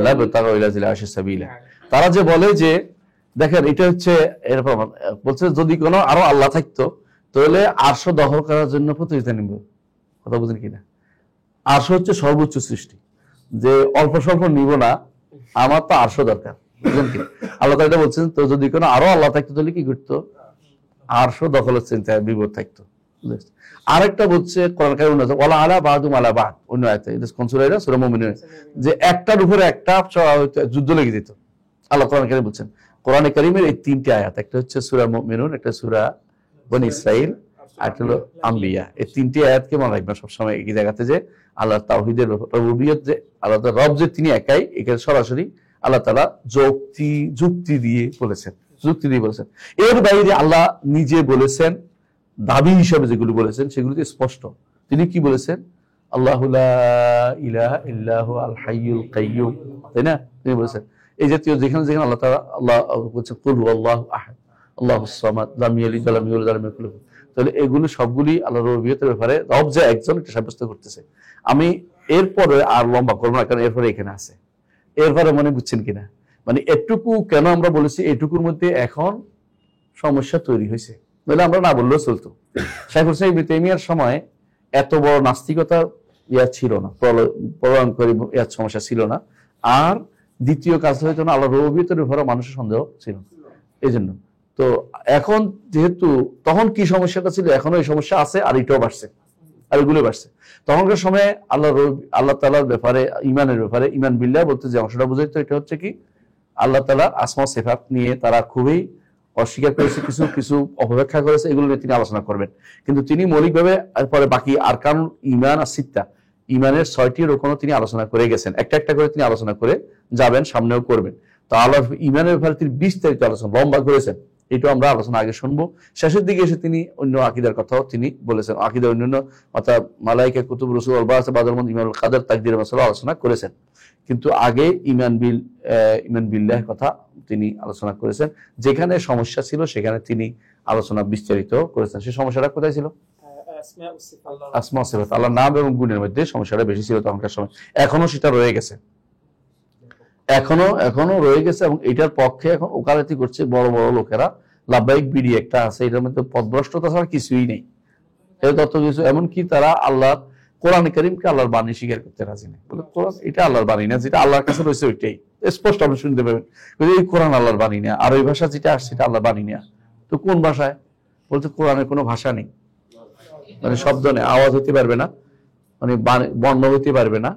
লাবতাগু ইলা যিল আরশি সাবিলা। তারা যে বলে যে, দেখেন এটা হচ্ছে এরকম বলছে, যদি কোনো আরো আল্লাহ থাকতো তাহলে আরশ দখল করার জন্য প্রতিযোগিতা নিব। কথা বুঝেন কিনা? আরশ হচ্ছে সর্বোচ্চ সৃষ্টি, যে অল্প স্বল্প নিব না, আমার তো আরশ দরকার, বুঝলেন কি? আল্লাহ তাআলা বলছেন, তো যদি কোনো আরো আল্লাহ থাকতো তাহলে কি করতো? আরশ দখলের চিন্তায় বিপদ থাকতো। আরেকটা বলছে কোরআন কারীম ওয়ালা আলা বাদুম আলা বাদ, অন্য আয়াতে, এটা কোন সূরা? এটা সূরা মুমিনুন, যে একটার উপরে একটা যুদ্ধ লেগে যেত। আল্লাহ কোরআন কারীম বলছেন, কোরআন কারীমের এই 3টি আয়াত, একটা হচ্ছে সূরা মুমিনুন, একটা সূরা বনী ইসরাঈল, আর একটা হলো আম্বিয়া। এই 3টি আয়াতকে মনে রাখবেন সবসময় এই জায়গাতে, যে আল্লাহ তাওহীদের রুবুবিয়ত, যে আল্লাহ রব যে তিনি একাই, এখানে সরাসরি আল্লাহ তাআলা যুক্তি দিয়ে বলেছেন। এর বাইরে আল্লাহ নিজে বলেছেন, দাবি হিসাবে যেগুলো বলেছেন সেগুলোতে স্পষ্ট। তিনি কি বলেছেন? আল্লাহু লা ইলাহা ইল্লা হু আল হাইয়ুল কাইয়্যুম, তাই না? তিনি বলেছেন এই জাতীয় যেখানে আল্লাহ তাআলা আল্লাহ বলছেন কুল হুয়াল্লাহু আহাদ আল্লাহুস সামাদ লাম ইয়ালিদ ওয়া লাম ইউলাদ ওয়া লাম ইয়াকুল লাহু, তাহলে এগুলো সবগুলি আল্লাহর রুবুবিয়তের ব্যাপারে রব যে একজন এটা সাব্যস্ত করতেছে। আমি এরপরে আর লম্বা করবো না, কারণ এরপরে এখানে আছে। এরপরে মনে বুঝছেন কিনা? মানে এটুকু কেন আমরা বলেছি, এটুকুর মধ্যে এখন সমস্যা তৈরি হয়েছে, বলে আমরা না বললেও চলতো। শাইখুল ইসলাম ইবনে তাইমিয়ার সময় এত বড় নাস্তিকতার ছিল না, প্রলয়ঙ্করী সমস্যা ছিল না। আর দ্বিতীয় কাজ হয়তো না, আল্লাহর রুবুবিয়তের উপরে মানুষের সন্দেহ ছিল না। এই জন্য তো এখন যেহেতু তখন কি সমস্যাটা ছিল, এখনো এই সমস্যা আছে, আর এটাও বাড়ছে, আর এগুলো বাড়ছে। তখনকার সময় আল্লাহ তাআলার ব্যাপারে, ইমানের ব্যাপারে, ইমান বিল্লাহ বলতে যে অংশটা বুঝাইতো, এটা হচ্ছে কি, আল্লাহ তাআলা আসমা সিফাত নিয়ে তারা খুবই অস্বীকার করেছে, কিছু অপব্যাখ্যা করেছে, এগুলো নিয়ে তিনি আলোচনা করবেন। কিন্তু তিনি মৌলিকভাবে পরে বাকি আরকান ইমান আর সিত্তা, ইমানের 6টি রুকনও তিনি আলোচনা করে গেছেন, একটা একটা করে তিনি আলোচনা করে যাবেন, সামনেও করবেন। তো আল্লাহর ইমানের ব্যাপারে তিনি বিস্তারিত আলোচনা লম্বা করেছেন, এটাও আমরা আলোচনা আগে শুনবো। শেষের দিকে এসে তিনি অন্য আকীদার কথাও তিনি বলেছেন, আকীদার অন্যান্য অর্থাৎ মালায়েকা, কুতুব, রাসূল, আল বা'স, বাদল মত, ইমানুল কাদর, তাকদীর মাসালা আলোচনা করেছেন। কিন্তু আগে ইমান বিল্লাহ কথা তিনি আলোচনা করেছেন। যেখানে সমস্যা ছিল সেখানে তিনি আলোচনা বিস্তারিত করেছেন। সেই সমস্যাটা কোথায় ছিল? আসমা ও সিফাত, আল্লাহর নাম এবং গুণের মধ্যে সমস্যাটা বেশি ছিল তখনকার সময়। এখনো সেটা রয়ে গেছে, এখনো রয়ে গেছে। এবং এটার পক্ষে এখন ওকালতি করছে বড় বড় লোকেরা। লাব্বাইক বিডি একটা আছে, এটার মধ্যে পদভ্রষ্টতা ছাড়া কিছুই নেই। এর তত কিছু, এমনকি তারা আল্লাহ কোরআন কারীমকে আল্লাহর বাণী স্বীকার করতে রাজি নেই। বলে কোরআন এটা আল্লাহর বাণী না, যেটা আল্লাহর কাছে রয়েছে ওইটাই স্পষ্ট আপনি শুনতে পাবেন। এই কোরআন আল্লাহর বাণী না, আর ওই ভাষা যেটা আসছে সেটা আল্লাহর বাণী না। তো কোন ভাষায়? বলতে কোরআনের কোনো ভাষা নেই, মানে শব্দ নেই, আওয়াজ হতে পারবে না, মানে বর্ণ হতে পারবে না।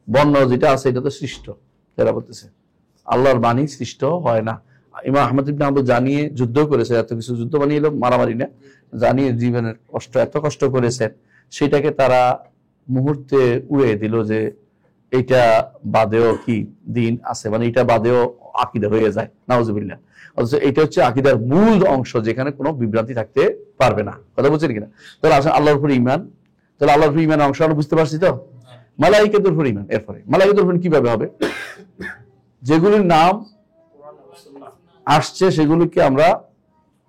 বর্ণ যেটা আছে এটা তো সৃষ্ট। এরা বলতেছে আল্লাহর বাণী সৃষ্ট হয় না। ইমাম আহমদ ইবনে হাম্বল জানিয়ে যুদ্ধ করেছে, এত কিছু যুদ্ধ বানিয়ে এলো, মারামারি না, জানিয়ে জীবনের কষ্ট এত কষ্ট করেছেন, সেটাকে তারা মুহূর্তে উড়িয়ে দিল যে এটা বাদেও কি দিন আছে, মানে এটা বাদেও আকীদা হয়ে যায়, নাউজুবিল্লাহ। অথচ এটা হচ্ছে আকীদার মূল অংশ, যেখানে কোনো বিভ্রান্তি থাকতে পারবে না। কথা বলছেন কিনা? তাহলে আসলে আল্লাহর উপর ঈমান, তাহলে আল্লাহর উপর ঈমানের অংশ আমরা বুঝতে পারছি তো। মালায়েকাতুর উপর ঈমান, এরপরে মালায়েকাতুর উপর কিভাবে হবে? যেগুলির নাম আসছে সেগুলিকে আমরা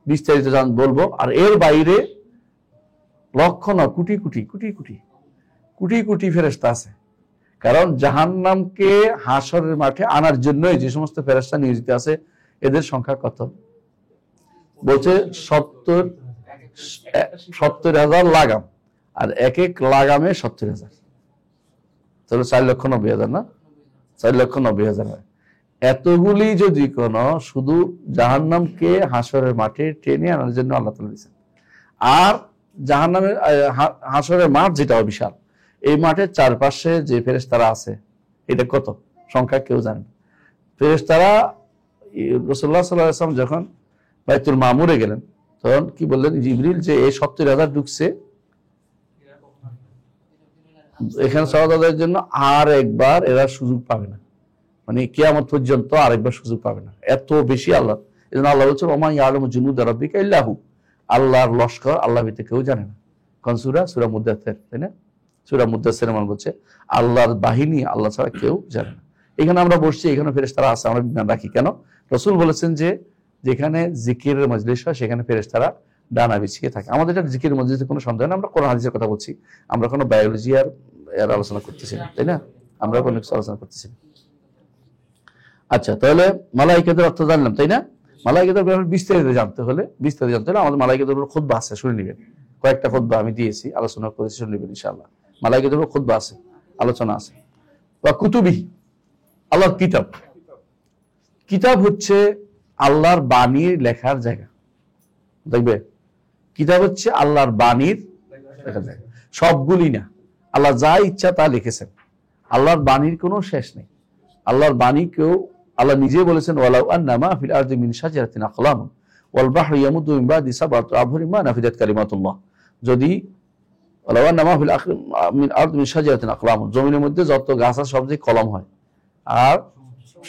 বিস্তারিত বলবো। আর এর বাইরে লক্ষ না কোটি কোটি কোটি কোটি কোটি কোটি ফেরেশতা আছে। কারণ জাহান্নামকে হাসরের মাঠে আনার জন্যই যে সমস্ত ফেরেশতা নিয়োজিত আছে, এদের সংখ্যা কত? বলছে 70,000 লাগাম, আর এক এক লাগামে 70,000, তাহলে 4,90,000 না? 4,90,000 হয়। এতগুলি যদি কোন শুধু জাহান্নামকে হাসরের মাঠে টেনে আনার জন্য আল্লাহ তাআলা দিয়েছেন। আর জাহান্নামের হাসরের মাঠ যেটা বিশাল, এই মাঠের চারপাশে যে ফেরেশতারা আছে, এটা কত সংখ্যা কেউ জানে না। ফেরেশতারা রাসূলুল্লাহ সাল্লাল্লাহু আলাইহি ওয়াসাল্লাম যখন বাইতুল মামুরে গেলেন, তখন কি বললেন? জিবরিল যে এই 70,000 ঢুকছে এখানে সাওয়াদের জন্য, আর একবার এরা সুযোগ পাবে না, মানে কিয়ামত পর্যন্ত আরেকবার সুযোগ পাবে না, এত বেশি আল্লাহ। এজন্য আল্লাহ বলছেন ওমা ইয়ালামু জুনুদা রাব্বিকা ইল্লা হু, আল্লাহর লস্কর আল্লাহ ব্যতীত কেউ জানে না। কোন সূরা? সূরা মুদ্দাসসির, তাই না? সূরা মুদ্দাসসির মানে বলছে আল্লাহর বাহিনী আল্লাহ ছাড়া কেউ জানে না। এখানে আমরা বসছি, এখানে ফেরেশতারা আছে, আমরা বিধান রাখি কেন? রাসূল বলেছেন যে যেখানে জিকিরের মজলিস হয় সেখানে ফেরেশতারা ডানা বিছিয়ে থাকে। আমাদের এটা জিকিরের মজলিসে কোনো সন্দেহ নেই, আমরা কোরআন হাদিসের কথা বলছি, আমরা কোনো বায়োলজি আর এর আলোচনা করতেছি না, তাই না? আমরা কোনো কিছু আলোচনা করতেছি না। আচ্ছা, তাহলে মালায়েকাদের অর্থ জানলাম, তাই না? মালায়েকাদের ব্যাপারে বিস্তারিত জানতে হলে আমাদের মালায়েকাদের উপর খুতবা আছে, শুনে নেবেন। কয়েকটা খুতবা আমি দিয়েছি, আলোচনা করেছি, শুনে নেবেন ইনশাআল্লাহ। মালায়েকাদের উপর খুতবা আছে, আলোচনা আছে। ওয়া কুতুবি, আল্লাহর কিতাব। কিতাব হচ্ছে আল্লাহর বাণীর লেখার জায়গা। দেখবে কিতাব হচ্ছে আল্লাহর বাণীর লেখার জায়গা, সবগুলি না। আল্লাহ যা ইচ্ছা তা লিখেছেন, আল্লাহর বাণীর কোনো শেষ নেই। আল্লাহর বাণীকেও আল্লাহ নিজে বলেছেন ওয়ালাউ আন্নামা ফিল আরদি মিন শাজারাতিন আকলামুন ওয়াল বাহরু ইয়ামুদ্দু মিন বাদি সাবআতি আবহুরিন মা নাফিদাত কালিমাতুল্লাহ। যদি ওয়ালাউ আন্নামা ফিল আরদি মিন শাজারাতিন আকলামুন, জমিনের মধ্যে যত গাছ আছে সব যে কলম হয়, আর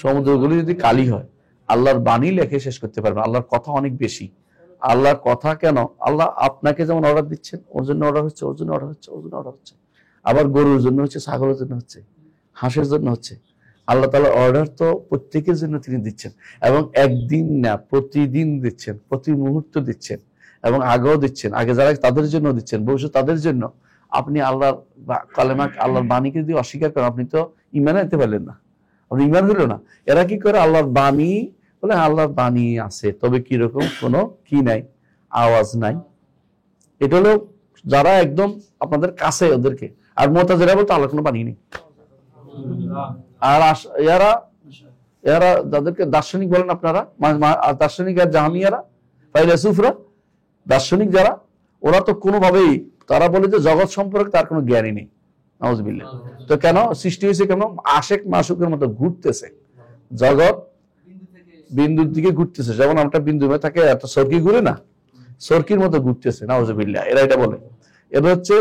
সমুদ্রগুলি যদি কালি হয়, আল্লাহর বাণী লেখে শেষ করতে পারবে। আল্লাহর কথা অনেক বেশি। আল্লাহর কথা কেন? আল্লাহ আপনাকে যেমন অর্ডার দিচ্ছেন, ওর জন্য অর্ডার হচ্ছে, ওর জন্য অর্ডার হচ্ছে, ওর জন্য অর্ডার হচ্ছে, আবার গরুর জন্য হচ্ছে, ছাগলের জন্য হচ্ছে, হাঁসের জন্য হচ্ছে। আল্লাহ তাআলার অর্ডার তো প্রত্যেকের জন্য তিনি দিচ্ছেন, এবং একদিন না প্রতিদিন দিচ্ছেন, প্রতি মুহূর্ত দিচ্ছেন, এবং আগেও দিচ্ছেন। আগে যারা তাদের জন্য দিচ্ছেন, ভবিষ্যৎ তাদের জন্য। আপনি আল্লাহর কালেমা, আল্লাহর বাণীকে যদি অস্বীকার করেন, আপনি তো ঈমান আনতে পারলেন না, আপনি ঈমান হলো না। এরা কি করে? আল্লাহর বাণী বলে আল্লাহর বাণী আছে, তবে কিরকম কোনো কি নাই, আওয়াজ নাই। এটা হলো যারা একদম আপনাদের কাছে ওদেরকে। আর মুতাজিলা বলতে আল্লাহর কোনো বাণী নেই। আর এরা যাদেরকে দার্শনিক বলেন আপনারা, দার্শনিক আর জাহামিয়ারা, ফাইলাসুফরা, দার্শনিক যারা, ওরা তো কোনোভাবেই, তারা বলে যে জগৎ সম্পর্কে তার কোনো জ্ঞানই নেই। নাউজুবিল্লাহ। তো কেন সৃষ্টি হয়েছে? কেন? আশেক মাসুকের মতো ঘুরতেছে জগৎ, বিন্দুর দিকে ঘুরতেছে। যেমন আমরা বিন্দু থাকে, এত সরকি ঘুরে না, সরকির মতো ঘুরতেছে। নাউজুবিল্লাহ। এরা এটা বলে, এরা হচ্ছে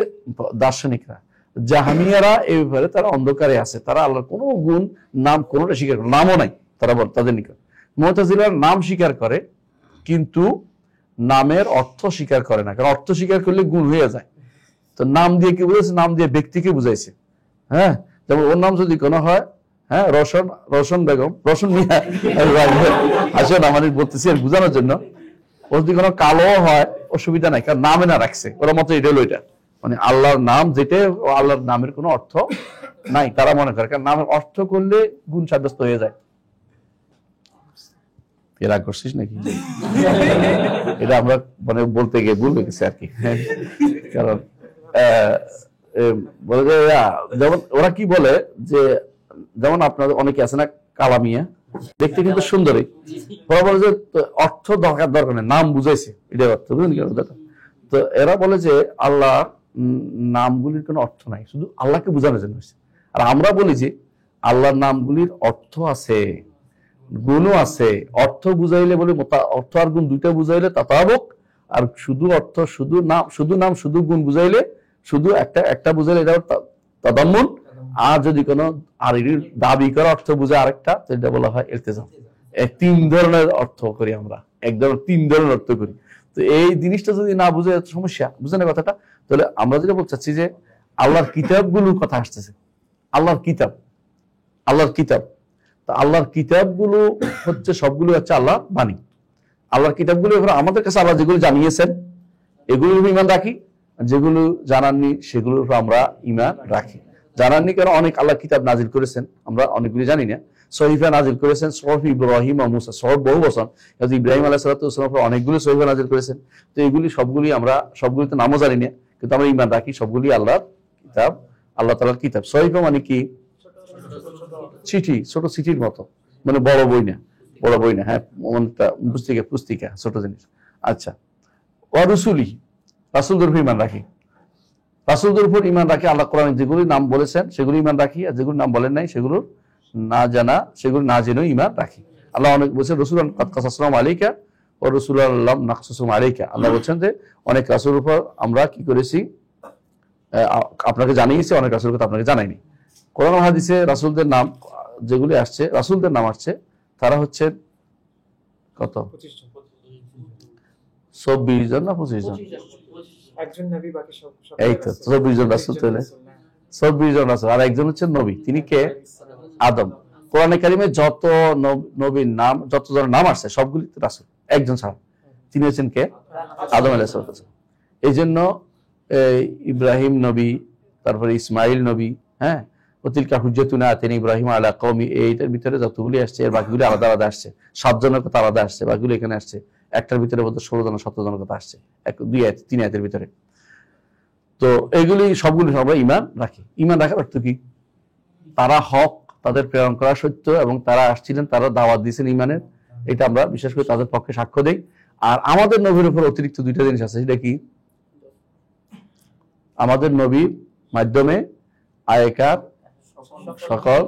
দার্শনিকরা। জাহামিয়ারা এই ব্যাপারে তারা অন্ধকারে আছে, তারা আল্লাহর কোনো গুণ নাম কোনোটা স্বীকার করে, নামও নাই তারা বলে তাদের নিকট। মুতাজিলার নাম স্বীকার করে, কিন্তু নামের অর্থ স্বীকার করে না, কারণ অর্থ স্বীকার করলে গুণ হয়ে যায়। তো নাম দিয়ে কি বুঝাইছে? নাম দিয়ে ব্যক্তিকে বুঝাইছে। হ্যাঁ, যেমন ওর নাম যদি কোনো হয়, হ্যাঁ, রোশন বেগম, রোশন মিয়া, আসলে আমাদের বলতেছি আর বোঝানোর জন্য। ও যদি কোনো কালো হয় অসুবিধা নাই, কারণ নামে না রাখছে, ওরা মতো এটা হলো এটা, মানে আল্লাহর নাম যেটা, আল্লাহর নামের কোনো অর্থ নাই তারা মনে করে, কারণ নামের অর্থ করলে গুণ সাব্যস্ত হয়ে যায়। এরা করছিস নাকি? এটা আমরা মানে বলতে গিয়ে ভুল হয়ে গেছে আর কি। কারণ বলে যে যেমন ওরা কি বলে যে, যেমন আপনাদের অনেকে আছে না কালামিয়া, দেখতে কিন্তু সুন্দরী, ওরা বলে যে অর্থ দরকার নেই, নাম বুঝাইছে, এটা অর্থ, বুঝলেন কি? তো এরা বলে যে আল্লাহ নামগুলির কোনো অর্থ নাই, শুধু আল্লাহকে বোঝানোর জন্য হয়েছে। আর আমরা বলি যে আল্লাহর নামগুলির অর্থ আছে, গুণও আছে। অর্থ বুঝাইলে বলে অর্থ আর গুণ দুইটা বুঝাইলে তাতাবক, আর শুধু অর্থ শুধু নাম শুধু গুণ বুঝাইলে, শুধু একটা বুঝাইলে এটা তাদাম্মুন। আর যদি কোনো আর দাবি করা অর্থ বুঝে আরেকটা, তো এটা বলা হয় ইলতিজাম। তিন ধরনের অর্থ করি আমরা, তিন ধরনের অর্থ করি। তো এই জিনিসটা যদি না বুঝে সমস্যা, বুঝেন কথাটা? তাহলে আমরা যেটা বলতে চাচ্ছি যে আল্লাহর কিতাবগুলোর কথা আসতেছে, আল্লাহর কিতাব তো আল্লাহর কিতাবগুলো হচ্ছে সবগুলো হচ্ছে আল্লাহর বাণী। আল্লাহর কিতাবগুলো আমাদের কাছে আল্লাহ যেগুলো জানিয়েছেন এগুলোর উপর ঈমান রাখি, যেগুলো জানাননি সেগুলোর উপর আমরা ঈমান রাখি। জানাননি কারণ অনেক আল্লাহ কিতাব নাজিল করেছেন, আমরা অনেকগুলি জানি না। সহিফা নাজিল করেছেন, সহফ ইব্রাহিম ও মুসা, সহফ বহু বচন, ইব্রাহিম আলাইহিস সালাম অনেকগুলি সহিফা নাজিল করেছেন। তো এগুলি সবগুলিতে নামও জানি না, কিন্তু আমরা ঈমান রাখি সবগুলি আল্লাহর কিতাব, আল্লাহ তাআলার কিতাব। সহিফা মানে কি? চিঠি, ছোট চিঠির মতো, মানে বড় বই না, হ্যাঁ, পুস্তিকা, ছোট জিনিস। আচ্ছা, ওয়ারুসুলি, রাসূলদের উপর ঈমান রাখি, রাসূলদের উপর ঈমান রাখি। আল্লাহ কোরআনে যেগুলি নাম বলেছেন সেগুলো ঈমান রাখি, আর যেগুলো নাম বলেন নাই সেগুলো না জেনেও ঈমান রাখি। আল্লাহ অনেক বলছেন রাসূলান কাদ কাসাসনাহুম আলাইকা ওয়া রাসূলান লাম নাকসুসহুম আলাইকা। আল্লাহ বলছেন যে অনেক রাসূলের উপর আমরা কি করেছি, আপনাকে জানিয়েছি, অনেক রাসূলের কথা আপনাকে জানাইনি। কোরআন হাদিসে রাসূলদের নাম যেগুলি আসছে, রাসূলদের নাম আসছে, তারা হচ্ছে কত? 24 জন না 25 জন? একজন নবী, বাকি সব এই তো 24 জন রাসূল, তাহলে 24 জন রাসূল। আর একজন হচ্ছে নবী, তিনি কে? আদম। কোরআনে কারিমে যত নবীর নাম, যতজনের নাম আসছে সবগুলি রাসূল, একজন ছাড়া, তিনি হচ্ছেন কে? আদম আলাইহিস সালাম। এই জন্য ইব্রাহিম নবী, তারপরে ইসমাইল নবী, হ্যাঁ, ওতিলকা হুজ্জাতুনা আতিনা ইব্রাহিম আলা কওমি, এইটার ভিতরে যতগুলি আসছে এর বাকিগুলি আলাদা আলাদা আসছে, 7 জনের কথা আলাদা আসছে, বাকিগুলি এখানে আসছে। একটার ভিতরে বোধহয় 16 জন 17 জনের কথা আসছে, 2-3 আয়াতের ভিতরে। তো এইগুলি সবগুলি আমরা ঈমান রাখি। ঈমান রাখার অর্থ কি? তারা হক, তাদের প্রেরণ করা সত্য, এবং তারা আসছিলেন, তারা দাওয়াত দিয়েছেন ঈমানের, এটা আমরা বিশেষ করে তাদের পক্ষে সাক্ষ্য দেই। আর আমাদের নবীর উপর অতিরিক্ত 2টা জিনিস আছে, সেটা কি? আমাদের নবীর মাধ্যমে আয়কার সকল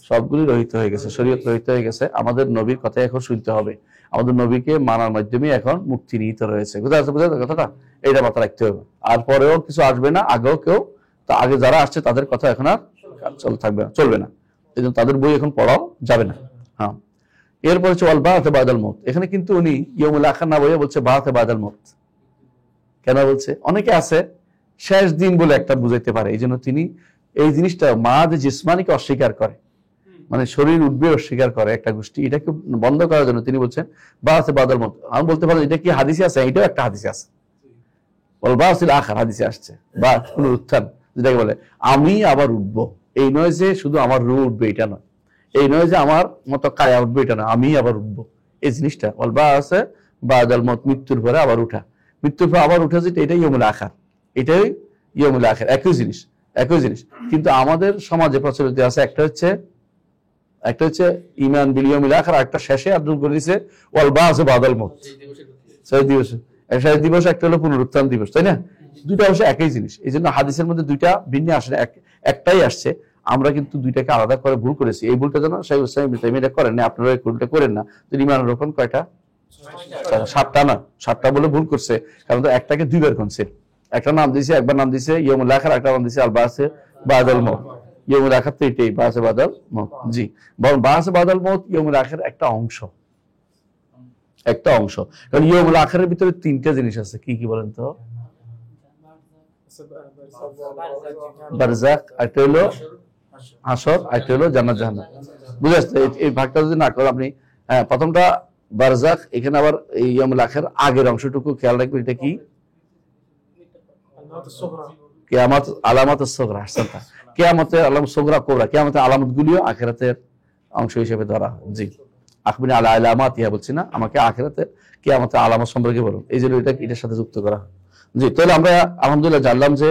সবগুলি রহিত হয়ে গেছে, শরীয়ত রহিত হয়ে গেছে। আমাদের নবীর কথা এখন শুনতে হবে, আমাদের নবীকে মানার মাধ্যমে এখন মুক্তি নিহিত রয়েছে। বুঝা যাচ্ছে কথাটা? এইটা মাথা রাখতে হবে। আর পরেও কিছু আসবে না, আগেও কেউ, তা আগে যারা আসছে তাদের কথা এখন আর চলবে না, এই জন্য তাদের বই এখন পড়াও যাবে না। হ্যাঁ, এরপর হচ্ছে ওয়াল বাআথ বাদাল মউত। এখানে কিন্তু উনি ইয়াউমুল আখির না বলে বলছে বাআথ বাদাল মউত। কেন বলছে? অনেকে আছে শেষ দিন বলে একটা বুঝাইতে পারে, এই জন্য তিনি এই জিনিসটা মাদ জিসমানিকে অস্বীকার করে, মানে শরীর উঠবে অস্বীকার করে একটা গোষ্ঠী, এটাকে বন্ধ করার জন্য তিনি বলছেন বাআথ বাদাল মউত। আমি বলতে পারি এটা কি হাদিসে আছে? এটাও একটা হাদিসে আছে, ওয়াল বাআসিল আখির হাদিসে আসছে, বা পুনরুত্থান যেটাকে বলে, আমি আবার উঠবো। এই নয় যে শুধু আমার রূহ উঠবে, এটা নয়। এই নয় যে আমার মতো কায়া উঠবে, এটা নয়। আমি আবার উঠবো, এই জিনিসটা ওয়াল বাআস বাদাল মউত, মৃত্যুর পরে আবার উঠা, মৃত্যুর পরে আবার উঠা, যেটা এটাই ইয়াউমুল আখির, এটাই ইয়াউমুল আখির, একই জিনিস। কিন্তু আমাদের সমাজে প্রচলিত আছে একটা হচ্ছে ঈমান বিল ইয়াউমিল আখির, আর একটা শেষে আব্দুল করে দিয়েছে ওয়াল বাআস বাদাল মউত, সেই দিবস। শেষ দিবস একটা হলো পুনরুত্থান দিবস, তাই না? দুইটা অবশ্য একই জিনিস। এই জন্য হাদিসের মধ্যে দুইটা ভিন্ন আসে না, একটাই আসছে। আমরা কিন্তু দুইটাকে আলাদা করে ভুল করেছি। এই ভুলটা যেন শাইখ ইসলাম ইবনে তাইমিয়া করেন না, আপনারা এই ভুলটা করেন না। তো ঈমানের রকম কয়টা? 7টা না, 7টা বলে ভুল করছে, কারণ একটাকে 2বার করছে। একটা নাম দিয়েছে, একবার নাম দিয়েছে ইয়াউমুল আখির, একটা নাম দিয়েছে আল বাআস বাদাল মউত। ইয়াউমুল আখির তো এটাই, বাআস বাদাল মউত। জি, বরং বাআস বাদাল মউত ইয়াউমুল আখির একটা অংশ, একটা অংশ। কারণ ইয়াউমুল আখিরাতের ভিতরে তিনটা জিনিস আছে, কি কি বলেন তো? বারজাখ, একটা হলো হাসর, একটা হলো জান্নাত জাহান্নাম। বুঝে আসছে? এই ভাগটা যদি না করেন আপনি, প্রথমটা বারজাখ, এখানে আবার এই ইয়াউমুল আখির আগের অংশটুকু খেয়াল রাখবেন, এটা কি? কিয়ামত আলামাতুস সুগরা। আহসানতা। কিয়ামতের আলামাত সুগরা কোবরা, কিয়ামতের আলামতগুলিও আখিরাতের অংশ হিসেবে ধরা হয়। জি, আখবিরনি আলা আলামাত, ইয়া বলছি না, আমাকে আখিরাতের কিয়ামতের আলামত সম্পর্কে বলুন, এই জন্য এটার সাথে যুক্ত করা হয়। জি, তাহলে আমরা আলহামদুলিল্লাহ জানলাম যে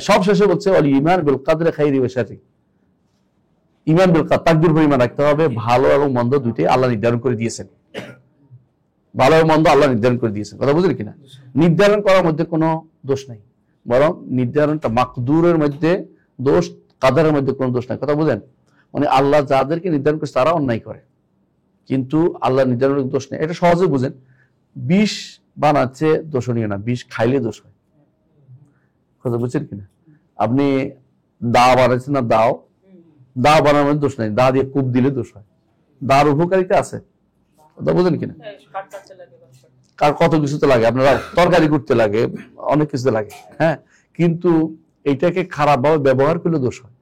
সব শেষে বলছে ওয়াল ঈমান বিল কদরি খাইরি ওয়া শাররি। ঈমান বিল কদর, তাকদীর উপর ঈমান রাখতে হবে। ভালো এবং মন্দ দুইটাই আল্লাহ নির্ধারণ করে দিয়েছেন। ভালো এবং মন্দ আল্লাহ নির্ধারণ করে দিয়েছেন, কথা বুঝলেন কিনা? নির্ধারণ করার মধ্যে কোনো দোষ নাই, বরং নির্ধারণটা মাকদুরের মধ্যে দোষ, কাদারের মধ্যে কোনো দোষ নাই, কথা বুঝেন? মানে আল্লাহ যাদেরকে নির্ধারণ করছে তারা অন্যায় করে, কিন্তু আল্লাহ নির্ধারণের দোষ নেই। এটা সহজে বুঝেন। বিষ বানাচ্ছে দোষণীয় না, বিষ খাইলে দোষ হয়, কথা বুঝছেন কিনা? আপনি দা বানাচ্ছেন না, দাও বানানোর দোষ নাই, দা দিয়ে কূপ দিলে দোষ হয়। দার উপকারিতা আছে, কথা বুঝেন কিনা? কার কত কিছুতে লাগে, আপনারা তরকারি করতে লাগে, অনেক কিছুতে লাগে, কিন্তু এইটাকে খারাপ ভাবে ব্যবহার করলে দোষ হয়,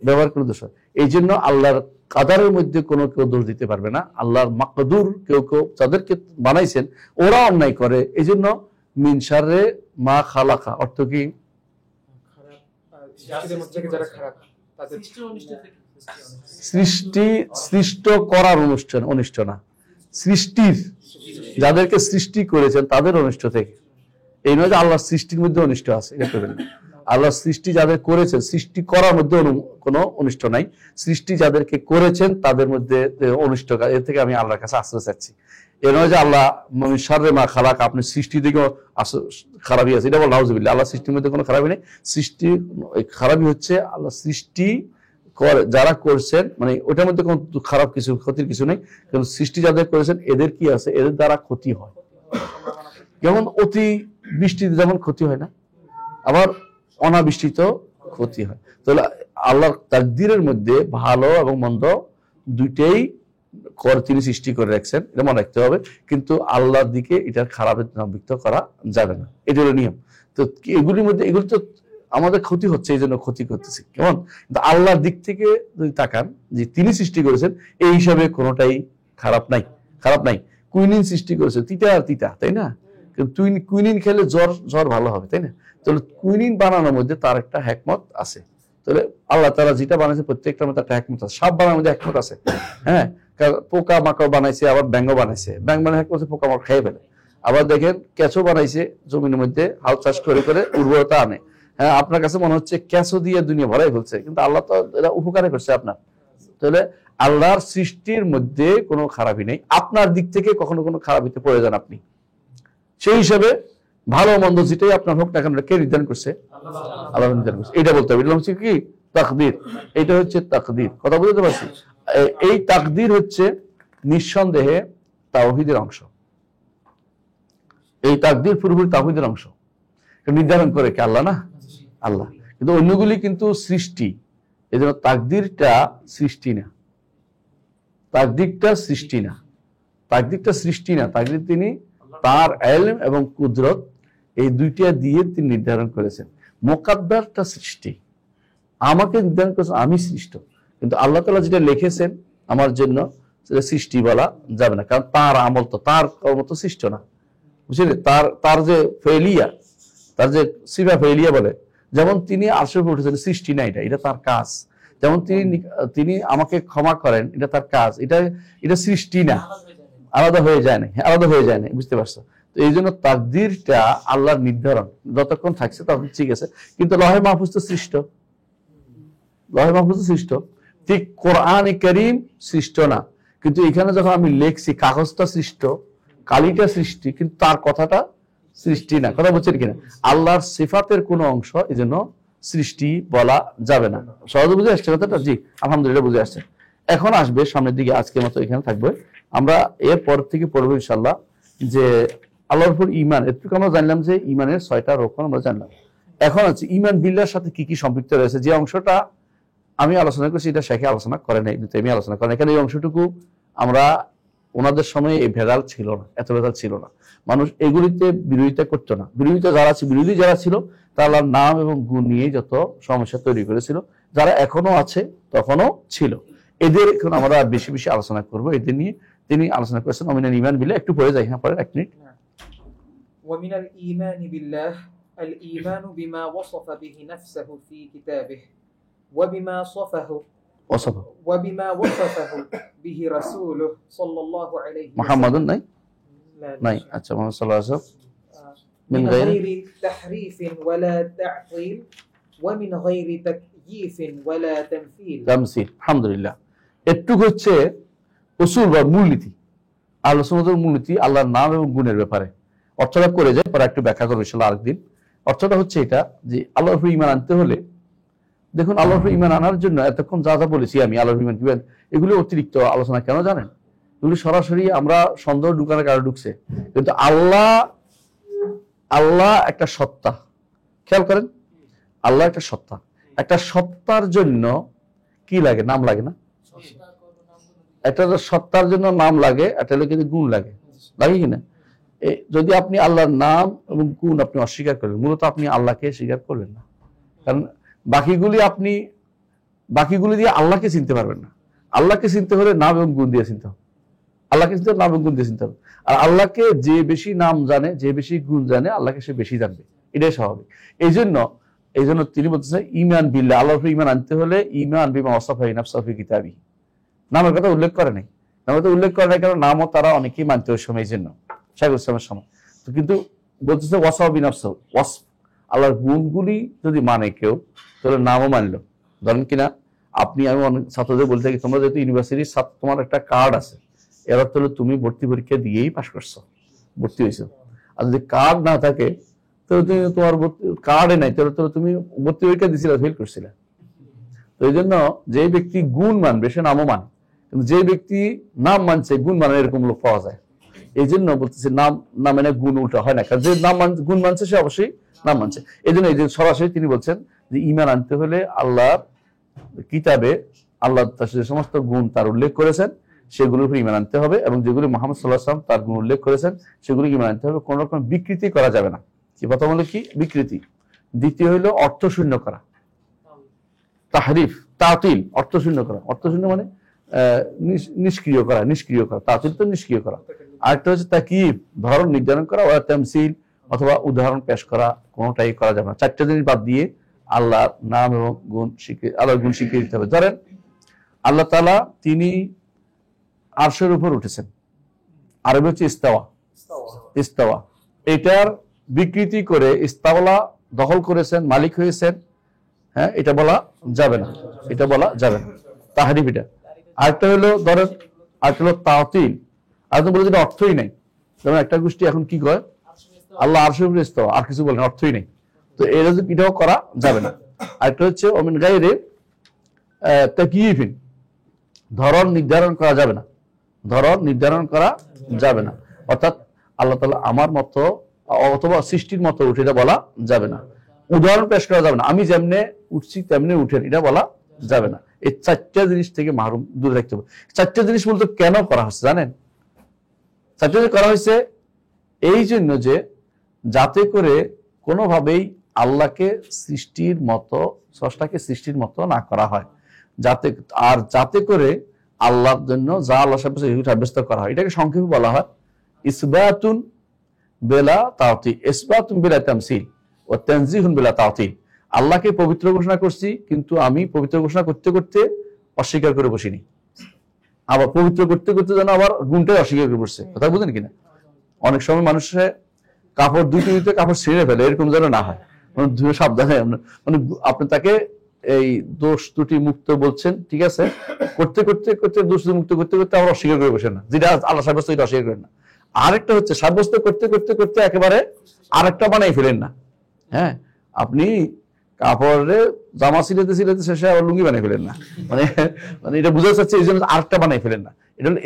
ব্যবহার করলে দোষ হয়। এই জন্য আল্লাহর কাদারের মধ্যে কোনো কেউ দোষ দিতে পারবে না। আল্লাহর মাকদুর কেউ যাদেরকে বানাইছেন ওরা অন্যায় করে। এই জন্য মিন শাররি মা খালাকা, অর্থ কি? সৃষ্ট করার অনিষ্ট না, সৃষ্টির, যাদেরকে সৃষ্টি করেছেন তাদের অনিষ্ট থেকে। এই নয় যে আল্লাহর সৃষ্টির মধ্যে অনিষ্ট আছে, এটা করবেন না। আল্লাহর সৃষ্টি যাদের করেছেন, সৃষ্টি করার মধ্যে কোনো অনিষ্ট নাই। সৃষ্টি যাদেরকে করেছেন তাদের মধ্যে অনিষ্ট, এর থেকে আমি আল্লাহর কাছে আশ্রয় চাচ্ছি। এ নয় যে আল্লাহ শাররে মা খালাক, আপনি সৃষ্টি দিকেও খারাপই আছে, এটা বল নাউজুবিল্লাহ। আল্লাহ সৃষ্টির মধ্যে কোনো খারাপই নেই। সৃষ্টি খারাপই হচ্ছে আল্লাহ সৃষ্টি যারা করছেন, মানে ওটার মধ্যে কোনো খারাপ কিছু, ক্ষতির কিছু নেই। কারণ সৃষ্টি যাদের করেছেন এদের কি আছে, এদের দ্বারা ক্ষতি হয়। যেমন অতি বৃষ্টিতে যেমন ক্ষতি হয় না, আবার অনাবৃষ্টিতেও ক্ষতি হয়। তাহলে আল্লাহর তাকদীরের মধ্যে ভালো এবং মন্দ দুইটাই তিনি সৃষ্টি করে রাখছেন, এটা মনে রাখতে হবে। কিন্তু আল্লাহর দিকে এটার খারাপের নাবিক্ত করা যাবে না, এটা হলো নিয়ম। তো এগুলির মধ্যে, এগুলি তো আমাদের ক্ষতি হচ্ছে, এই জন্য ক্ষতি করতেছি, কেমন? কিন্তু আল্লাহর দিক থেকে যদি তাকান, যে তিনি সৃষ্টি করেছেন এই হিসাবে কোনোটাই খারাপ নাই। কুইনিন সৃষ্টি করেছে, তিতা আর তিতা, তাই না? কিন্তু কুইনিন খেলে জ্বর ভালো হবে, তাই না? তাহলে কুইনিন বানানোর মধ্যে তার একটা হিকমত আছে। তাহলে আল্লাহ তাআলা যেটা বানাইছে প্রত্যেকটার মধ্যে একটা হিকমত আছে। সাপ বানানোর মধ্যে হিকমত আছে, পোকা মাকড় বানাইছে, আবার ব্যাঙ বানাইছে। ব্যাঙ বানানো হিকমত আছে, পোকা মাকড় খেয়ে ফেলে। আবার দেখেন কেঁচো বানাইছে, জমির মধ্যে হাল চাষ করে উর্বরতা আনে। আপনার কাছে মনে হচ্ছে কেঁচো দিয়ে দুনিয়া ভরাই ফেলছে, কিন্তু আল্লাহ তো এটা উপকারে করছে আপনার। তাহলে আল্লাহর সৃষ্টির মধ্যে কোনো খারাপই নেই। আপনার দিক থেকে কখনো কোনো খারাপিতে পড়ে যান আপনি, সেই হিসাবে ভালো মন্দ যেটাই আপনার হোক না কেন, কে নির্ধারণ করছে? আল্লাহ নির্ধারণ করছে। এটা বলতে হবে, এটা হচ্ছে কি? তাকদীর। এটা হচ্ছে তাকদীর, কথা বুঝতে পারছি? এই তাকদীর হচ্ছে নিঃসন্দেহে তাওহীদের অংশ। এই তাকদীর পুরোপুরি তাওহীদের অংশ। নির্ধারণ করে কে? আল্লাহ না? আল্লাহ। কিন্তু অন্যগুলি কিন্তু সৃষ্টি। এই জন্য তাকদীরটা সৃষ্টি না, তাকদীরটা সৃষ্টি না, তাকদীরটা সৃষ্টি না। তাকদীর তিনি তার ইলম এবং কুদরত এই দুইটা দিয়ে তিনি নির্ধারণ করেছেন। মুকাদ্দারটা সৃষ্টি, আমাকে নির্ধারণ করেছেন, আমি সৃষ্ট। কিন্তু আল্লাহ তাআলা যেটা লিখেছেন আমার জন্য সেটা সৃষ্টি বলা যাবে না, কারণ তার আমল তো, তার কর্ম তো সৃষ্ট না, বুঝলেন? তার যে ফেলিয়া, তার যে সিফা ফেলিয়া বলে, যেমন তিনি আরশের উপরে উঠেছেন, সৃষ্টি না, এটা তার কাজ। যেমন তিনি আমাকে ক্ষমা করেন, এটা তার কাজ। এটা সৃষ্টি না, আলাদা হয়ে যায় না, বুঝতে পারছো? তো এই জন্য তাকদীরটা আল্লাহর নির্ধারণ, যতক্ষণ থাকছে তখন ঠিক আছে। কিন্তু লহে মাহফুজ তো সৃষ্ট, ঠিক কোরআনে কারীম সৃষ্ট না। কিন্তু এখানে যখন আমি লিখছি, কাগজটা সৃষ্ট, কালিটা সৃষ্টি, কিন্তু তার কথাটা সৃষ্টি না, কথা বলছেন কিনা? আল্লাহর সিফাতের কোনো অংশ এই জন্য সৃষ্টি বলা যাবে না। সহজে বুঝে আসছে কথাটা? জি, আলহামদুলিল্লাহ বুঝে আসছে। এখন আসবে সামনের দিকে, আজকের মতো এখানে থাকবে। আমরা এর পর থেকে পড়বো ইনশাআল্লাহ যে আল্লাহর উপর ঈমান। এটুকু আমরা জানলাম যে ঈমানের 6টা রকম আমরা জানলাম। এখন আছে ঈমান বিল্লাহর সাথে কি কি সম্পৃক্ত রয়েছে। যে অংশটা আমি আলোচনা করছি এটা শেখে আলোচনা করে নাই, আমি আলোচনা করেন। এখানে এই অংশটুকু আমরা ওনাদের সময় এই ভেজাল ছিল না, এত ভেজাল ছিল না। মানুষ এগুলিতে বিরোধিতা করতো না। বিরোধী যারা ছিল তারা আল্লাহর নাম এবং গুণ নিয়ে যত সমস্যা তৈরি করেছিল, যারা এখনো আছে তখনও ছিল। এদের এখন আমরা বেশি বেশি আলোচনা করব, এদের নিয়ে তিনি আলোচনা করেছেন। অমিনাল ঈমান বিল্লাহ, একটু পড়ে যাই, হ্যাঁ পড়েন 1 মিনিট। ওয়ামিনাল ঈমানি বিল্লাহ আল ঈমানু বিমা ওয়াসাফা বিহি নাফসুহু ফি কিতাবিহি ওয়া বিমা ওয়াসাফাহু বিহি রাসূলুহু সাল্লাল্লাহু আলাইহি মুহাম্মাদুন নাই, আচ্ছা মুহাম্মদ সাল্লাল্লাহু আলাইহি ওয়াসাল্লাম মিন গায়রি তাহরিফিন ওয়ালা তা'তিল ওয়া মিন গায়রি তাকয়িফিন ওয়ালা তামসিল। আলহামদুলিল্লাহ। একটু হচ্ছে উসুল বা মূলনীতি, আহলে সুন্নাতের মূলনীতি আল্লাহর নাম এবং গুণের ব্যাপারে। অর্থটা করে যায়, পরে একটু ব্যাখ্যা করবো ইনশাআল্লাহ আরেকদিন। অর্থটা হচ্ছে এটা যে আল্লাহর উপর ঈমান আনতে হলে, দেখুন আল্লাহর উপর ঈমান আনার জন্য এতক্ষণ যা যা বলেছি আমি আল্লাহর ঈমান কিভাবে, এগুলো অতিরিক্ত আলোচনা কেন জানেন? এগুলি সরাসরি আমরা সন্দেহ ঢুকানোর কারণে ঢুকছে। কিন্তু আল্লাহ একটা সত্তা, খেয়াল করেন, আল্লাহ একটা সত্তা। একটা সত্তার জন্য কি লাগে? নাম লাগে না? একটা সত্তার জন্য নাম লাগে, একটা হলে কিন্তু গুণ লাগে কিনা? যদি আপনি আল্লাহর নাম এবং গুণ আপনি অস্বীকার করেন, মূলত আপনি আল্লাহকে স্বীকার করলেন না। কারণ বাকিগুলি দিয়ে আল্লাহকে চিনতে পারবেন না। আল্লাহকে চিনতে হলে নাম এবং গুণ দিয়ে চিনতে হবে। আল্লাহকে চিনতে হবে, নাম এবং গুণ দিয়ে চিনতে হবে। আর আল্লাহকে যে বেশি নাম জানে, যে বেশি গুণ জানে, আল্লাহকে সে বেশি জানবে, এটাই স্বাভাবিক। এই জন্য তিনি বলতেছেন ঈমান বিল্লাহ, আল্লাহর উপর ঈমান আনতে হলে ঈমান বিমা ওয়াসাফা নাফসুহু ফি কিতাবিহি। নামের কথা উল্লেখ করে নাই, কারণ নামও তারা অনেকেই মানতে ওই সময়, এই জন্য শাইখুল ইসলামের সময়। তো কিন্তু বলতেছে ওয়াসাফা বিনাফসুহু, আল্লাহর গুণগুলি যদি মানে কেউ, তাহলে নামও মানলো। ধরেন কিনা আমি অনেক ছাত্রদের বলতে থাকি, তোমরা যেহেতু ইউনিভার্সিটির তোমার একটা কার্ড আছে, এর অর্থ হলো তুমি ভর্তি পরীক্ষা দিয়েই পাশ করছো, ভর্তি হয়েছো। আর যদি কার্ড না থাকে, তাহলে তুমি তোমার কার্ডে নাই, তাহলে তুমি ভর্তি পরীক্ষা দিয়েছিলে, ফেল করছিলে। তো এই জন্য যে ব্যক্তি গুণ মানবে সে নামও মানে, কিন্তু যে ব্যক্তি নাম মানছে গুণ মানে, এরকম লোক পাওয়া যায়। এই জন্য বলতেছে নাম না মানে গুণ উল্টা হয় না, কারণ যে গুণ মানছে সে অবশ্যই নাম মানছে। এই জন্য সরাসরি তিনি বলছেন যে ঈমান আনতে হলে আল্লাহর কিতাবে আল্লাহ যে সমস্ত গুণ তার উল্লেখ করেছেন সেগুলোর উপর ঈমান আনতে হবে, এবং যেগুলি মুহাম্মদ সাল্লাল্লাহু আলাইহি ওয়াসাল্লাম তার গুণ উল্লেখ করেছেন সেগুলো ঈমান আনতে হবে। কোন রকম বিকৃতি করা যাবে না। কি প্রথম হলো কি? বিকৃতি। দ্বিতীয় হলো অর্থশূন্য করা, তাহরিফ, তাতিল, অর্থশূন্য করা। অর্থশূন্য মানে নিষ্ক্রিয় করা, তাতিল তো নিষ্ক্রিয় করা। আরেকটা হচ্ছে তাকিব, ধরন নির্ধারণ করা, ওয়া তামসিল, অথবা উদাহরণ পেশ করা, কোনোটাই করা যাবে না। 4টা জিনিস বাদ দিয়ে আল্লাহর নাম এবং আল্লাহর গুণ স্বীকৃতি দিতে হবে। ধরেন আল্লাহ তাআলা তিনি আরশের উপর উঠেছেন, আরবি হচ্ছে ইস্তাওয়া। এটার বিকৃতি করে ইস্তাওলা দখল করেছেন, মালিক হয়েছেন, হ্যাঁ, এটা বলা যাবে না, তাহরিফ এটা। আরেকটা হলো ধরেন, আরেকটা হলো তাতিল, আর তো বলে যেটা অর্থই নাই। যেমন একটা গোষ্ঠী এখন কি কয়, আল্লাহ আরশের উপরে ইস্তাওয়া, আর কিছু বলেন, অর্থই নেই। তো এটাও করা যাবে না। আরেকটা হচ্ছে ওমিন গায়রি তাকয়িফিন, ধরন নির্ধারণ করা যাবে না, অর্থাৎ আল্লাহ তাআলা আমার মতো অথবা সৃষ্টির মতো উঠে, এটা বলা যাবে না। উদাহরণ পেশ করা যাবে না, আমি যেমনে উঠছি তেমনি উঠেন, এটা বলা যাবে না। এই 4টা জিনিস থেকে মাহরুম, দূরে রাখতে হবে। 4টা জিনিস বলতে কেন করা হচ্ছে জানেন? 4টা জিনিস করা হয়েছে এই জন্য যে যাতে করে কোনোভাবেই আল্লাহকে সৃষ্টির মতো, স্রষ্টাকে সৃষ্টির মতো না করা হয়, যাতে করে আল্লাহর জন্য যা আল্লাহ সাব্যস্ত করা হয়, এটাকে সংক্ষেপে বলা হয় ইসবাতুন বিলা তাওতিল, ইসবাতুন বিলা তামসিল ওয়া তানজিহুন বিলা তাওতিল। আল্লাহকে পবিত্র ঘোষণা করছি, কিন্তু আমি পবিত্র ঘোষণা করতে করতে অস্বীকার করে বসিনি, আবার পবিত্র করতে করতে যেন আবার গুণটাই অস্বীকার করে বসছে। কথা বুঝেন কিনা? অনেক সময় মানুষের কাপড় দুইতে কাপড় ছিঁড়ে ফেলে, এরকম যেন না হয়, সাবধানে। মানে আপনি তাকে এই দোষ ত্রুটি মুক্ত বলছেন, ঠিক আছে, করতে দোষ মুক্ত করতে আবার অস্বীকার করে বসেন না, যেটা আল্লাহ সাব্যস্ত এটা অস্বীকার করেন না। আরেকটা হচ্ছে সাব্যস্ত করতে একেবারে আরেকটা বানাই ফেলেন না। হ্যাঁ, আপনি কাপড়ে জামা সিলাতে শেষে আবার লুঙ্গি বানাই ফেলেন না, মানে এটা বোঝা যাচ্ছে এই জন্য আরেকটা বানাই ফেলেন না। এটা হলো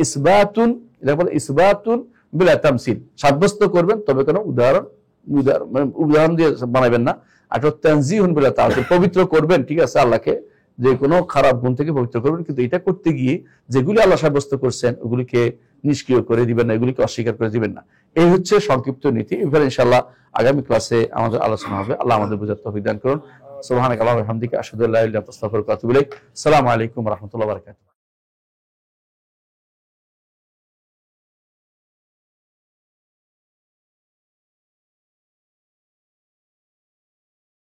ইসবাতুন বিলা তামসিল, সাব্যস্ত করবেন, তবে কোনো উদাহরণ দিয়ে বানাবেন না। আর তানজিহুন বিলা তাওতিল, পবিত্র করবেন, ঠিক আছে, আল্লাহকে যে কোনো খারাপ গুণ থেকে পবিত্র করবেন, কিন্তু এটা করতে গিয়ে যেগুলি আল্লাহ সাব্যস্ত করছেন ওগুলিকে নিষ্ক্রিয় করে দিবেন না, এগুলিকে অস্বীকার করে দিবেন না। এই হচ্ছে সংক্ষিপ্ত নীতি। এবার ইনশাআল্লাহ আগামী ক্লাসে আমাদের আলোচনা হবে। আল্লাহ আমাদের বুঝার তৌফিক দান করুন। সুবহানাকা আল্লাহুম্মা ওয়া বিহামদিকা আশহাদু আল্লা ইলাহা ইল্লা আনতা আস্তাগফিরুকা ওয়া আতুবু ইলাইক। আসসালামু আলাইকুম ওয়া রাহমাতুল্লাহি ওয়া বারাকাতুহু।